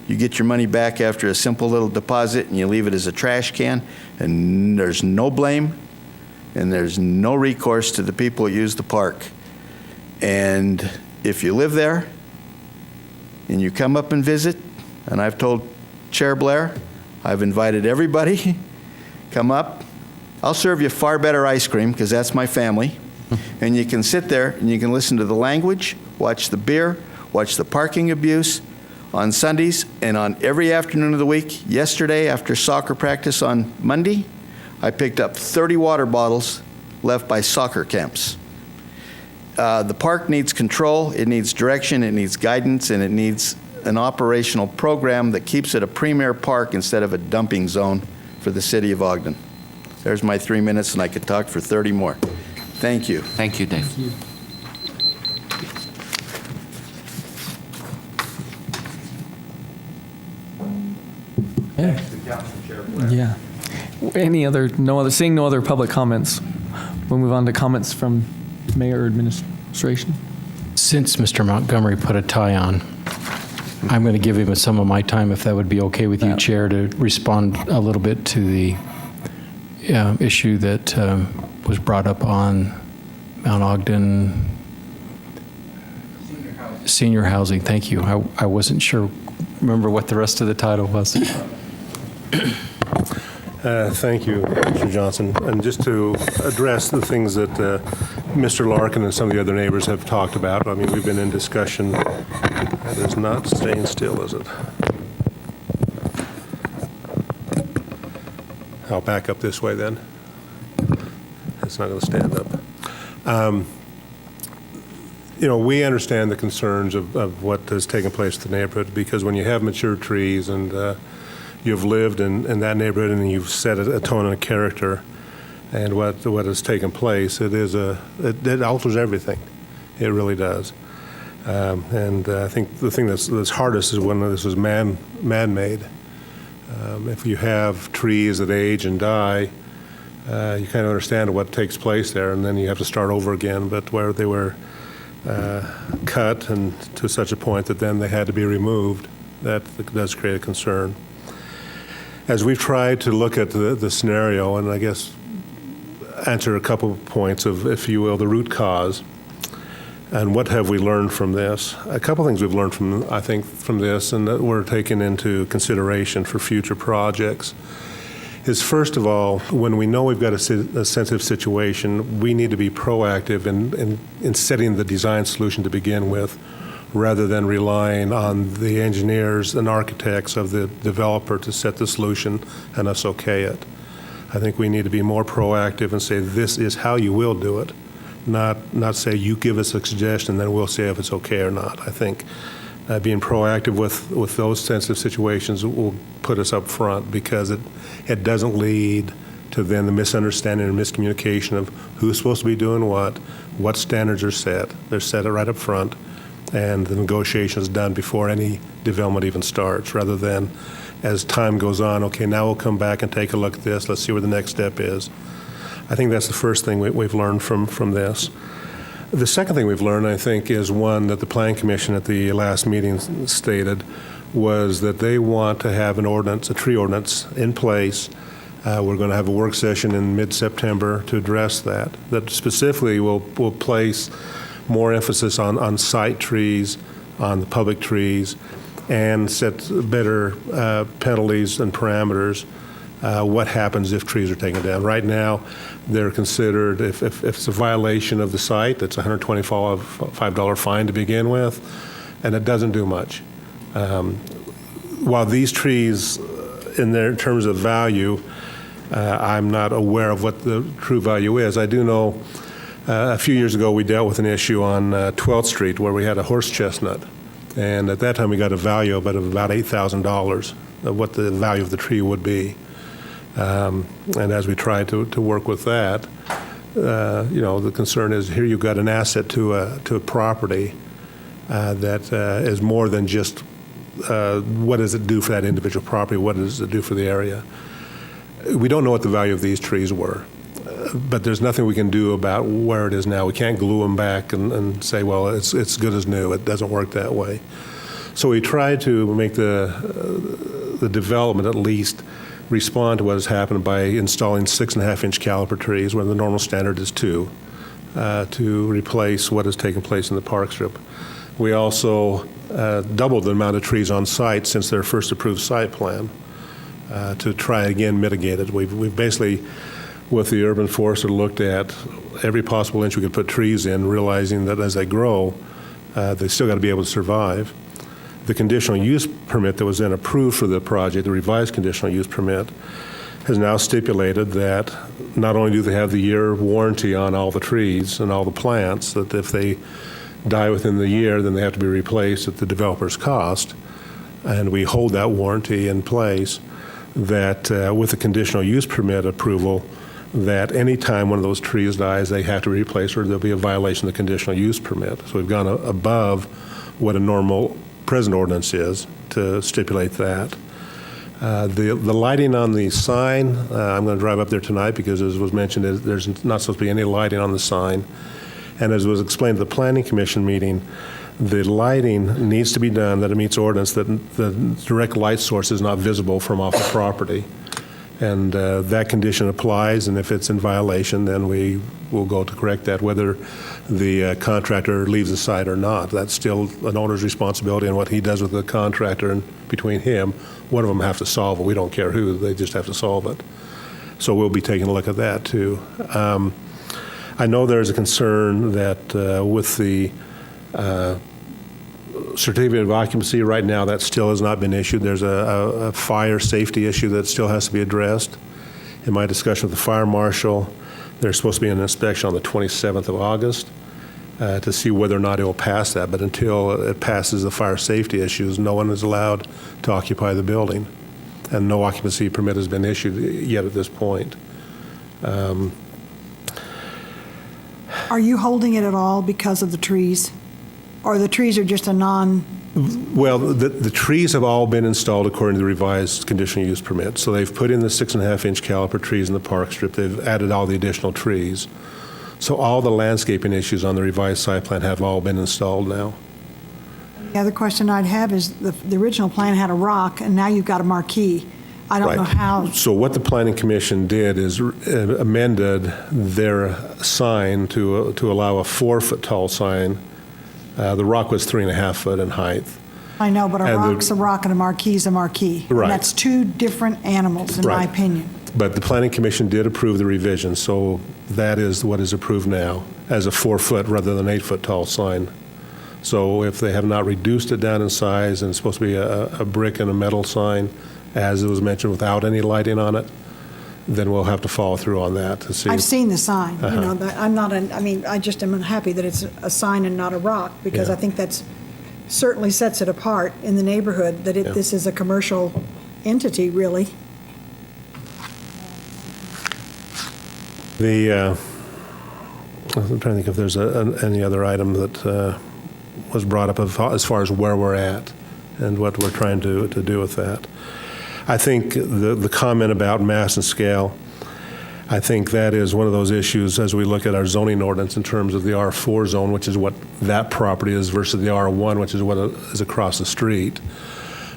you get your money back after a simple little deposit, and you leave it as a trash can, and there's no blame, and there's no recourse to the people who use the park. And if you live there, and you come up and visit, and I've told Chair Blair, I've invited everybody, come up. I'll serve you far better ice cream, because that's my family. And you can sit there and you can listen to the language, watch the beer, watch the parking abuse on Sundays and on every afternoon of the week. Yesterday, after soccer practice on Monday, I picked up 30 water bottles left by soccer camps. The park needs control, it needs direction, it needs guidance, and it needs an operational program that keeps it a premier park instead of a dumping zone for the city of Ogden. There's my 3 minutes, and I could talk for 30 more. Thank you. Thank you, Dave. Yeah. Yeah. Seeing no other public comments, we'll move on to comments from mayor or administration. Since Mr. Montgomery put a tie on, I'm going to give him some of my time, if that would be okay with you, Chair, to respond a little bit to the issue that was brought up on Mount Ogden Senior Housing. Thank you. I wasn't sure, remember what the rest of the title was. Thank you, Mr. Johnson. And just to address the things that Mr. Larkin and some of the other neighbors have talked about, I mean, we've been in discussion. That is not staying still, is it? I'll back up this way then. It's not going to stand up. We understand the concerns of what has taken place in the neighborhood, because when you have mature trees and you've lived in that neighborhood and you've set a tone and a character, and what has taken place, it alters everything. It really does. And I think the thing that's hardest is when this is man-made. If you have trees that age and die, you kind of understand what takes place there, and then you have to start over again. But where they were cut and to such a point that then they had to be removed, that does create a concern. As we've tried to look at the scenario, and I guess answer a couple of points of, if you will, the root cause, and what have we learned from this? A couple of things we've learned from this, and that we're taking into consideration for future projects, is first of all, when we know we've got a sensitive situation, we need to be proactive in setting the design solution to begin with, rather than relying on the engineers and architects of the developer to set the solution and us okay it. I think we need to be more proactive and say, this is how you will do it, not say, you give us a suggestion, then we'll say if it's okay or not. I think being proactive with those sensitive situations will put us up front, because it doesn't lead to then the misunderstanding and miscommunication of who's supposed to be doing what standards are set. They're set right up front, and the negotiation is done before any development even starts, rather than as time goes on, okay, now we'll come back and take a look at this, let's see where the next step is. I think that's the first thing we've learned from this. The second thing we've learned, I think, is one that the Planning Commission at the last meeting stated, was that they want to have a tree ordinance in place. We're going to have a work session in mid-September to address that specifically will place more emphasis on site trees, on the public trees, and set better penalties and parameters. What happens if trees are taken down? Right now, they're considered, if it's a violation of the site, it's a $125 fine to begin with, and it doesn't do much. While these trees, in terms of value, I'm not aware of what the true value is. I do know a few years ago we dealt with an issue on 12th Street where we had a horse chestnut, and at that time we got a value of about $8,000 of what the value of the tree would be. And as we try to work with that, the concern is here you've got an asset to a property that is more than just what does it do for that individual property, what does it do for the area. We don't know what the value of these trees were, but there's nothing we can do about where it is now. We can't glue them back and say, well, it's good as new. It doesn't work that way. So we try to make the development at least respond to what has happened by installing 6.5-inch caliper trees, when the normal standard is 2, to replace what has taken place in the park strip. We also doubled the amount of trees on site since their first approved site plan to try again mitigate it. We've basically, with the urban forester, looked at every possible inch we could put trees in, realizing that as they grow, they still got to be able to survive. The conditional use permit that was then approved for the project, the revised conditional use permit, has now stipulated that not only do they have the year warranty on all the trees and all the plants, that if they die within the year, then they have to be replaced at the developer's cost, and we hold that warranty in place, that with the conditional use permit approval, that any time one of those trees dies, they have to be replaced or there'll be a violation of the conditional use permit. So we've gone above what a normal present ordinance is to stipulate that. The lighting on the sign, I'm going to drive up there tonight because, as was mentioned, there's not supposed to be any lighting on the sign. And as was explained at the Planning Commission meeting, the lighting needs to be done that it meets ordinance that the direct light source is not visible from off the property. And that condition applies, and if it's in violation, then we will go to correct that, whether the contractor leaves the site or not. That's still an owner's responsibility, and what he does with the contractor and between him, one of them have to solve it. We don't care who, they just have to solve it. So we'll be taking a look at that, too. I know there's a concern that with the certificate of occupancy right now, that still has not been issued. There's a fire safety issue that still has to be addressed. In my discussion with the fire marshal, there's supposed to be an inspection on the 27th of August to see whether or not it will pass that. But until it passes the fire safety issues, no one is allowed to occupy the building. And no occupancy permit has been issued yet at this point. Are you holding it at all because of the trees? Or the trees are just a non... Well, the trees have all been installed according to the revised conditional use permit. So they've put in the 6.5-inch caliper trees in the park strip. They've added all the additional trees. So all the landscaping issues on the revised site plan have all been installed now. The other question I'd have is the original plan had a rock, and now you've got a marquee. I don't know how... So what the Planning Commission did is amended their sign to allow a 4-foot tall sign. The rock was 3.5 foot in height. I know, but a rock's a rock and a marquee's a marquee. Right. And that's two different animals, in my opinion. But the Planning Commission did approve the revision, so that is what is approved now, as a 4-foot rather than 8-foot tall sign. So if they have not reduced it down in size, and it's supposed to be a brick and a metal sign, as it was mentioned, without any lighting on it, then we'll have to follow through on that to see. I've seen the sign. You know, I'm not. I just am happy that it's a sign and not a rock, because I think that's certainly sets it apart in the neighborhood that this is a commercial entity, really. I'm trying to think if there's any other item that was brought up as far as where we're at and what we're trying to do with that. I think the comment about mass and scale, I think that is one of those issues as we look at our zoning ordinance in terms of the R4 zone, which is what that property is, versus the R1, which is what is across the street.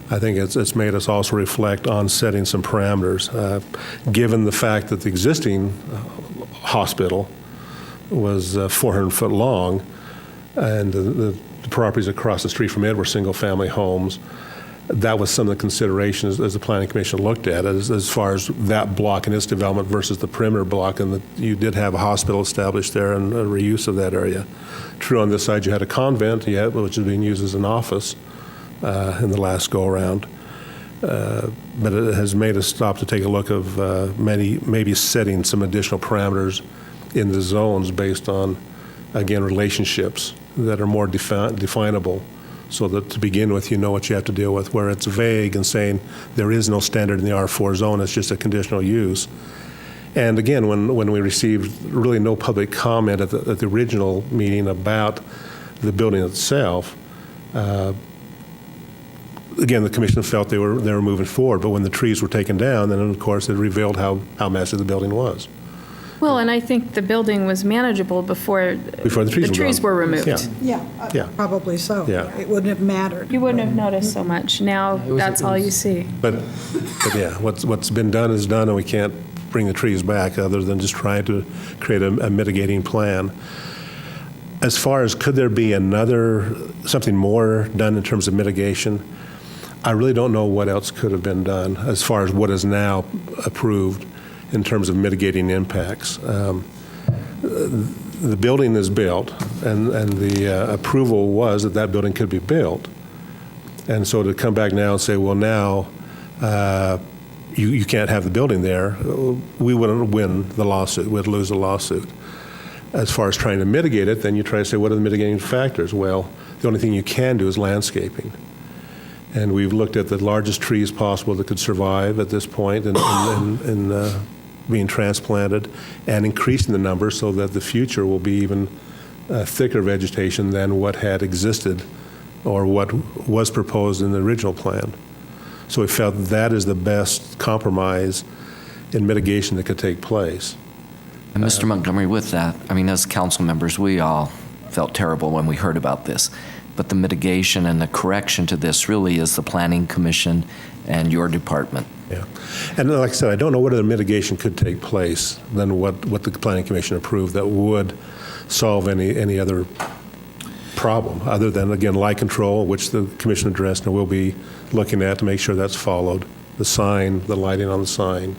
I think it's made us also reflect on setting some parameters. Given the fact that the existing hospital was 400 foot long, and the properties across the street from it were single-family homes, that was some of the considerations as the Planning Commission looked at it, as far as that block and its development versus the perimeter block, and that you did have a hospital established there and a reuse of that area. True, on this side you had a convent, which is being used as an office in the last go-around. But it has made us stop to take a look of maybe setting some additional parameters in the zones based on, again, relationships that are more definable, so that to begin with, you know what you have to deal with, where it's vague and saying there is no standard in the R4 zone, it's just a conditional use. And again, when we received really no public comment at the original meeting about the building itself, again, the commission felt they were moving forward, but when the trees were taken down, then of course it revealed how massive the building was. Well, and I think the building was manageable before the trees were removed. Probably so. Yeah. It wouldn't have mattered. You wouldn't have noticed so much. Now that's all you see. But yeah, what's been done is done, and we can't bring the trees back other than just trying to create a mitigating plan. As far as could there be something more done in terms of mitigation, I really don't know what else could have been done as far as what is now approved in terms of mitigating impacts. The building is built, and the approval was that building could be built. And so to come back now and say, well, now you can't have the building there, we wouldn't win the lawsuit. We'd lose the lawsuit. As far as trying to mitigate it, then you try to say, what are the mitigating factors? Well, the only thing you can do is landscaping. And we've looked at the largest trees possible that could survive at this point and being transplanted, and increasing the number so that the future will be even thicker vegetation than what had existed or what was proposed in the original plan. So we felt that is the best compromise in mitigation that could take place. And Mr. Montgomery, with that, I mean, as council members, we all felt terrible when we heard about this. But the mitigation and the correction to this really is the Planning Commission and your department. Yeah. And like I said, I don't know what other mitigation could take place than what the Planning Commission approved that would solve any other problem, other than, again, light control, which the commission addressed and we'll be looking at to make sure that's followed, the sign, the lighting on the sign,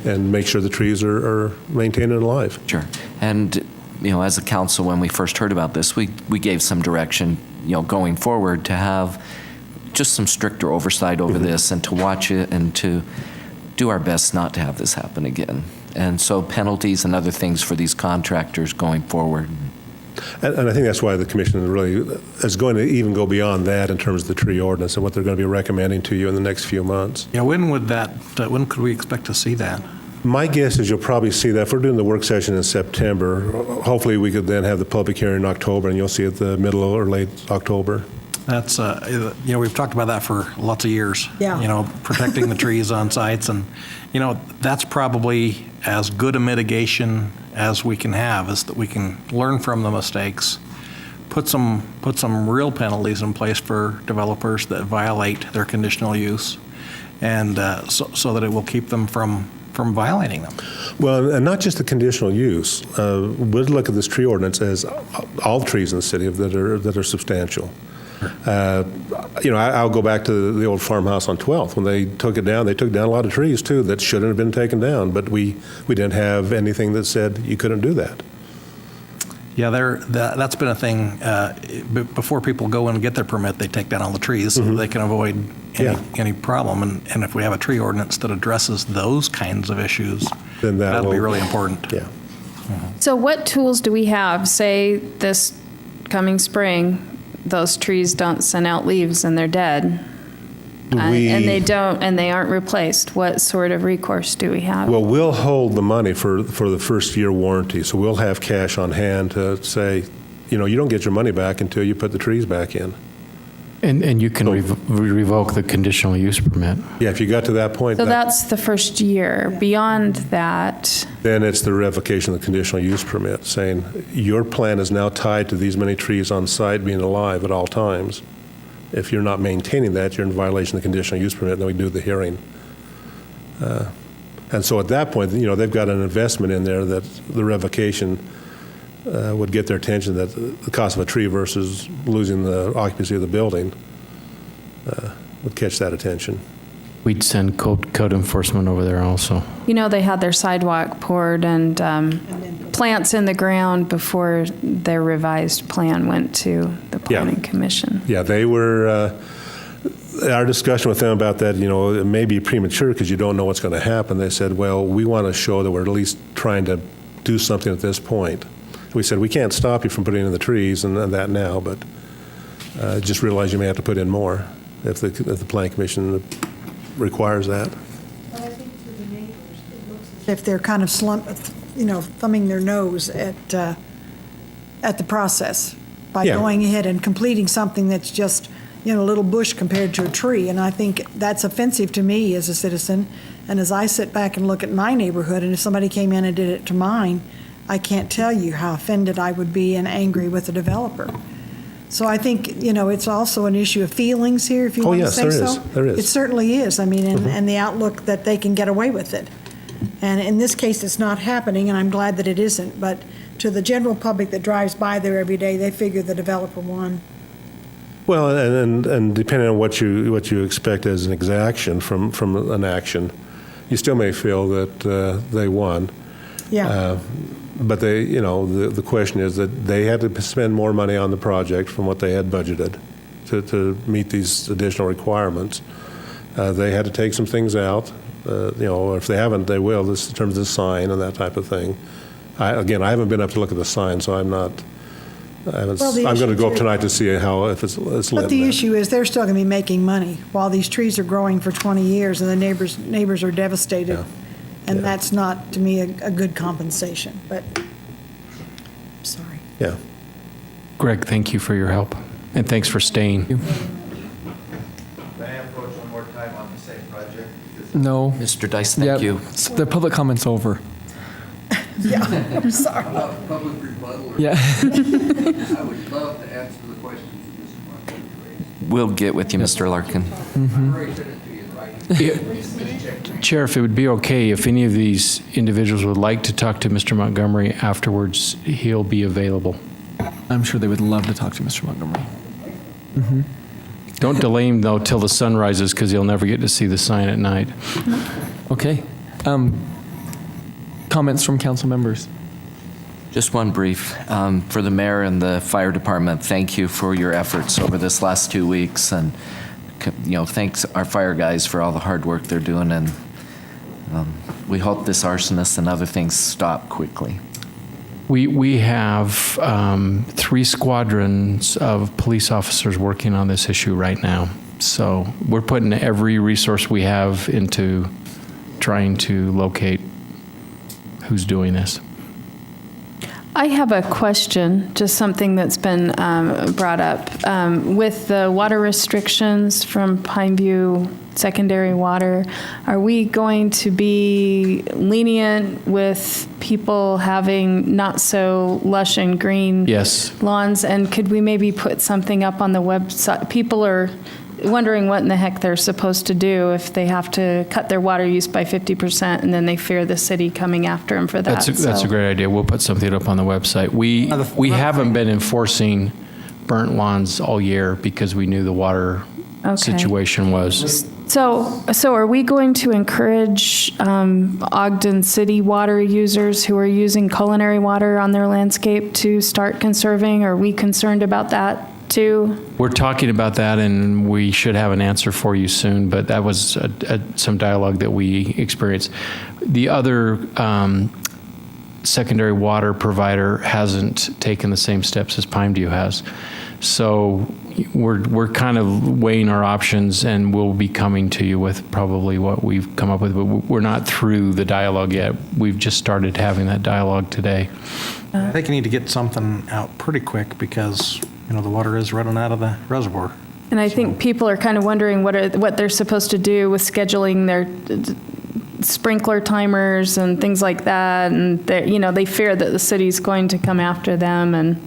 and make sure the trees are maintained and alive. Sure. And, you know, as a council, when we first heard about this, we gave some direction, you know, going forward to have just some stricter oversight over this and to watch it and to do our best not to have this happen again. And so penalties and other things for these contractors going forward. And I think that's why the commission really is going to even go beyond that in terms of the tree ordinance and what they're going to be recommending to you in the next few months. Yeah, when could we expect to see that? My guess is you'll probably see that. If we're doing the work session in September, hopefully we could then have the public hearing in October, and you'll see it the middle or late October. That's, we've talked about that for lots of years. Yeah. Protecting the trees on sites. And, that's probably as good a mitigation as we can have, is that we can learn from the mistakes, put some real penalties in place for developers that violate their conditional use, and so that it will keep them from violating them. Well, and not just the conditional use. We'll look at this tree ordinance as all trees in the city that are substantial. I'll go back to the old farmhouse on 12th. When they took it down, they took down a lot of trees, too, that shouldn't have been taken down. But we didn't have anything that said you couldn't do that. Yeah, that's been a thing. Before people go in and get their permit, they take down all the trees so they can avoid any problem. And if we have a tree ordinance that addresses those kinds of issues, then that'll be really important. Yeah. So what tools do we have? Say this coming spring, those trees don't send out leaves and they're dead. And they aren't replaced. What sort of recourse do we have? Well, we'll hold the money for the first year warranty. So we'll have cash on hand to say, you don't get your money back until you put the trees back in. And you can revoke the conditional use permit. Yeah, if you got to that point. So that's the first year. Beyond that. Then it's the revocation of the conditional use permit, saying your plan is now tied to these many trees on site being alive at all times. If you're not maintaining that, you're in violation of the conditional use permit, and then we do the hearing. And so at that point, they've got an investment in there that the revocation would get their attention, that the cost of a tree versus losing the occupancy of the building would catch that attention. We'd send code enforcement over there also. They had their sidewalk poured and plants in the ground before their revised plan went to the Planning Commission. Yeah, they were, our discussion with them about that, it may be premature because you don't know what's going to happen. They said, well, we want to show that we're at least trying to do something at this point. We said, we can't stop you from putting in the trees and that now, but just realize you may have to put in more if the Planning Commission requires that. But I think to the neighbors, it looks as if they're kind of thumbing their nose at the process by going ahead and completing something that's just, a little bush compared to a tree. And I think that's offensive to me as a citizen. And as I sit back and look at my neighborhood, and if somebody came in and did it to mine, I can't tell you how offended I would be and angry with the developer. So I think, it's also an issue of feelings here, if you want to say so. There is. It certainly is. I mean, and the outlook that they can get away with it. And in this case, it's not happening, and I'm glad that it isn't. But to the general public that drives by there every day, they figure the developer won. Well, and depending on what you expect as an exaction from an action, you still may feel that they won. Yeah. But the question is that they had to spend more money on the project from what they had budgeted to meet these additional requirements. They had to take some things out. If they haven't, they will. This in terms of the sign and that type of thing. I haven't been up to look at the sign, so I'm not. I'm going to go up tonight to see if it's lit. But the issue is they're still going to be making money while these trees are growing for 20 years, and the neighbors are devastated. Yeah. And that's not, to me, a good compensation. But I'm sorry. Yeah. Greg, thank you for your help, and thanks for staying. May I approach one more time on the No. Mr. Dice, thank Yep. you. The public comment's over. Yeah, I'm sorry. Public rebuttal. Yeah. I would love to answer the questions of Mr. Martin. We'll get with you, Mr. Larkin. I've already sent it to you, right? Chair, if it would be okay, if any of these individuals would like to talk to Mr. Montgomery afterwards, he'll be available. I'm sure they would love to talk to Mr. Montgomery. Don't delay him, though, till the sun rises, because he'll never get to see the sign at night. Okay. Comments from council members? Just one brief. For the mayor and the fire department, thank you for your efforts over this last 2 weeks. And, thanks our fire guys for all the hard work they're doing. And we hope this arsonist and other things stop quickly. We have 3 squadrons of police officers working on this issue right now. So we're putting every resource we have into trying to locate who's doing this. I have a question, just something that's been brought up. With the water restrictions from Pineview Secondary Water, are we going to be lenient with people having not so lush and green Yes. lawns? And could we maybe put something up on the website? People are wondering what in the heck they're supposed to do if they have to cut their water use by 50% and then they fear the city coming after them for that. That's a great idea. We'll put something up on the website. We haven't been enforcing burnt lawns all year because we knew the water situation was. So are we going to encourage Ogden City water users who are using culinary water on their landscape to start conserving? Are we concerned about that too? We're talking about that, and we should have an answer for you soon, but that was some dialogue that we experienced. The other secondary water provider hasn't taken the same steps as Pineview has. So we're kind of weighing our options, and we'll be coming to you with probably what we've come up with, but we're not through the dialogue yet. We've just started having that dialogue today. I think you need to get something out pretty quick because, the water is running out of the reservoir. And I think people are kind of wondering what they're supposed to do with scheduling their sprinkler timers and things like that. And they fear that the city's going to come after them. And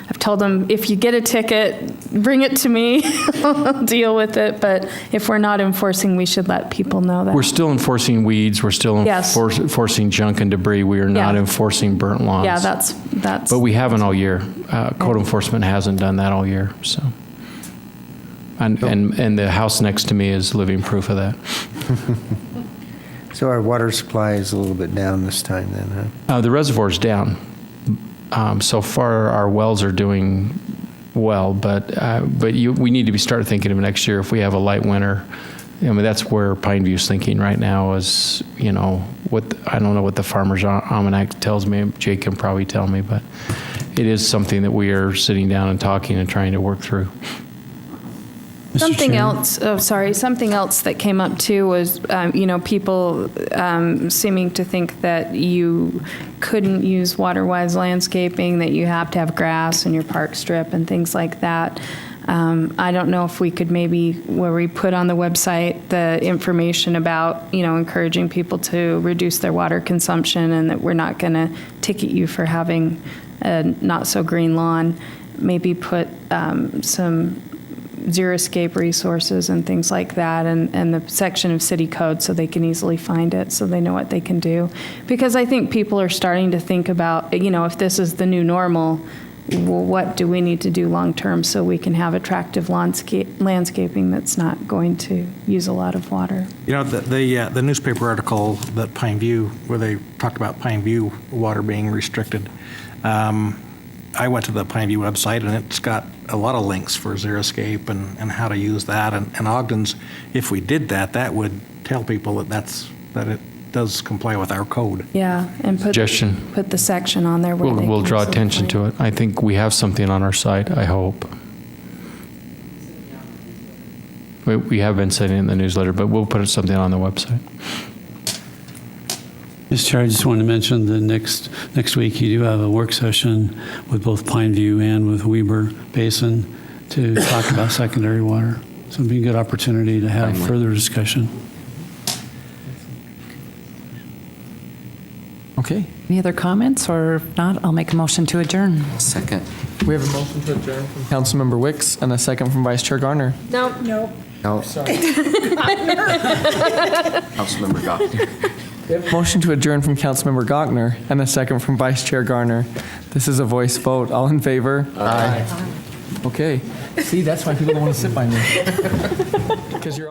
I've told them, if you get a ticket, bring it to me. I'll deal with it. But if we're not enforcing, we should let people know that. We're still enforcing weeds. We're still enforcing junk and debris. We are not enforcing burnt lawns. Yeah, that's. But we haven't all year. Code enforcement hasn't done that all year. So, and the house next to me is living proof of that. So our water supply is a little bit down this time then, huh? The reservoir's down. So far, our wells are doing well, but we need to be starting thinking of next year if we have a light winter. That's where Pineview's thinking right now is, I don't know what the Farmer's Almanac tells me. Jake can probably tell me, but it is something that we are sitting down and talking and trying to work through. Something else that came up too was, people seeming to think that you couldn't use water-wise landscaping, that you have to have grass in your park strip and things like that. I don't know if we could maybe, where we put on the website the information about, encouraging people to reduce their water consumption and that we're not going to ticket you for having a not-so-green lawn, maybe put some Xeriscape resources and things like that, and the section of city code so they can easily find it, so they know what they can do. Because I think people are starting to think about, if this is the new normal, well, what do we need to do long-term so we can have attractive landscaping that's not going to use a lot of water? The newspaper article that Pineview, where they talked about Pineview water being restricted, I went to the Pineview website, and it's got a lot of links for Xeriscape and how to use that. And Ogden's, if we did that, that would tell people that it does comply with our code. Yeah, and put the section on there where We'll draw attention to it. I think we have something on our site, I hope. We have been sending it in the newsletter, but we'll put something on the website. Mr. Chair, I just wanted to mention that next week you do have a work session with both Pineview and with Weber Basin to talk about secondary water. So it'd be a good opportunity to have further discussion. Okay. Any other comments, or if not, I'll make a motion to adjourn. Second. We have a motion to adjourn from Councilmember Wicks and a second from Vice Chair Garner. No. No. Councilmember Gottlieb. Motion to adjourn from Councilmember Gochner and a second from Vice Chair Garner. This is a voice vote. All in favor? Aye. Okay. See, that's why people don't want to sit by me. Because you're